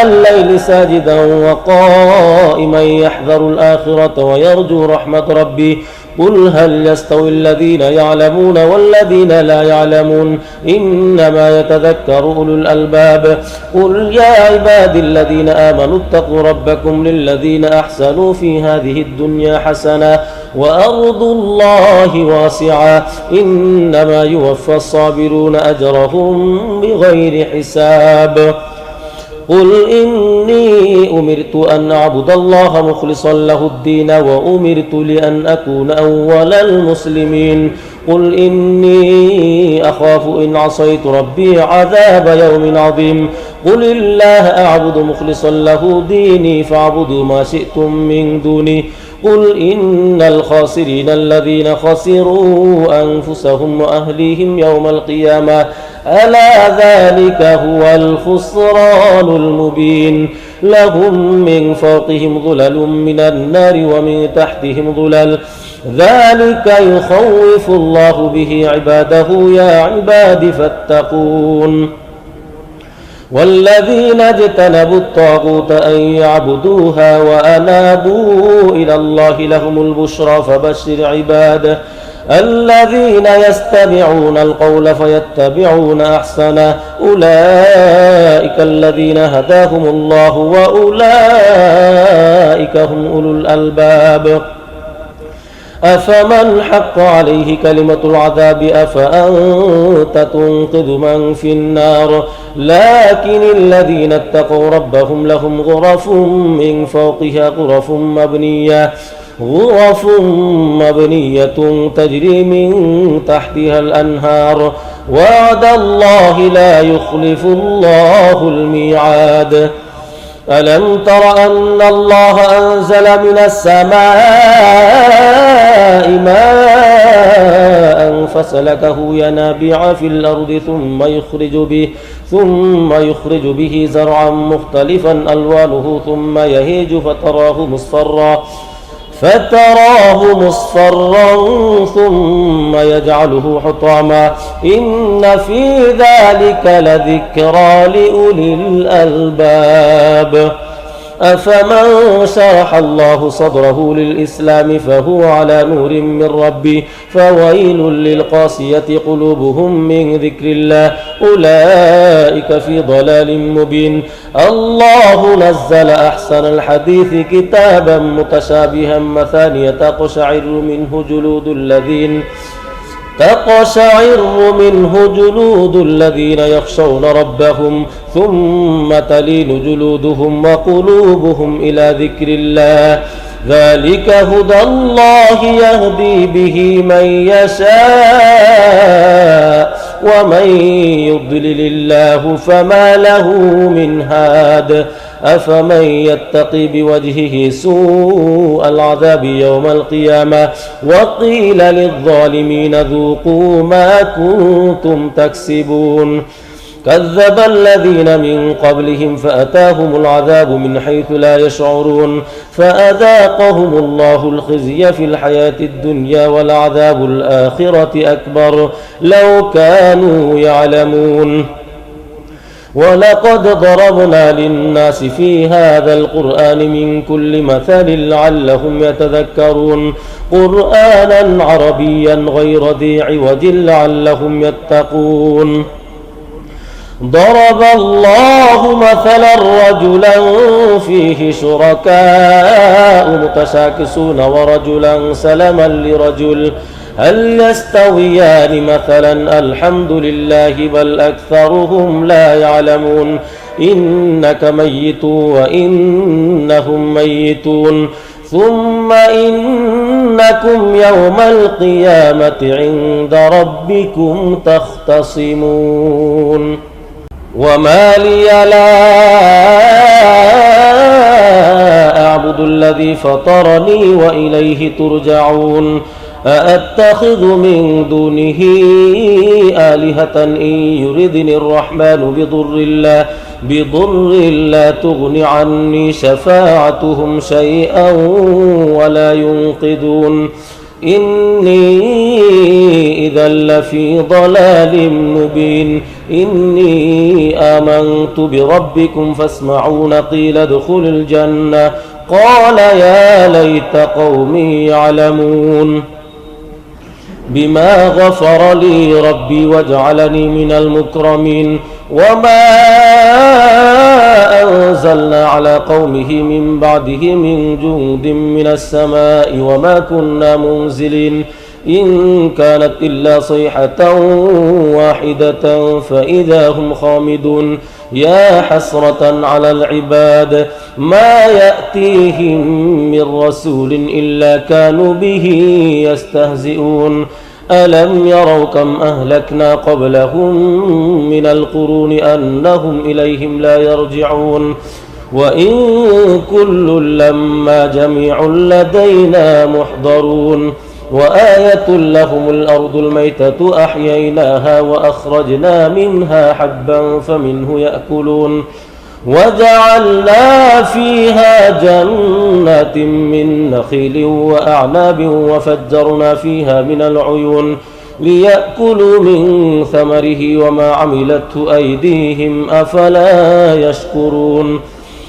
الليل ساجدا وقائما يحذر الآخرة ويرجو رحمة ربه قل هل يستوي الذين يعلمون والذين لا يعلمون إنما يتذكر أولو الألباب قل يا عبادي الذين آمنوا اتقوا ربكم للذين أحسنوا في هذه الدنيا حسنة وأرض الله واسعة إنما يوفى الصابرون أجرهم بغير حساب قل إني أمرت أن أعبد الله مخلصا له الدين وأمرت لأن أكون أول المسلمين قل إني أخاف إن عصيت ربي عذاب يوم عظيم قل الله أعبد مخلصا له ديني فاعبدوا ما شئتم من دوني قل إن الخاسرين الذين خسروا أنفسهم وأهليهم يوم القيامة ألا ذلك هو الخسران المبين لهم من فوقهم ظلل من النار ومن تحتهم ظلل ذلك يخوف الله به عباده يا عباد فاتقون والذين اجتنبوا الطاغوت أن يعبدوها وأنابوا إلى الله لهم البشرى فبشر عباده الذين يستمعون القول فيتبعون أحسنه أولئك الذين هداهم الله وأولئك هم أولو الألباب أفمن حق عليه كلمة العذاب أفأنت تنقذ من في النار لكن الذين اتقوا ربهم لهم غرف من فوقها غرف مبنية تجري من تحتها الأنهار وعد الله لا يخلف الله الميعاد ألم تر أن الله أنزل من السماء ماء فسلكه ينابيع في الأرض ثم يخرج به زرعا مختلفا ألوانه ثم يهيج فتراه مصفرا ثم يجعله حطاما إن في ذلك لذكرى لأولي الألباب أفمن شرح الله صدره للإسلام فهو على نور من ربه فويل للقاسية قلوبهم من ذكر الله أولئك في ضلال مبين الله نزل أحسن الحديث كتابا متشابها مثانية تقشعر منه جلود الذين يخشون ربهم ثم تلين جلودهم وقلوبهم إلى ذكر الله ذلك هدى الله يهدي به من يشاء ومن يضلل الله فما له من هاد أفمن يتقي بوجهه سوء العذاب يوم القيامة وقيل للظالمين ذوقوا ما كنتم تكسبون كذب الذين من قبلهم فأتاهم العذاب من حيث لا يشعرون فأذاقهم الله الخزي في الحياة الدنيا ولعذاب الآخرة أكبر لو كانوا يعلمون ولقد ضربنا للناس في هذا القرآن من كل مثل لعلهم يتذكرون قرآنا عربيا غير ذي عوج لعلهم يتقون ضرب الله مثلا رجلا فيه شركاء متشاكسون ورجلا سلما لرجل هل يستويان مثلا الحمد لله بل أكثرهم لا يعلمون إنك ميت وإنهم ميتون ثم إنكم يوم القيامة عند ربكم تختصمون وما لي لا أعبد الذي فطرني وإليه ترجعون أأتخذ من دونه آلهة إن يردني الرحمن بضر لا تغن عني شفاعتهم شيئا ولا ينقذون إني إذا لفي ضلال مبين إني آمنت بربكم فاسمعون قيل ادخل الجنة قال يا ليت قومي يعلمون بما غفر لي ربي وجعلني من المكرمين وما أنزلنا على قومه من بعده من جند من السماء وما كنا منزلين إن كانت إلا صيحة واحدة فإذا هم خامدون يا حسرة على العباد ما يأتيهم من رسول إلا كانوا به يستهزئون ألم يروا كم أهلكنا قبلهم من القرون أنهم إليهم لا يرجعون وإن كل لما جميع لدينا محضرون وآية لهم الأرض الميتة أحييناها وأخرجنا منها حبا فمنه يأكلون وجعلنا فيها جنات من نخيل وأعناب وفجرنا فيها من العيون ليأكلوا من ثمره وما عملته أيديهم أفلا يشكرون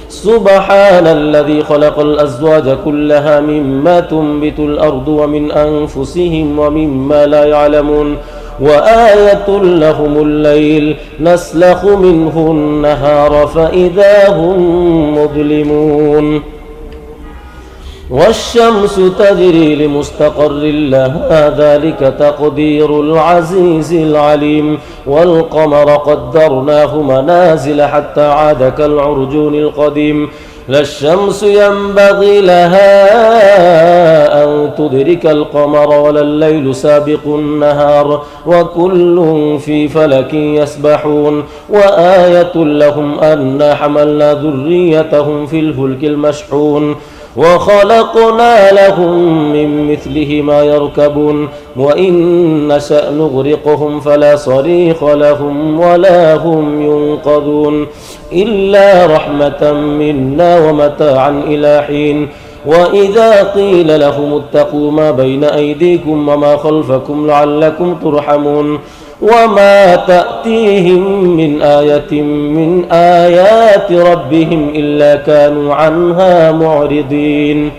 سبحان الذي خلق الأزواج كلها مما تنبت الأرض ومن أنفسهم ومما لا يعلمون وآية لهم الليل نسلخ منه النهار فإذا هم مظلمون والشمس تجري لمستقر لها ذلك تقدير العزيز العليم والقمر قدرناه منازل حتى عاد كالعرجون القديم لا الشمس ينبغي لها أن تدرك القمر ولا الليل سابق النهار وكل في فلك يسبحون وآية لهم أنا حملنا ذريتهم في الفلك المشحون وخلقنا لهم من مثله ما يركبون وإن نشأ نغرقهم فلا صريخ لهم ولا هم ينقذون إلا رحمة منا ومتاعا إلى حين وإذا قيل لهم اتقوا ما بين أيديكم وما خلفكم لعلكم ترحمون وما تأتيهم من آية من آيات ربهم إلا كانوا عنها معرضين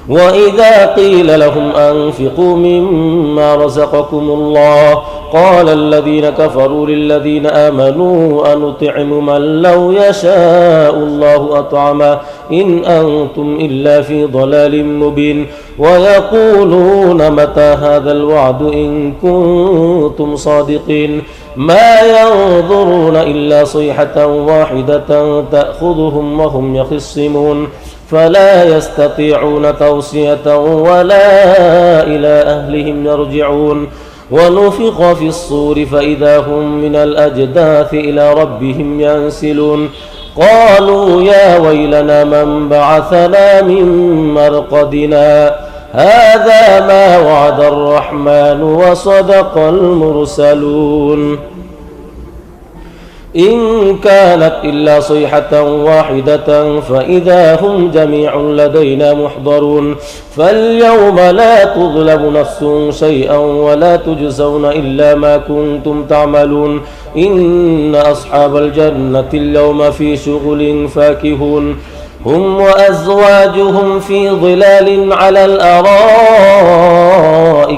وإذا قيل لهم أنفقوا مما رزقكم الله قال الذين كفروا للذين آمنوا أنطعم من لو يشاء الله أطعمه إن أنتم إلا في ضلال مبين ويقولون متى هذا الوعد إن كنتم صادقين ما ينظرون إلا صيحة واحدة تأخذهم وهم يخصمون فلا يستطيعون توصية ولا إلى أهلهم يرجعون ونفخ في الصور فإذا هم من الأجداث إلى ربهم ينسلون قالوا يا ويلنا من بعثنا من مرقدنا هذا ما وعد الرحمن وصدق المرسلون إن كانت إلا صيحة واحدة فإذا هم جميع لدينا محضرون فاليوم لا تظلم نفس شيئا ولا تجزون إلا ما كنتم تعملون إن أصحاب الجنة اليوم في شغل فاكهون هم وأزواجهم في ظلال على الأرائك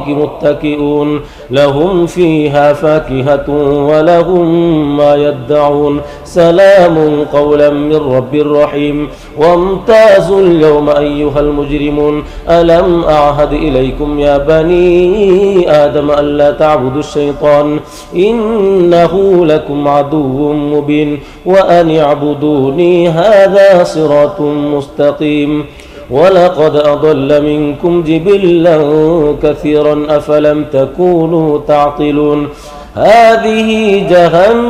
متكئون لهم فيها فاكهة ولهم ما يدعون سلام قولا من رب رحيم وامتازوا اليوم أيها المجرمون ألم أعهد إليكم يا بني آدم ألا تعبدوا الشيطان إنه لكم عدو مبين وأن اعبدوني هذا صراط مستقيم ولقد أضل منكم جبلا كثيرا أفلم تكونوا تعقلون هذه جهنم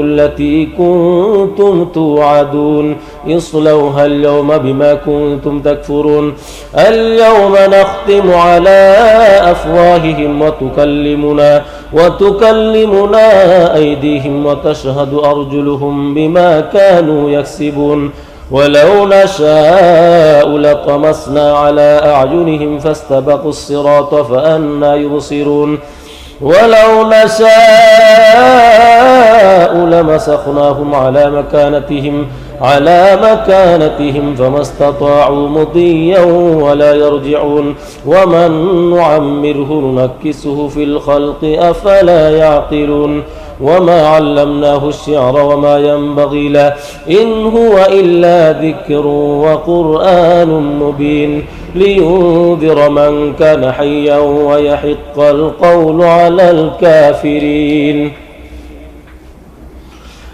التي كنتم توعدون اصلوها اليوم بما كنتم تكفرون اليوم نختم على أفواههم وتكلمنا أيديهم وتشهد أرجلهم بما كانوا يكسبون ولو نشاء لطمسنا على أعينهم فاستبقوا الصراط فأنى يبصرون ولو نشاء لمسخناهم على مكانتهم فما استطاعوا مضيا ولا يرجعون ومن نعمره ننكسه في الخلق أفلا يعقلون وما علمناه الشعر وما ينبغي له إن هو إلا ذكر وقرآن مبين لينذر من كان حيا ويحق القول على الكافرين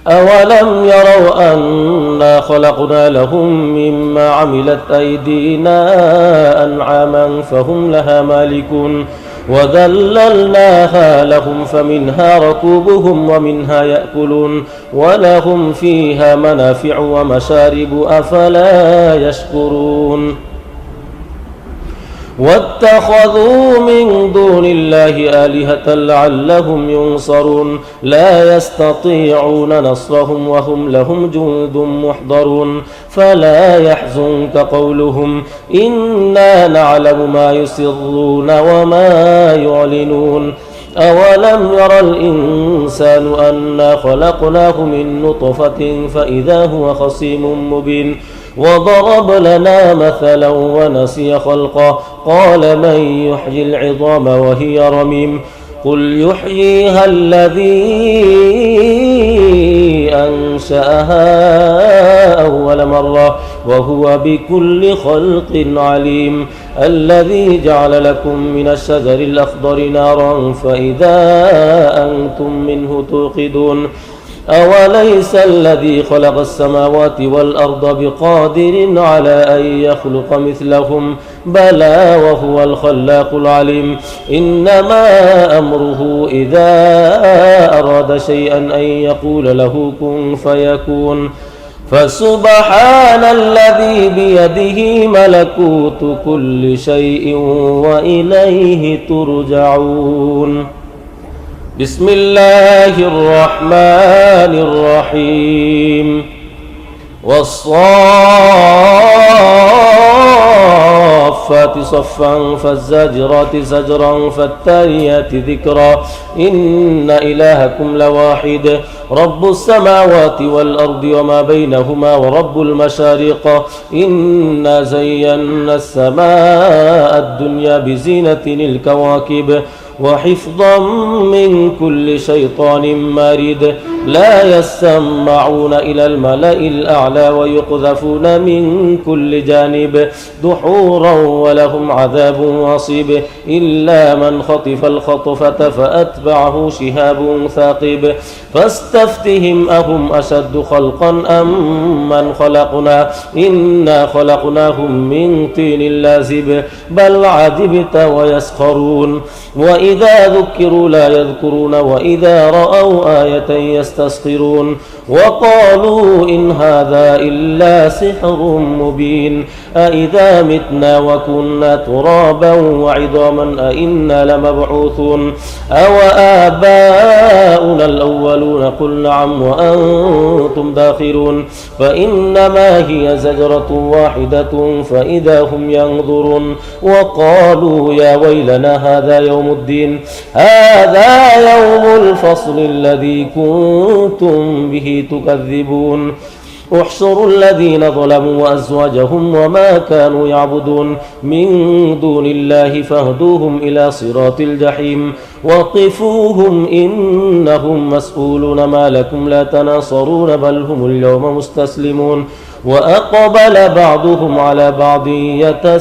أولم يروا أنا خلقنا لهم مما عملت أيدينا أنعاما فهم لها مالكون وذللناها لهم فمنها ركوبهم ومنها يأكلون ولهم فيها منافع ومشارب أفلا يشكرون واتخذوا من دون الله آلهة لعلهم ينصرون لا يستطيعون نصرهم وهم لهم جند محضرون فلا يحزنك قولهم إنا نعلم ما يسرون وما يعلنون أولم يرى الإنسان أنا خلقناه من نطفة فإذا هو خصيم مبين وضرب لنا مثلا ونسي خلقه قال من يحيي العظام وهي رميم قل يحييها الذي أنشأها أول مرة وهو بكل خلق عليم الذي جعل لكم من الشجر الأخضر نارا فإذا أنتم منه توقدون أوليس الذي خلق السماوات والأرض بقادر على أن يخلق مثلهم بلى وهو الخلاق العليم إنما أمره إذا أراد شيئا أن يقول له كن فيكون فسبحان الذي بيده ملكوت كل شيء وإليه ترجعون بسم الله الرحمن الرحيم والصافات صفا فالزاجرات زجرا فالتاليات ذكرا إن إلهكم لواحد رب السماوات والأرض وما بينهما ورب المشارق إنا زينا السماء الدنيا بزينة الكواكب وحفظا من كل شيطان مارد لا يسمعون إلى الملأ الأعلى ويقذفون من كل جانب دحورا ولهم عذاب واصب إلا من خطف الخطفة فأتبعه شهاب ثاقب فاستفتهم أهم أشد خلقا أم من خلقنا إنا خلقناهم من طين لازب بل عجبت ويسخرون وإذا ذكروا لا يذكرون وإذا رأوا آية يستسخرون وقالوا إن هذا إلا سحر مبين أإذا متنا وكنا ترابا وعظاما أإنا لمبعوثون أو آباؤنا الأولون قل نعم وأنتم داخرون فإنما هي زجرة واحدة فإذا هم ينظرون وقالوا يا ويلنا هذا يوم الدين هذا يوم الفصل الذي كنتم به تكذبون احشروا الذين ظلموا وأزواجهم وما كانوا يعبدون من دون الله فاهدوهم إلى صراط الجحيم وقفوهم إنهم مسؤولون ما لكم لا تناصرون بل هم اليوم مستسلمون وأقبل بعضهم على بعض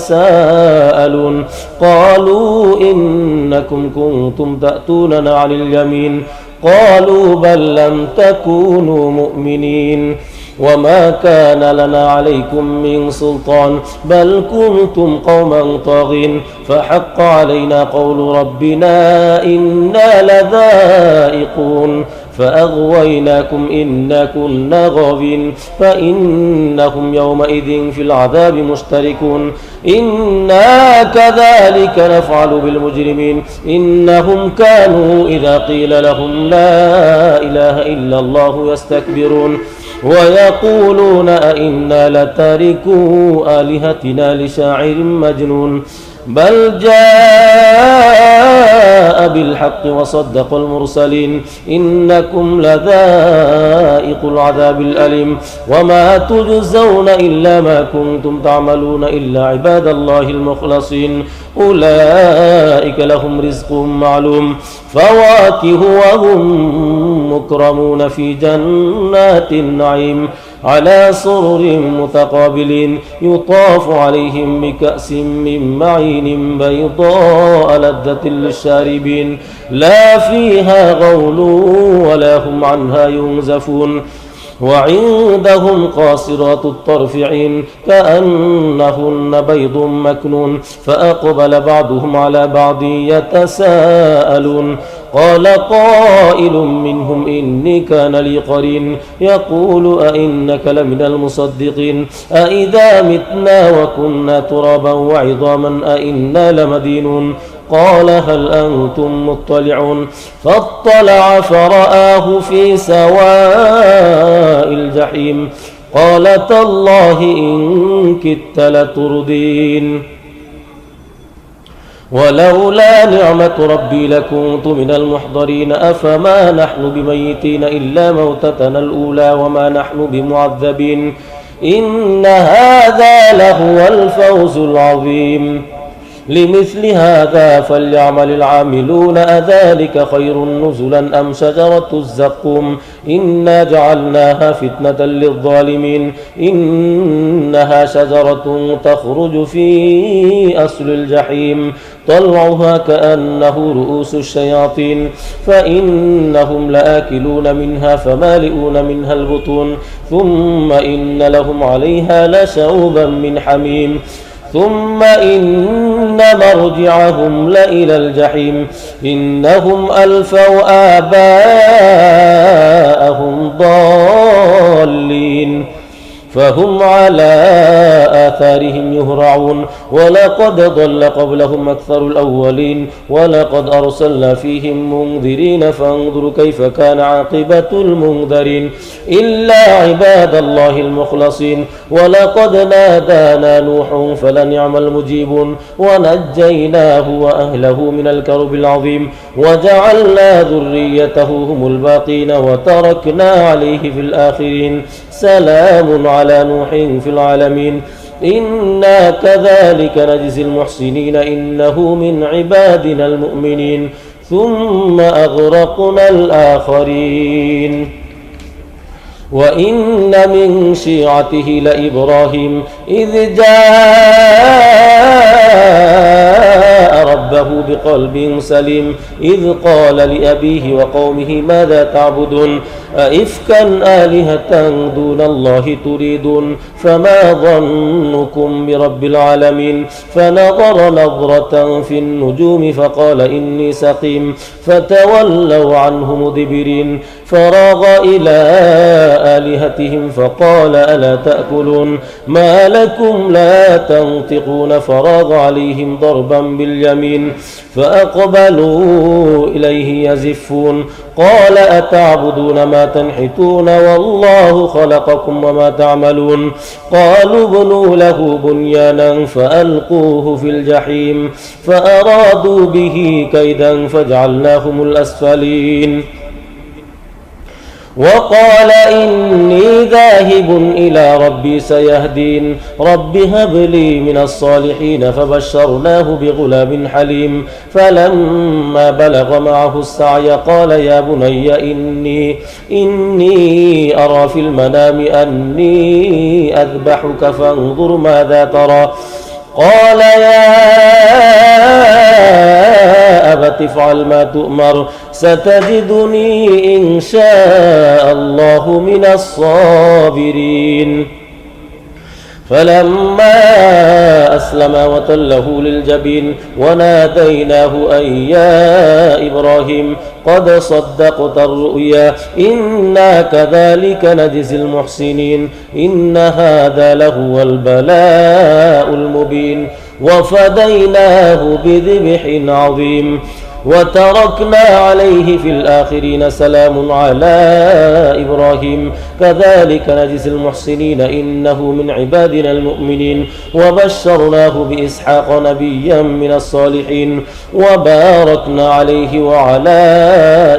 يتساءلون قالوا إنكم كنتم تأتوننا عن اليمين قالوا بل لم تكونوا مؤمنين وما كان لنا عليكم من سلطان بل كنتم قوما طاغين فحق علينا قول ربنا إنا لذائقون فأغويناكم إنا كنا غاوين فإنهم يومئذ في العذاب مشتركون إنا كذلك نفعل بالمجرمين إنهم كانوا إذا قيل لهم لا إله إلا الله يستكبرون ويقولون أئنا لتاركو آلهتنا لشاعر مجنون بل جاء بالحق وصدق المرسلين إنكم لذائق العذاب الأليم وما تجزون إلا ما كنتم تعملون إلا عباد الله المخلصين أولئك لهم رزق معلوم فواكه وهم مكرمون في جنات النعيم على سرر متقابلين يطاف عليهم بكأس من معين بيضاء لذة للشاربين لا فيها غول ولا هم عنها ينزفون وعندهم قاصرات الطرف عين كأنهن بيض مكنون فأقبل بعضهم على بعض يتساءلون قال قائل منهم إني كان لي قرين يقول أئنك لمن المصدقين أئذا متنا وكنا ترابا وعظاما أئنا لمدينون قال هل أنتم مطلعون فاطلع فرآه في سواء الجحيم قال تالله إن كدت لتردين ولولا نعمة ربي لكنت من المحضرين أفما نحن بميتين إلا موتتنا الأولى وما نحن بمعذبين إن هذا لهو الفوز العظيم لمثل هذا فليعمل العاملون أذلك خير نزلا أم شجرة الزقوم إنا جعلناها فتنة للظالمين إنها شجرة تخرج في أصل الجحيم طلعها كأنه رؤوس الشياطين فإنهم لآكلون منها فمالئون منها البطون ثم إن لهم عليها لشوبا من حميم ثم إن مرجعهم لإلى الجحيم إنهم ألفوا آباءهم ضالين فهم على آثارهم يهرعون ولقد ضل قبلهم أكثر الأولين ولقد أرسلنا فيهم منذرين فانظروا كيف كان عاقبة المنذرين إلا عباد الله المخلصين ولقد نادانا نوح فلنعم المجيبون ونجيناه وأهله من الكرب العظيم وجعلنا ذريته هم الباقين وتركنا عليه في الآخرين سلام على نوح في العالمين إنا كذلك نجزي المحسنين إنه من عبادنا المؤمنين ثم أغرقنا الآخرين وإن من شيعته لإبراهيم إذ جاء ربه بقلب سليم إذ قال لأبيه وقومه ماذا تعبدون أئفكا آلهة دون الله تريدون فما ظنكم برب العالمين فنظر نظرة في النجوم فقال إني سقيم فتولوا عنه مدبرين فراغ إلى آلهتهم فقال ألا تأكلون ما لكم لا تنطقون فراغ عليهم ضربا باليمين فأقبلوا إليه يزفون قال أتعبدون ما تنحتون والله خلقكم وما تعملون قالوا ابنوا له بنيانا فألقوه في الجحيم فأرادوا به كيدا فجعلناهم الأسفلين وقال إني ذاهب إلى ربي سيهدين رب هب لي من الصالحين فبشرناه بغلام حليم فلما بلغ معه السعي قال يا بني إني أرى في المنام أني أذبحك فانظر ماذا ترى قال يا أبت افعل ما تؤمر ستجدني إن شاء الله من الصابرين فلما أسلم وتله للجبين وناديناه أن يا إبراهيم قد صدقت الرؤيا إنا كذلك نجزي المحسنين إن هذا لهو البلاء المبين وفديناه بذبح عظيم وتركنا عليه في الآخرين سلام على إبراهيم كذلك نجزي المحسنين إنه من عبادنا المؤمنين وبشرناه بإسحاق نبيا من الصالحين وباركنا عليه وعلى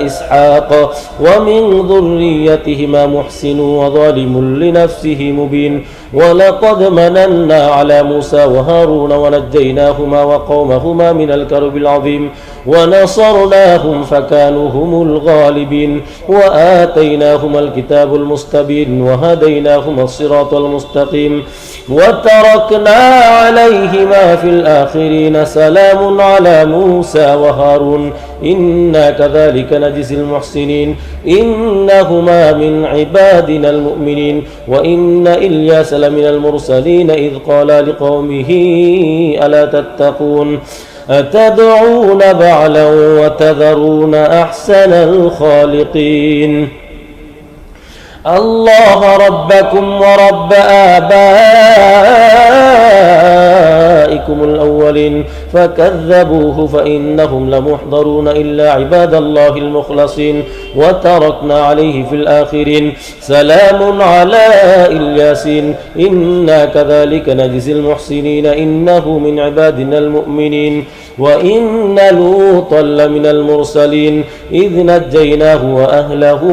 إسحاق ومن ذريتهما محسن وظالم لنفسه مبين ولقد مننا على موسى وهارون ونجيناهما وقومهما من الكرب العظيم ونصرناهم فكانوا هم الغالبين وآتيناهما الكتاب المستبين وهديناهما الصراط المستقيم وتركنا عليهما في الآخرين سلام على موسى وهارون إنا كذلك نجزي المحسنين إنهما من عبادنا المؤمنين وإن إلياس لمن المرسلين إذ قال لقومه ألا تتقون أتدعون بعلا وتذرون أحسن الخالقين الله ربكم ورب آبائكم الأولين فكذبوه فإنهم لمحضرون إلا عباد الله المخلصين وتركنا عليه في الآخرين سلام على الياسين إنا كذلك نجزي المحسنين إنه من عبادنا المؤمنين وإن لوطا لمن المرسلين إذ نجيناه وأهله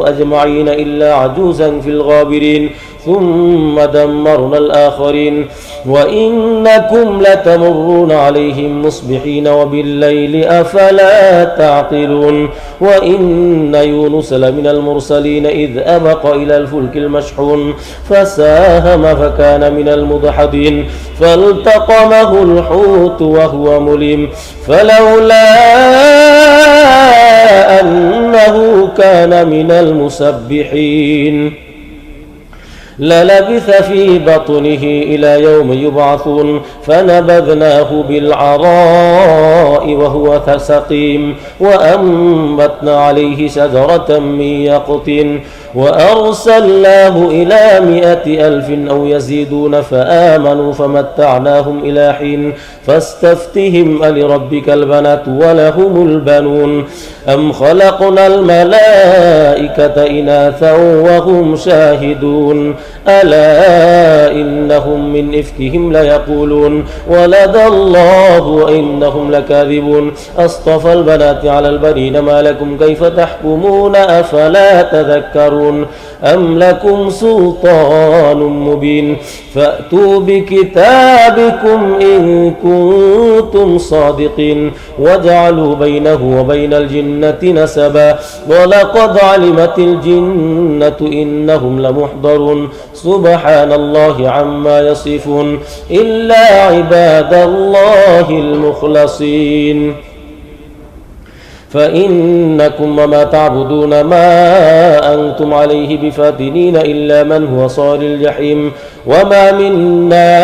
أجمعين إلا عجوزا في الغابرين ثم دمرنا الآخرين وإنكم لتمرون عليهم مصبحين وبالليل أفلا تعقلون وإن يونس لمن المرسلين إذ أبق إلى الفلك المشحون فساهم فكان من المدحضين فالتقمه الحوت وهو مليم فلولا أنه كان من المسبحين للبث في بطنه إلى يوم يبعثون فنبذناه بالعراء وهو سقيم وأنبتنا عليه شجرة من يقطين وأرسلناه إلى 100,000 أو يزيدون فآمنوا فمتعناهم إلى حين فاستفتهم ألربك البنات ولهم البنون أم خلقنا الملائكة إناثا وهم شاهدون ألا إنهم من إفكهم ليقولون ولد الله وإنهم لكاذبون أصطفى البنات على البنين ما لكم كيف تحكمون أفلا تذكرون أم لكم سلطان مبين فأتوا بكتابكم إن كنتم صادقين وجعلوا بينه وبين الجنة نسبا ولقد علمت الجنة إنهم لمحضرون سبحان الله عما يصفون إلا عباد الله المخلصين فإنكم وما تعبدون ما أنتم عليه بفاتنين إلا من هو صال الجحيم وما منا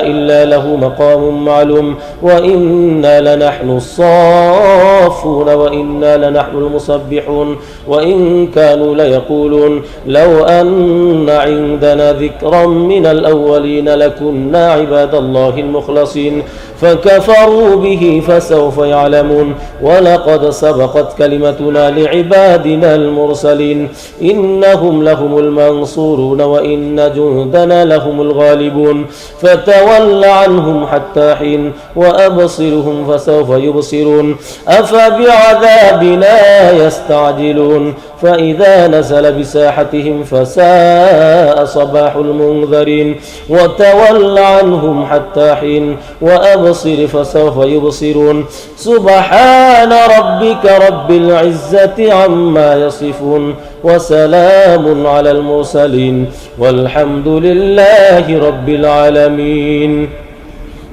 إلا له مقام معلوم وإنا لنحن الصافون وإنا لنحن المسبحون وإن كانوا ليقولون لو أن عندنا ذكرا من الأولين لكنا عباد الله المخلصين فكفروا به فسوف يعلمون ولقد سبقت كلمتنا لعبادنا المرسلين إنهم لهم المنصورون وإن جندنا لهم الغالبون فتول عنهم حتى حين وأبصرهم فسوف يبصرون أفبعذابنا يستعجلون فإذا نزل بساحتهم فساء صباح المنذرين وتول عنهم حتى حين وأبصر فسوف يبصرون سبحان ربك رب العزة عما يصفون وسلام على المرسلين والحمد لله رب العالمين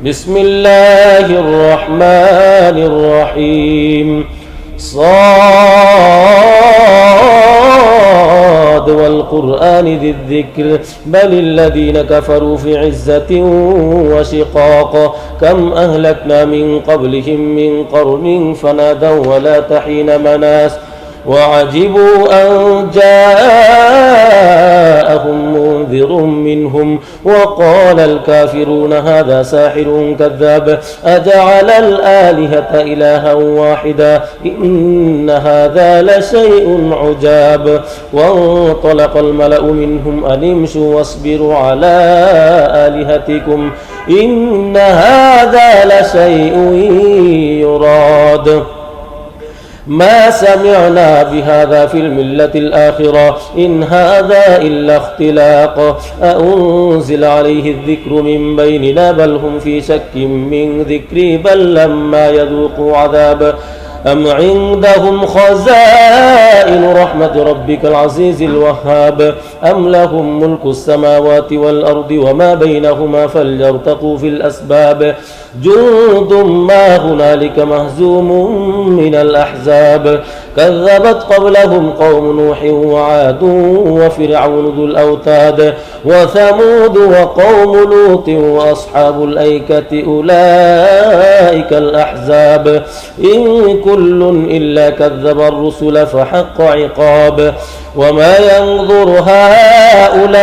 بسم الله الرحمن الرحيم صاد والقرآن ذي الذكر بل الذين كفروا في عزة وشقاق كم أهلكنا من قبلهم من قرن فنادوا ولا تحين مناس وعجبوا أن جاءهم منذر منهم وقال الكافرون هذا ساحر كذاب أجعل الآلهة إلها واحدا إن هذا لشيء عجاب وانطلق الملأ منهم أن امشوا واصبروا على آلهتكم إن هذا لشيء يراد ما سمعنا بهذا في الملة الآخرة إن هذا إلا اختلاق أأنزل عليه الذكر من بيننا بل هم في شك من ذكري بل لما يذوقوا عذاب أم عندهم خزائن رحمة ربك العزيز الوهاب أم لهم ملك السماوات والأرض وما بينهما فليرتقوا في الأسباب جند ما هنالك مهزوم من الأحزاب كذبت قبلهم قوم نوح وعاد وفرعون ذو الأوتاد وثمود وقوم لوط وأصحاب الأيكة أولئك الأحزاب إن كل إلا كذب الرسل فحق عقاب وما ينظر هؤلاء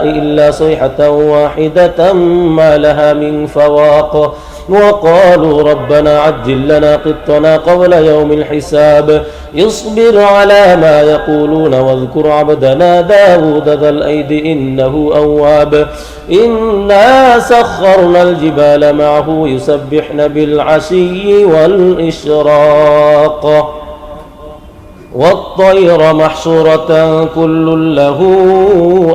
إلا صيحة واحدة ما لها من فواق وقالوا ربنا عجل لنا قطنا قبل يوم الحساب اصبر على ما يقولون واذكر عبدنا داود ذا الأيد إنه أواب إنا سخرنا الجبال معه يسبحن بالعشي والإشراق والطير محشورة كل له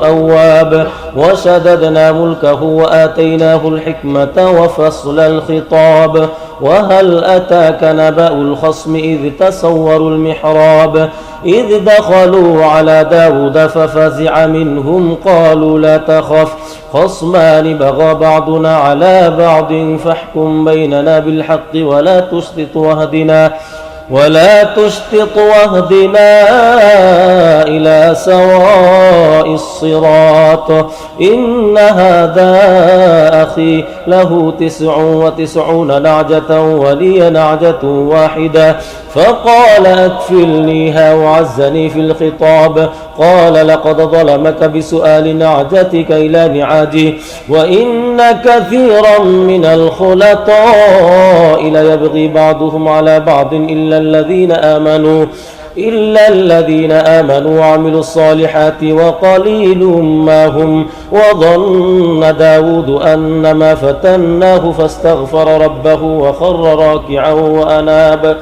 أواب وشددنا ملكه وآتيناه الحكمة وفصل الخطاب وهل أتاك نبأ الخصم إذ تسوروا المحراب إذ دخلوا على داود ففزع منهم قالوا لا تخف خصمان بغى بعضنا على بعض فاحكم بيننا بالحق ولا تشطط واهدنا إلى سواء الصراط إن هذا أخي له 99 نعجة ولي نعجة واحدة فقال أكفلنيها وعزني في الخطاب قال لقد ظلمك بسؤال نعجتك إلى نعاجه وإن كثيرا من الخلطاء ليبغي بعضهم على بعض إلا الذين آمنوا وعملوا الصالحات وقليل ما هم وظن داود أنما فتناه فاستغفر ربه وخر راكعا وأناب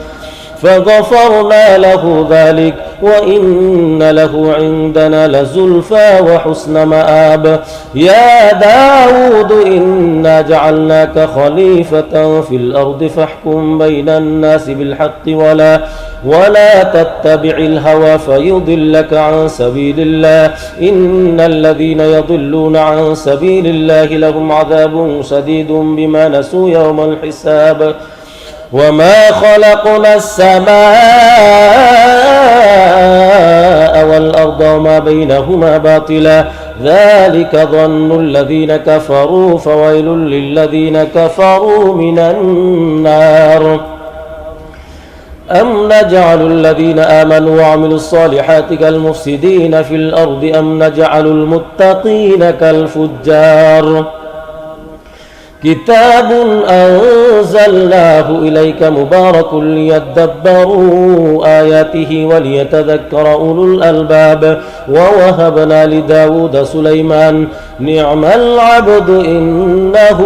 فغفرنا له ذلك وإن له عندنا لزلفى وحسن مآب يا داود إنا جعلناك خليفة في الأرض فاحكم بين الناس بالحق ولا تتبع الهوى فيضلك عن سبيل الله إن الذين يضلون عن سبيل الله لهم عذاب شديد بما نسوا يوم الحساب وما خلقنا السماء والأرض وما بينهما باطلا ذلك ظن الذين كفروا فويل للذين كفروا من النار أم نجعل الذين آمنوا وعملوا الصالحات كالمفسدين في الأرض أم نجعل المتقين كالفجار كتاب أنزلناه إليك مبارك ليدبروا آياته وليتذكر أولو الألباب ووهبنا لداود سليمان نعم العبد إنه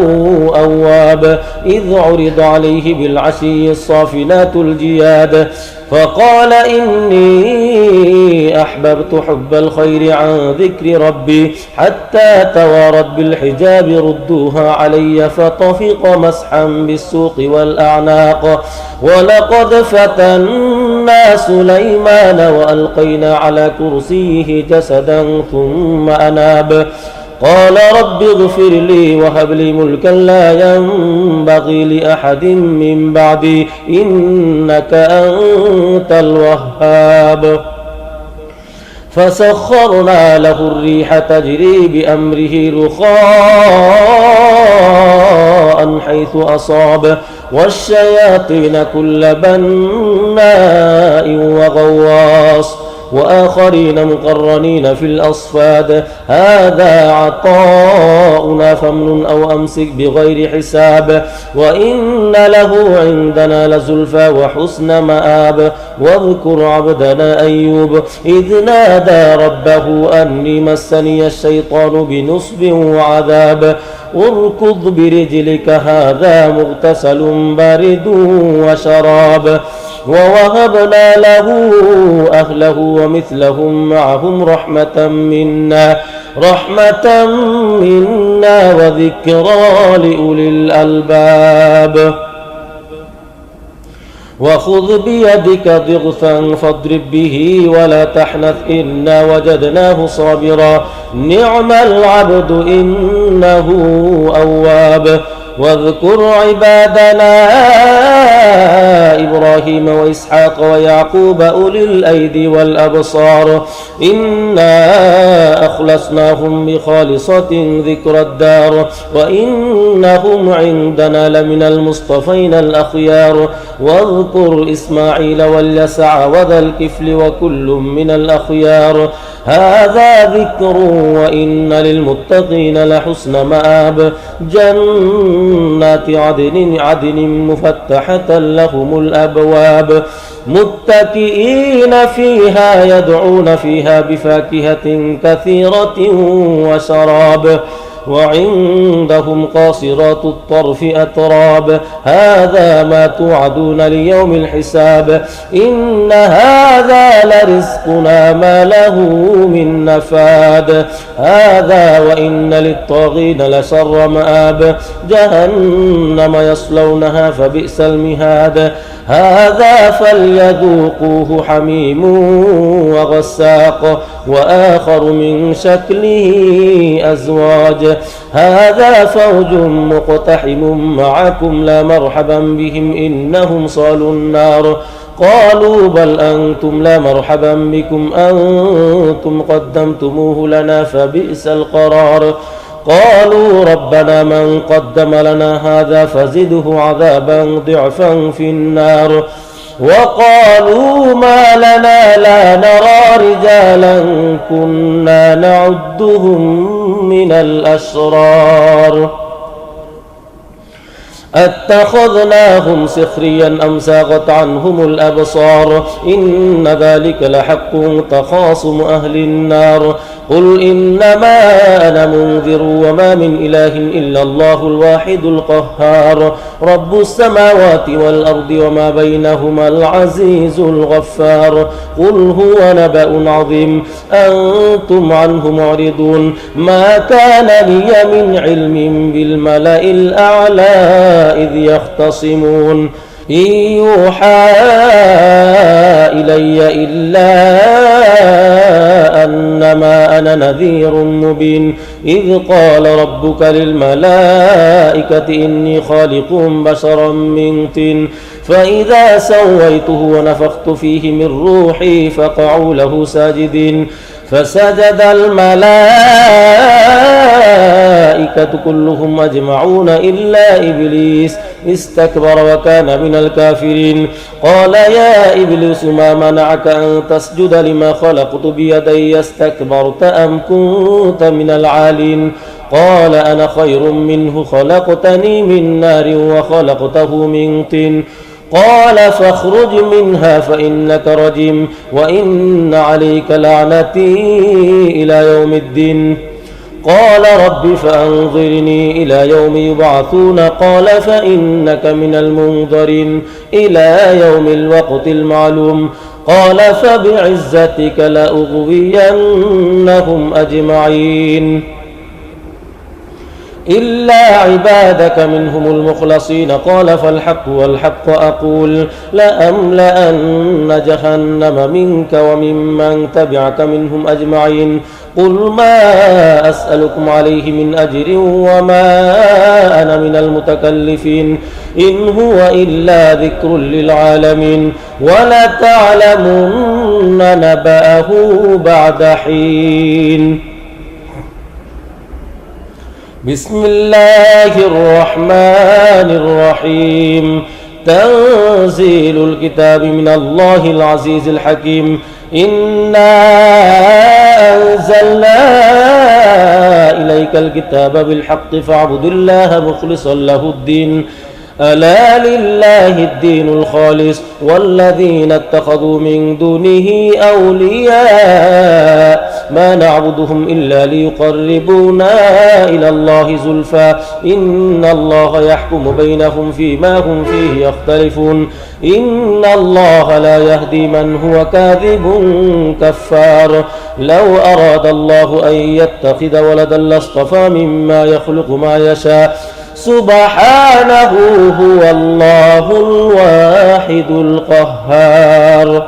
أواب إذ عرض عليه بالعشي الصافنات الجياد فقال إني أحببت حب الخير عن ذكر ربي حتى توارت بالحجاب ردوها علي فطفق مسحا بالسوق والأعناق ولقد فتنا سليمان وألقينا على كرسيه جسدا ثم أناب قال رب اغفر لي وهب لي ملكا لا ينبغي لأحد من بعدي إنك أنت الوهاب فسخرنا له الريح تجري بأمره رخاء حيث أصاب والشياطين كل بناء وغواص وآخرين مقرنين في الأصفاد هذا عطاؤنا فامنن أو أمسك بغير حساب وإن له عندنا لزلفى وحسن مآب واذكر عبدنا أيوب إذ نادى ربه أني مسني الشيطان بنصب وعذاب اركض برجلك هذا مغتسل بارد وشراب ووهبنا له أهله ومثلهم معهم رحمة منا وذكرى لأولي الألباب وخذ بيدك ضغثا فاضرب به ولا تحنث إنا وجدناه صابرا نعم العبد إنه أواب واذكر عبادنا إبراهيم وإسحاق ويعقوب أولي الأيدي والأبصار إنا أخلصناهم بخالصة ذكر الدار وإنهم عندنا لمن المصطفين الأخيار واذكر إسماعيل واليسع وذا الكفل وكل من الأخيار هذا ذكر وإن للمتقين لحسن مآب جنات عدن مفتحة لهم الأبواب متكئين فيها يدعون فيها بفاكهة كثيرة وشراب وعندهم قاصرات الطرف أتراب هذا ما توعدون ليوم الحساب إن هذا لرزقنا ما له من نفاد هذا وإن للطاغين لشر مآب جهنم يصلونها فبئس المهاد هذا فليذوقوه حميم وغساق وآخر من شكله أزواج هذا فوج مقتحم معكم لا مرحبا بهم إنهم صالوا النار قالوا بل أنتم لا مرحبا بكم أنتم قدمتموه لنا فبئس القرار قالوا ربنا من قدم لنا هذا فزده عذابا ضعفا في النار وقالوا ما لنا لا نرى رجالا كنا نعدهم من الأشرار أتخذناهم سخريا أم زاغت عنهم الأبصار إن ذلك لحق تخاصم أهل النار قل إنما أنا منذر وما من إله إلا الله الواحد القهار رب السماوات والأرض وما بينهما العزيز الغفار قل هو نبأ عظيم أنتم عنه معرضون ما كان لي من علم بالملأ الأعلى إذ يختصمون إن يوحى إلي إلا أنما أنا نذير مبين إذ قال ربك للملائكة إني خالق بشرا من طين فإذا سويته ونفخت فيه من روحي فقعوا له ساجدين فسجد الملائكة كلهم أجمعون إلا إبليس استكبر وكان من الكافرين قال يا إبليس ما منعك أن تسجد لما خلقت بيدي استكبرت أم كنت من العالين قال أنا خير منه خلقتني من نار وخلقته من طين قال فاخرج منها فإنك رجيم وإن عليك لعنتي إلى يوم الدين قال رب فأنظرني إلى يوم يبعثون قال فإنك من المنظرين إلى يوم الوقت المعلوم قال فبعزتك لأغوينهم أجمعين إلا عبادك منهم المخلصين قال فالحق والحق أقول لأملأن جهنم منك وممن تبعك منهم أجمعين قل ما أسألكم عليه من أجر وما أنا من المتكلفين إن هو إلا ذكر للعالمين ولتعلمن نبأه بعد حين بسم الله الرحمن الرحيم تنزيل الكتاب من الله العزيز الحكيم إنا أنزلنا إليك الكتاب بالحق فاعبد الله مخلصا له الدين ألا لله الدين الخالص والذين اتخذوا من دونه أولياء ما نعبدهم إلا ليقربونا إلى الله زلفى إن الله يحكم بينهم فيما هم فيه يختلفون إن الله لا يهدي من هو كاذب كفار لو أراد الله أن يتخذ ولدا لاصطفى مما يخلق ما يشاء سبحانه هو الله الواحد القهار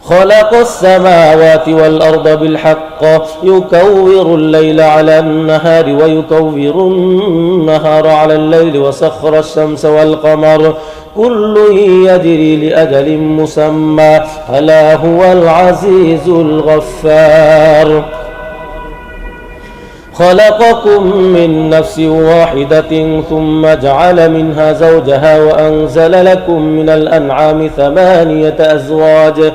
خلق السماوات والأرض بالحق يكور الليل على النهار ويكور النهار على الليل وسخر الشمس والقمر كل يجري لأجل مسمى ألا هو العزيز الغفار خلقكم من نفس واحدة ثم جعل منها زوجها وأنزل لكم من الأنعام 8 أزواج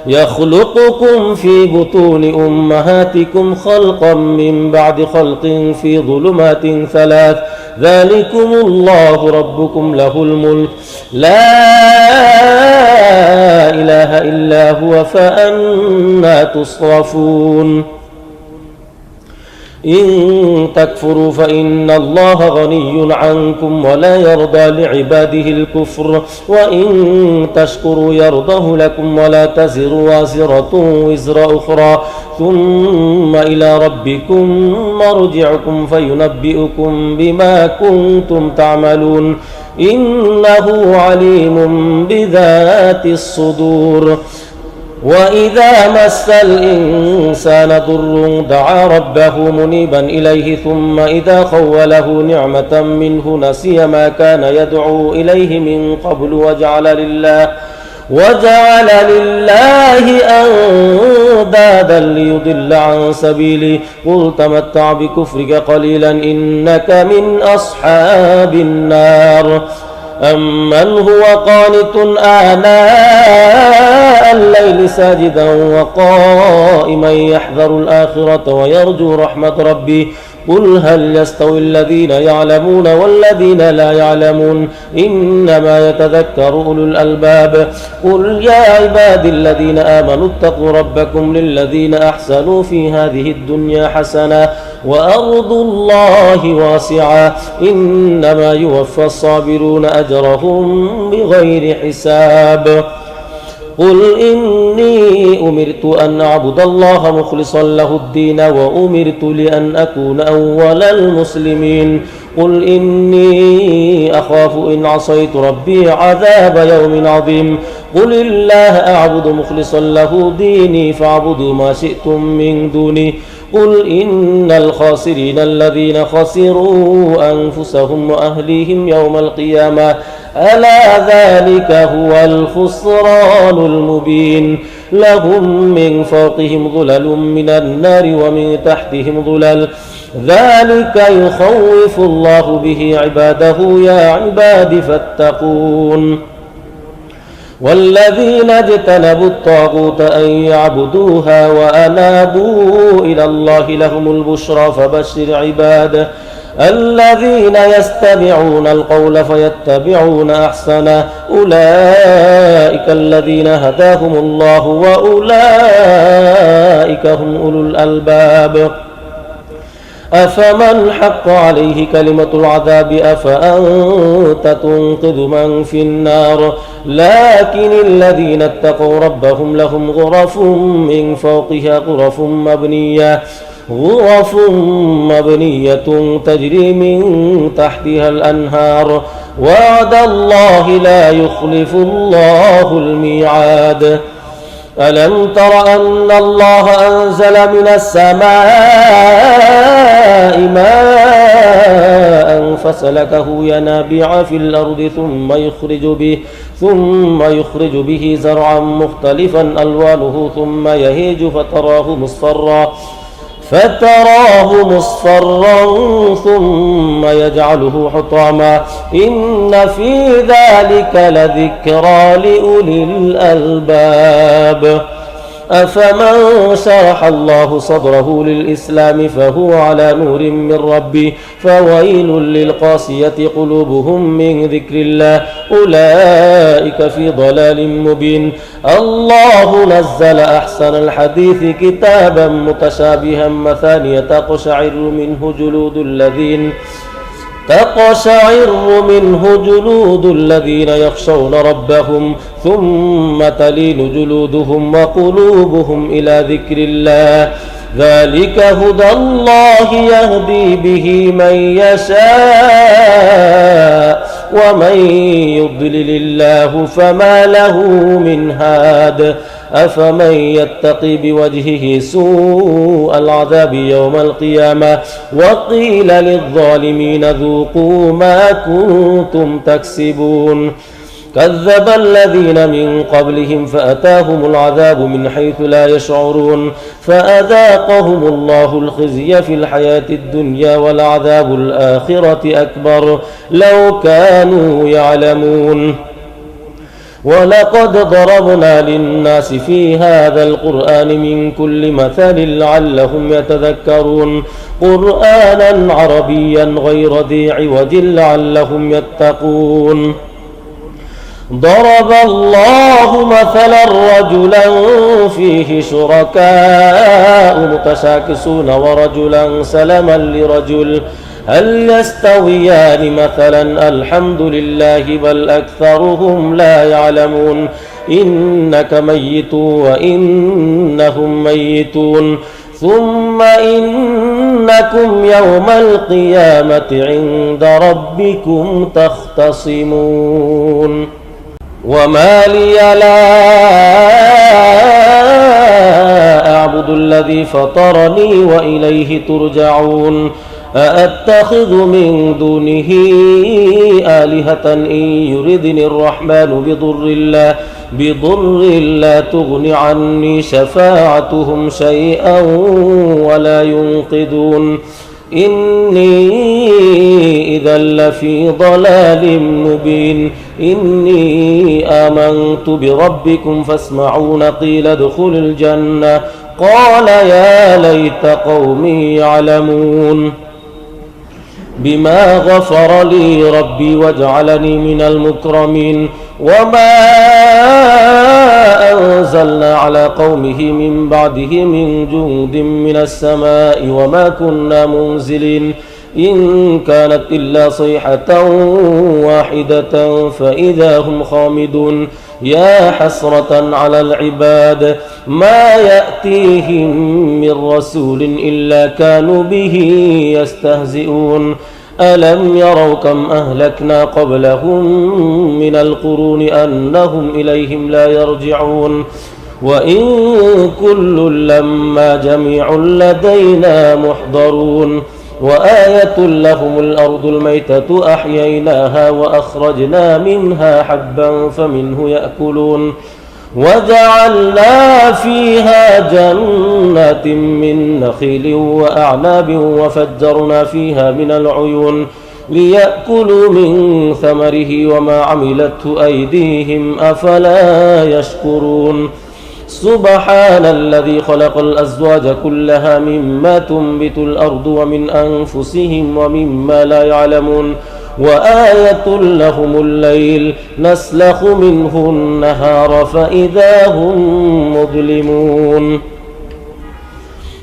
يخلقكم في بطون أمهاتكم خلقا من بعد خلق في ظلمات 3 ذلكم الله ربكم له الملك لا إله إلا هو فأنى تصرفون إن تكفروا فإن الله غني عنكم ولا يرضى لعباده الكفر وإن تشكروا يرضه لكم ولا تزر وازرة وزر أخرى ثم إلى ربكم مرجعكم فينبئكم بما كنتم تعملون إنه عليم بذات الصدور وإذا مس الإنسان ضر دعا ربه منيبا إليه ثم إذا خوله نعمة منه نسي ما كان يدعو إليه من قبل وجعل لله أندادا ليضل عن سبيله قل تمتع بكفرك قليلا إنك من أصحاب النار أمن هو قانت آناء آناء الليل ساجدا وقائما يحذر الآخرة ويرجو رحمة ربي قل هل يستوي الذين يعلمون والذين لا يعلمون إنما يتذكر أولو الألباب قل يا عبادي الذين آمنوا اتقوا ربكم للذين أحسنوا في هذه الدنيا حسنة وأرض الله واسعة إنما يوفى الصابرون أجرهم بغير حساب قل إني أمرت أن أعبد الله مخلصا له الدين وأمرت لأن أكون أول المسلمين قل إني أخاف إن عصيت ربي عذاب يوم عظيم قل الله أعبد مخلصا له ديني فاعبدوا ما شئتم من دوني قل إن الخاسرين الذين خسروا أنفسهم وأهليهم يوم القيامة ألا ذلك هو الخسران المبين لهم من فوقهم ظلل من النار ومن تحتهم ظلل ذلك يخوف الله به عباده يا عباد فاتقون والذين اجتنبوا الطاغوت أن يعبدوها وأنابوا إلى الله لهم البشرى فبشر عباده الذين يستمعون القول فيتبعون أحسنه أولئك الذين هداهم الله وأولئك هم أولو الألباب أفمن حق عليه كلمة العذاب أفأنت تنقذ من في النار لكن الذين اتقوا ربهم لهم غرف من فوقها غرف مبنية تجري من تحتها الأنهار وعد الله لا يخلف الله الميعاد ألم تر أن الله أنزل من السماء ماء فسلكه ينابيع في الأرض ثم يخرج به زرعا مختلفا ألوانه ثم يهيج فتراه مصفرا ثم يجعله حطاما إن في ذلك لذكرى لأولي الألباب أفمن شرح الله صدره للإسلام فهو على نور من ربه فويل للقاسية قلوبهم من ذكر الله أولئك في ضلال مبين الله نزل أحسن الحديث كتابا متشابها مثانية تقشعر منه جلود الذين يخشون ربهم ثم تلين جلودهم وقلوبهم إلى ذكر الله ذلك هدى الله يهدي به من يشاء ومن يضلل الله فما له من هاد أفمن يتقي بوجهه سوء العذاب يوم القيامة وقيل للظالمين ذوقوا ما كنتم تكسبون كذب الذين من قبلهم فأتاهم العذاب من حيث لا يشعرون فأذاقهم الله الخزي في الحياة الدنيا ولعذاب الآخرة أكبر لو كانوا يعلمون ولقد ضربنا للناس في هذا القرآن من كل مثل لعلهم يتذكرون قرآنا عربيا غير ذي عوج لعلهم يتقون ضرب الله مثلا رجلا فيه شركاء متشاكسون ورجلا سلما لرجل هل يستويان مثلا الحمد لله بل أكثرهم لا يعلمون إنك ميت وإنهم ميتون ثم إنكم يوم القيامة عند ربكم تختصمون وما لي لا أعبد الذي فطرني وإليه ترجعون أأتخذ من دونه آلهة إن يردني الرحمن بضر لا تغن عني شفاعتهم شيئا ولا ينقذون إني إذا لفي ضلال مبين إني آمنت بربكم فاسمعون قيل ادخل الجنة قال يا ليت قومي يعلمون بما غفر لي ربي وجعلني من المكرمين وما أنزلنا على قومه من بعده من جند من السماء وما كنا منزلين إن كانت إلا صيحة واحدة فإذا هم خامدون يا حسرة على العباد ما يأتيهم من رسول إلا كانوا به يستهزئون ألم يروا كم أهلكنا قبلهم من القرون أنهم إليهم لا يرجعون وإن كل لما جميع لدينا محضرون وآية لهم الأرض الميتة أحييناها وأخرجنا منها حبا فمنه يأكلون وجعلنا فيها جنات من نخيل وأعناب وفجرنا فيها من العيون ليأكلوا من ثمره وما عملته أيديهم أفلا يشكرون سبحان الذي خلق الأزواج كلها مما تنبت الأرض ومن أنفسهم ومما لا يعلمون وآية لهم الليل نسلخ منه النهار فإذا هم مظلمون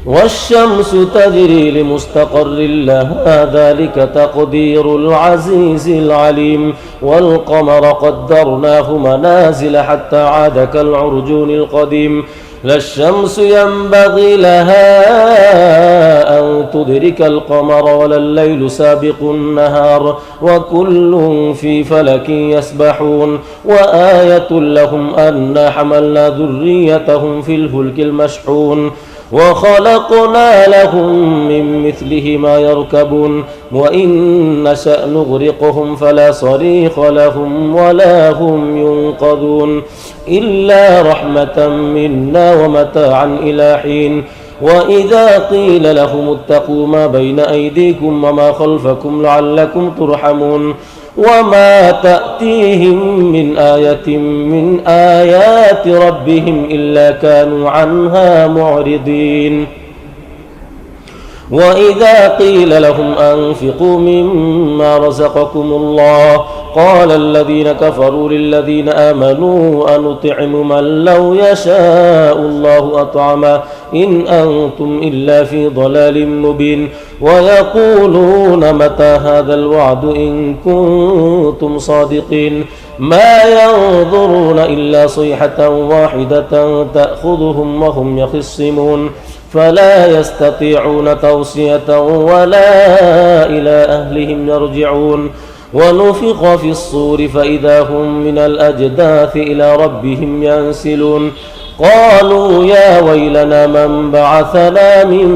والشمس تجري لمستقر لها ذلك تقدير العزيز العليم والقمر قدرناه منازل حتى عاد كالعرجون القديم لا الشمس ينبغي لها أن تدرك القمر ولا الليل سابق النهار وكل في فلك يسبحون وآية لهم أنا حملنا ذريتهم في الفلك المشحون وخلقنا لهم من مثله ما يركبون وإن نشأ نغرقهم فلا صريخ لهم ولا هم ينقذون إلا رحمة منا ومتاعا إلى حين وإذا قيل لهم اتقوا ما بين أيديكم وما خلفكم لعلكم ترحمون وما تأتيهم من آية من آيات ربهم إلا كانوا عنها معرضين وإذا قيل لهم أنفقوا مما رزقكم الله قال الذين كفروا للذين آمنوا أنطعم من لو يشاء الله أطعمه إن أنتم إلا في ضلال مبين ويقولون متى هذا الوعد إن كنتم صادقين ما ينظرون إلا صيحة واحدة تأخذهم وهم يخصمون فلا يستطيعون توصية ولا إلى أهلهم يرجعون ونفخ في الصور فإذا هم من الأجداث إلى ربهم ينسلون قالوا يا ويلنا من بعثنا من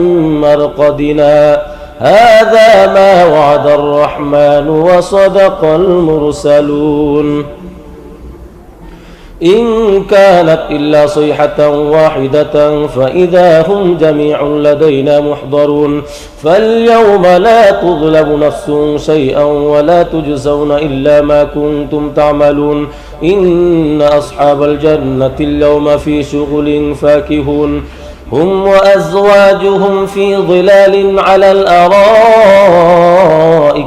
مرقدنا هذا ما وعد الرحمن وصدق المرسلون إن كانت إلا صيحة واحدة فإذا هم جميع لدينا محضرون فاليوم لا تظلم نفس شيئا ولا تجزون إلا ما كنتم تعملون إن أصحاب الجنة اليوم في شغل فاكهون هم وأزواجهم في ظلال على الأرائك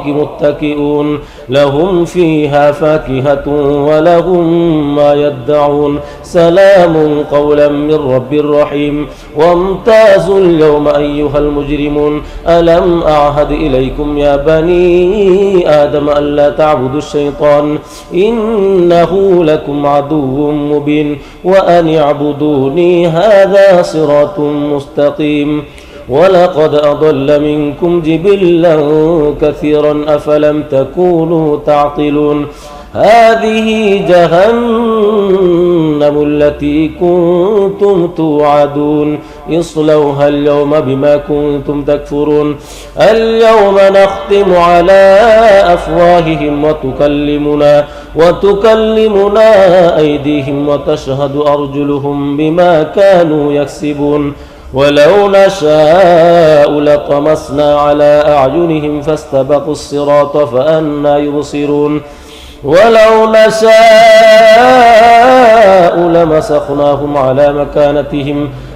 متكئون لهم فيها فاكهة ولهم ما يدعون سلام قولا من رب رحيم وامتازوا اليوم أيها المجرمون ألم أعهد إليكم يا بني آدم ألا تعبدوا الشيطان إنه لكم عدو مبين وأن اعبدوني هذا صراط مستقيم ولقد أضل منكم جبلا كثيرا أفلم تكونوا تعقلون هذه جهنم التي كنتم توعدون اصلوها اليوم بما كنتم تكفرون اليوم نختم على أفواههم وتكلمنا أيديهم وتشهد أرجلهم بما كانوا يكسبون ولو نشاء لطمسنا على أعينهم فاستبقوا الصراط فأنى يبصرون ولو نشاء لمسخناهم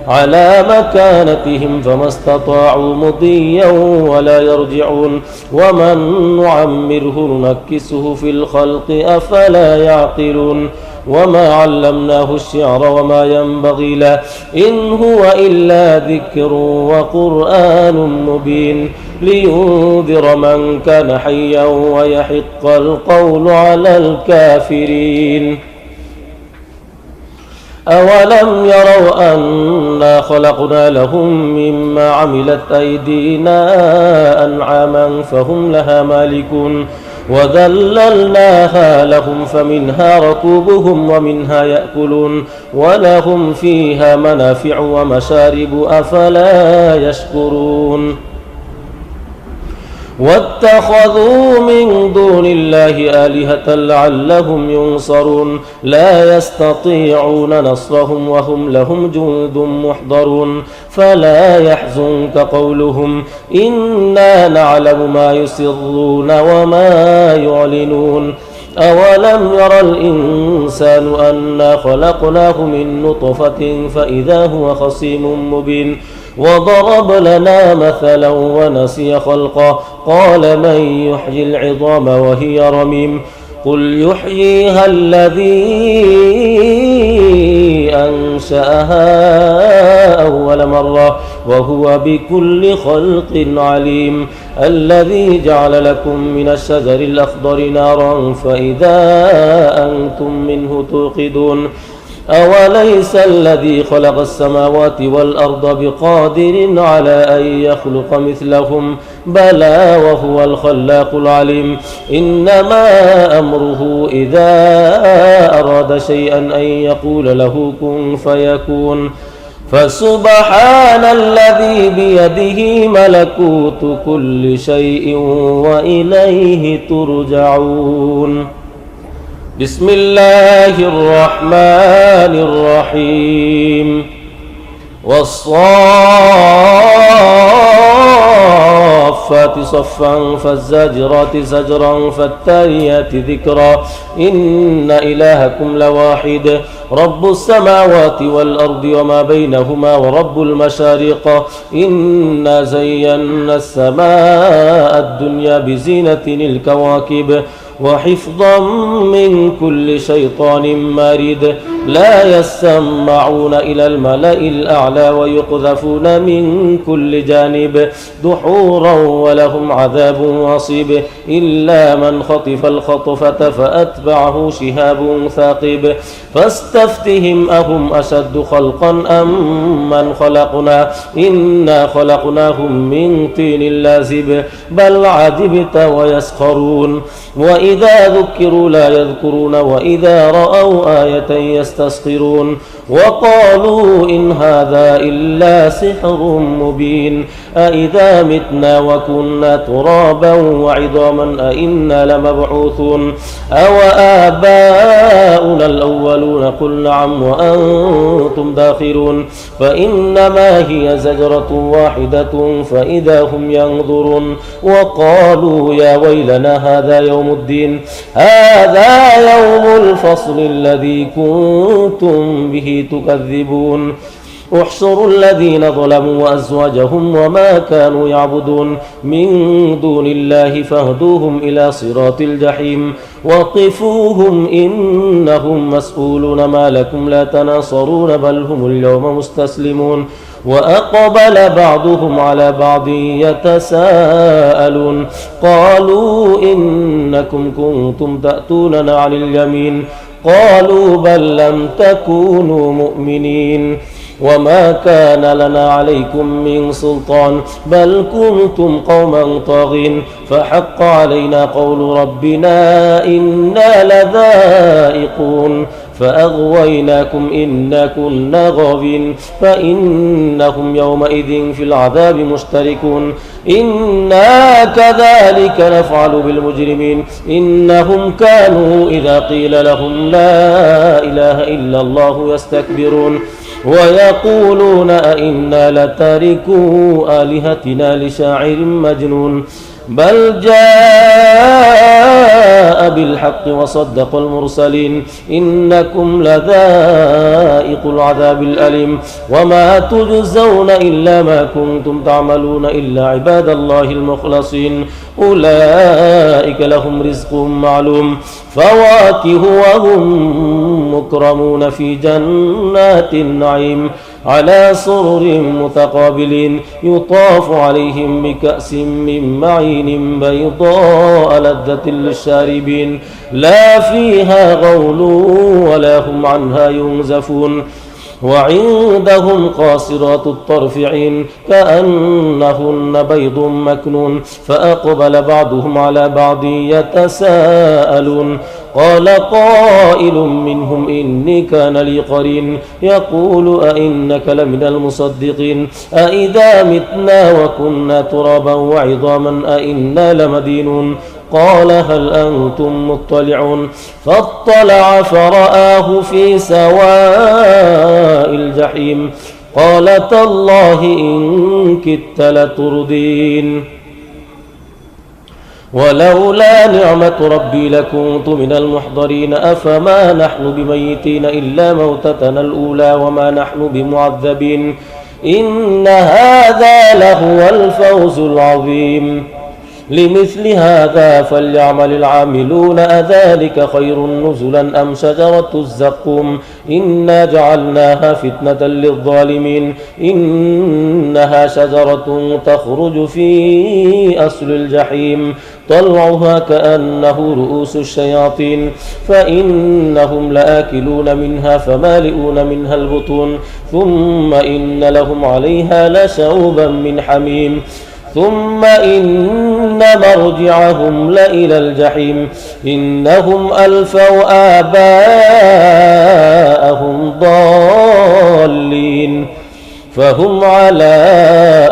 على مكانتهم فما استطاعوا مضيا ولا يرجعون ومن نعمره ننكسه في الخلق أفلا يعقلون وما علمناه الشعر وما ينبغي له إن هو إلا ذكر وقرآن مبين لينذر من كان حيا ويحق القول على الكافرين أولم يروا أنا خلقنا لهم مما عملت أيدينا أنعاما فهم لها مالكون وذللناها لهم فمنها ركوبهم ومنها يأكلون ولهم فيها منافع ومشارب أفلا يشكرون واتخذوا من دون الله آلهة لعلهم ينصرون لا يستطيعون نصرهم وهم لهم جند محضرون فلا يحزنك قولهم إنا نعلم ما يسرون وما يعلنون أولم يرى الإنسان أنا خلقناه من نطفة فإذا هو خصيم مبين وضرب لنا مثلا ونسي خلقه قال من يحيي العظام وهي رميم قل يحييها الذي أنشأها أول مرة وهو بكل خلق عليم الذي جعل لكم من الشجر الأخضر نارا فإذا أنتم منه توقدون أوليس الذي خلق السماوات والأرض بقادر على أن يخلق مثلهم بلى وهو الخلاق العليم إنما أمره إذا أراد شيئا أن يقول له كن فيكون فسبحان الذي بيده ملكوت كل شيء وإليه ترجعون بسم الله الرحمن الرحيم والصافات صفا فالزاجرات زجرا فالتاليات ذكرا إن إلهكم لواحد رب السماوات والأرض وما بينهما ورب المشارق إنا زينا السماء الدنيا بزينة الكواكب وحفظا من كل شيطان مارد لا يسمعون إلى الملأ الأعلى ويقذفون من كل جانب دحورا ولهم عذاب واصب إلا من خطف الخطفة فأتبعه شهاب ثاقب فاستفتهم أهم أشد خلقا أم من خلقنا إنا خلقناهم من طين لازب بل عجبت ويسخرون وإذا ذكروا لا يذكرون وإذا رأوا آية يستسخرون وقالوا إن هذا إلا سحر مبين أإذا متنا وكنا ترابا وعظاما أإنا لمبعوثون أو آباؤنا الأولون قل نعم وأنتم داخرون فإنما هي زجرة واحدة فإذا هم ينظرون وقالوا يا ويلنا هذا يوم الدين هذا يوم الفصل الذي كنتم به تكذبون احشروا الذين ظلموا وأزواجهم وما كانوا يعبدون من دون الله فاهدوهم إلى صراط الجحيم وقفوهم إنهم مسؤولون ما لكم لا تناصرون بل هم اليوم مستسلمون وأقبل بعضهم على بعض يتساءلون قالوا إنكم كنتم تأتوننا عن اليمين قالوا بل لم تكونوا مؤمنين وما كان لنا عليكم من سلطان بل كنتم قوما طاغين فحق علينا قول ربنا إنا لذائقون فأغويناكم إنا كنا غاوين فإنهم يومئذ في العذاب مشتركون إنا كذلك نفعل بالمجرمين إنهم كانوا إذا قيل لهم لا إله إلا الله يستكبرون ويقولون أئنا لتاركو آلهتنا لشاعر مجنون بل جاء بالحق وصدق المرسلين إنكم لذائق العذاب الأليم وما تجزون إلا ما كنتم تعملون إلا عباد الله المخلصين أولئك لهم رزق معلوم فواكه وهم مكرمون في جنات النعيم على سرر متقابلين يطاف عليهم بكأس من معين بيضاء لذة للشاربين لا فيها غول ولا هم عنها ينزفون وعندهم قاصرات الطرف عين كأنهن بيض مكنون فأقبل بعضهم على بعض يتساءلون قال قائل منهم إني كان لي قرين يقول أئنك لمن المصدقين أئذا متنا وكنا ترابا وعظاما أئنا لمدينون قال هل أنتم مطلعون فاطلع فرآه في سواء الجحيم قال تالله إن كدت لتردين ولولا نعمة ربي لكنت من المحضرين أفما نحن بميتين إلا موتتنا الأولى وما نحن بمعذبين إن هذا لهو الفوز العظيم لمثل هذا فليعمل العاملون أذلك خير نزلا أم شجرة الزقوم إنا جعلناها فتنة للظالمين إنها شجرة تخرج في أصل الجحيم طلعها كأنه رؤوس الشياطين فإنهم لآكلون منها فمالئون منها البطون ثم إن لهم عليها لشوبا من حميم ثم إن مرجعهم لإلى الجحيم إنهم ألفوا آباءهم ضالين فهم على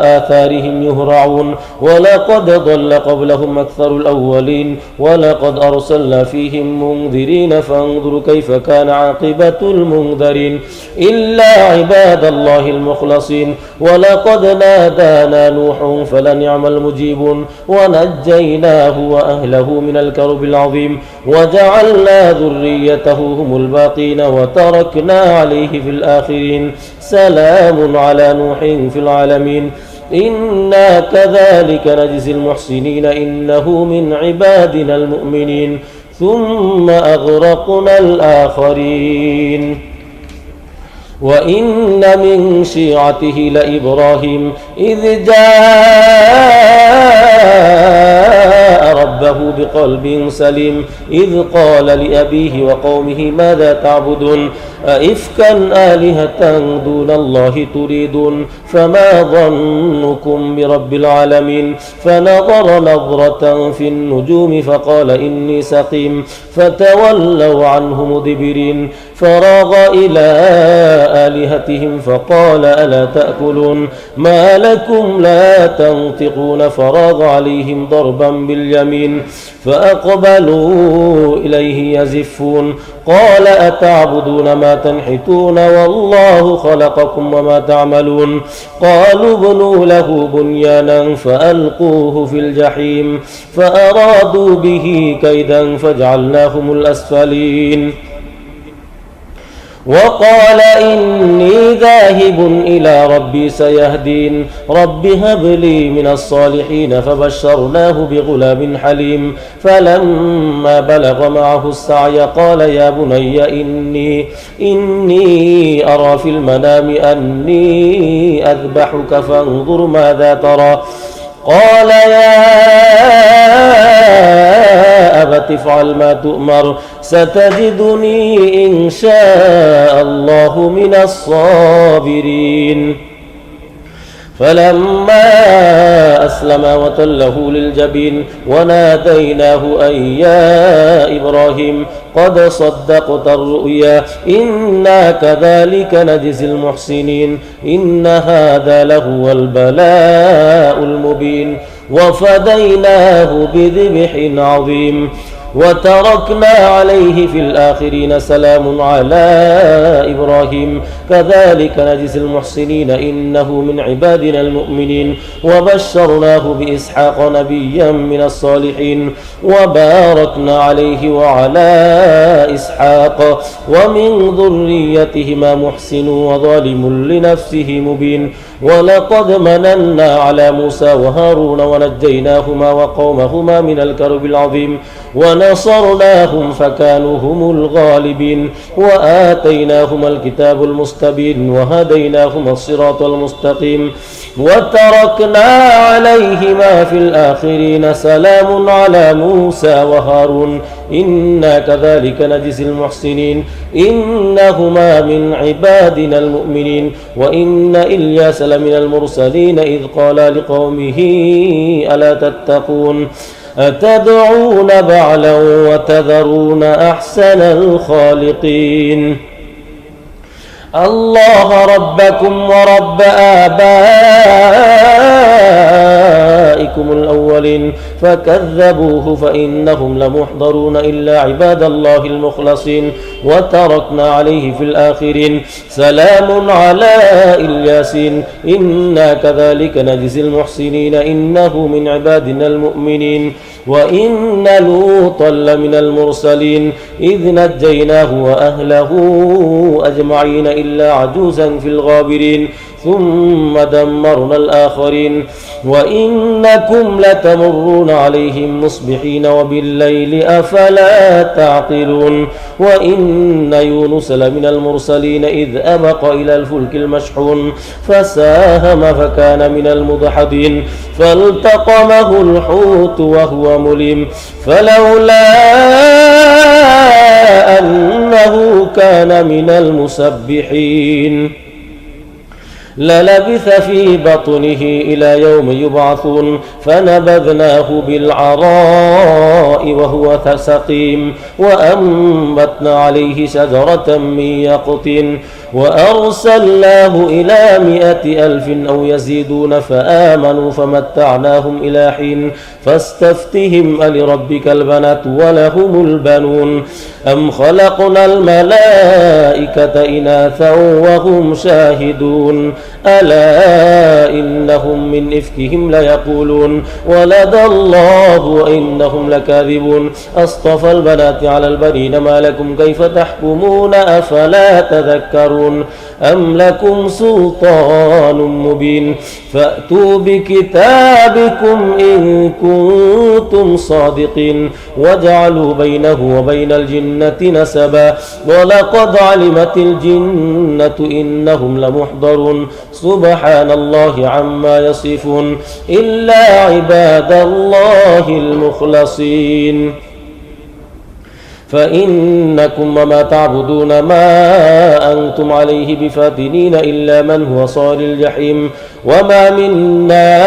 آثارهم يهرعون ولقد ضل قبلهم أكثر الأولين ولقد أرسلنا فيهم منذرين فانظروا كيف كان عاقبة المنذرين إلا عباد الله المخلصين ولقد نادانا نوح فلنعم المجيبون ونجيناه وأهله من الكرب العظيم وجعلنا ذريته هم الباقين وتركنا عليه في الآخرين سلام على نوح في العالمين إنا كذلك نجزي المحسنين إنه من عبادنا المؤمنين ثم أغرقنا الآخرين وإن من شيعته لإبراهيم إذ جاء ربه بقلب سليم إذ قال لأبيه وقومه ماذا تعبدون أئفكا آلهة دون الله تريدون فما ظنكم برب العالمين فنظر نظرة في النجوم فقال إني سقيم فتولوا عنه مدبرين فراغ إلى آلهتهم فقال ألا تأكلون ما لكم لا تنطقون فراغ عليهم ضربا باليمين فأقبلوا إليه يزفون قال أتعبدون ما تنحتون والله خلقكم وما تعملون قالوا ابنوا له بنيانا فألقوه في الجحيم فأرادوا به كيدا فجعلناهم الأسفلين وقال إني ذاهب إلى ربي سيهدين رب هب لي من الصالحين فبشرناه بغلام حليم فلما بلغ معه السعي قال يا بني إني أرى في المنام أني أذبحك فانظر ماذا ترى قال يا أبت افعل ما تؤمر ستجدني إن شاء الله من الصابرين فلما أسلم وتله للجبين وناديناه أن يا إبراهيم قد صدقت الرؤيا إنا كذلك نجزي المحسنين إن هذا لهو البلاء المبين وفديناه بذبح عظيم وتركنا عليه في الآخرين سلام على إبراهيم كذلك نجزي المحسنين إنه من عبادنا المؤمنين وبشرناه بإسحاق نبيا من الصالحين وباركنا عليه وعلى إسحاق ومن ذريتهما محسن وظالم لنفسه مبين ولقد مننا على موسى وهارون ونجيناهما وقومهما من الكرب العظيم ونصرناهم فكانوا هم الغالبين وآتيناهما الكتاب المستبين وهديناهما الصراط المستقيم وتركنا عليهما في الآخرين سلام على موسى وهارون إنا كذلك نجزي المحسنين إنهما من عبادنا المؤمنين وإن إلياس لمن المرسلين إذ قال لقومه ألا تتقون أتدعون بعلا وتذرون أحسن الخالقين الله ربكم ورب آبائكم الأولين فكذبوه فإنهم لمحضرون إلا عباد الله المخلصين وتركنا عليه في الآخرين سلام على الياسين إنا كذلك نجزي المحسنين إنه من عبادنا المؤمنين وإن لوطا لمن المرسلين إذ نجيناه وأهله أجمعين إلا عجوزا في الغابرين ثم دمرنا الآخرين وإنكم لتمرون عليهم مصبحين وبالليل أفلا تعقلون وإن يونس لمن المرسلين إذ أبق إلى الفلك المشحون فساهم فكان من المدحضين فالتقمه الحوت وهو مليم فلولا أنه كان من المسبحين للبث في بطنه إلى يوم يبعثون فنبذناه بالعراء وهو سقيم وأنبتنا عليه شجرة من يقطين وأرسلناه إلى 100,000 أو يزيدون فآمنوا فمتعناهم إلى حين فاستفتهم ألربك البنات ولهم البنون أم خلقنا الملائكة إناثا وهم شاهدون ألا إنهم من إفكهم ليقولون ولد الله وإنهم لكاذبون أصطفى البنات على البنين ما لكم كيف تحكمون أفلا تذكرون أم لكم سلطان مبين فأتوا بكتابكم إن كنتم صادقين وجعلوا بينه وبين الجنة نسبا ولقد علمت الجنة إنهم لمحضرون سبحان الله عما يصفون إلا عباد الله المخلصين فإنكم وما تعبدون ما أنتم عليه بفاتنين إلا من هو صال الجحيم وما منا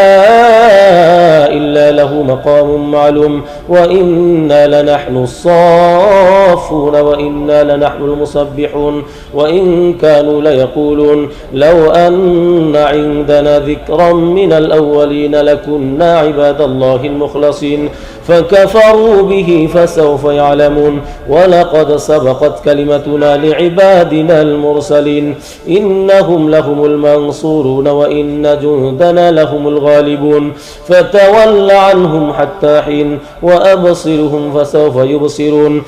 إلا له مقام معلوم وإنا لنحن الصافون وإنا لنحن المسبحون وإن كانوا ليقولون لو أن عندنا ذكرا من الأولين لكنا عباد الله المخلصين فكفروا به فسوف يعلمون ولقد سبقت كلمتنا لعبادنا المرسلين إنهم لهم المنصورون وإن جندنا لهم الغالبون فتول عنهم حتى حين وأبصرهم فسوف يبصرون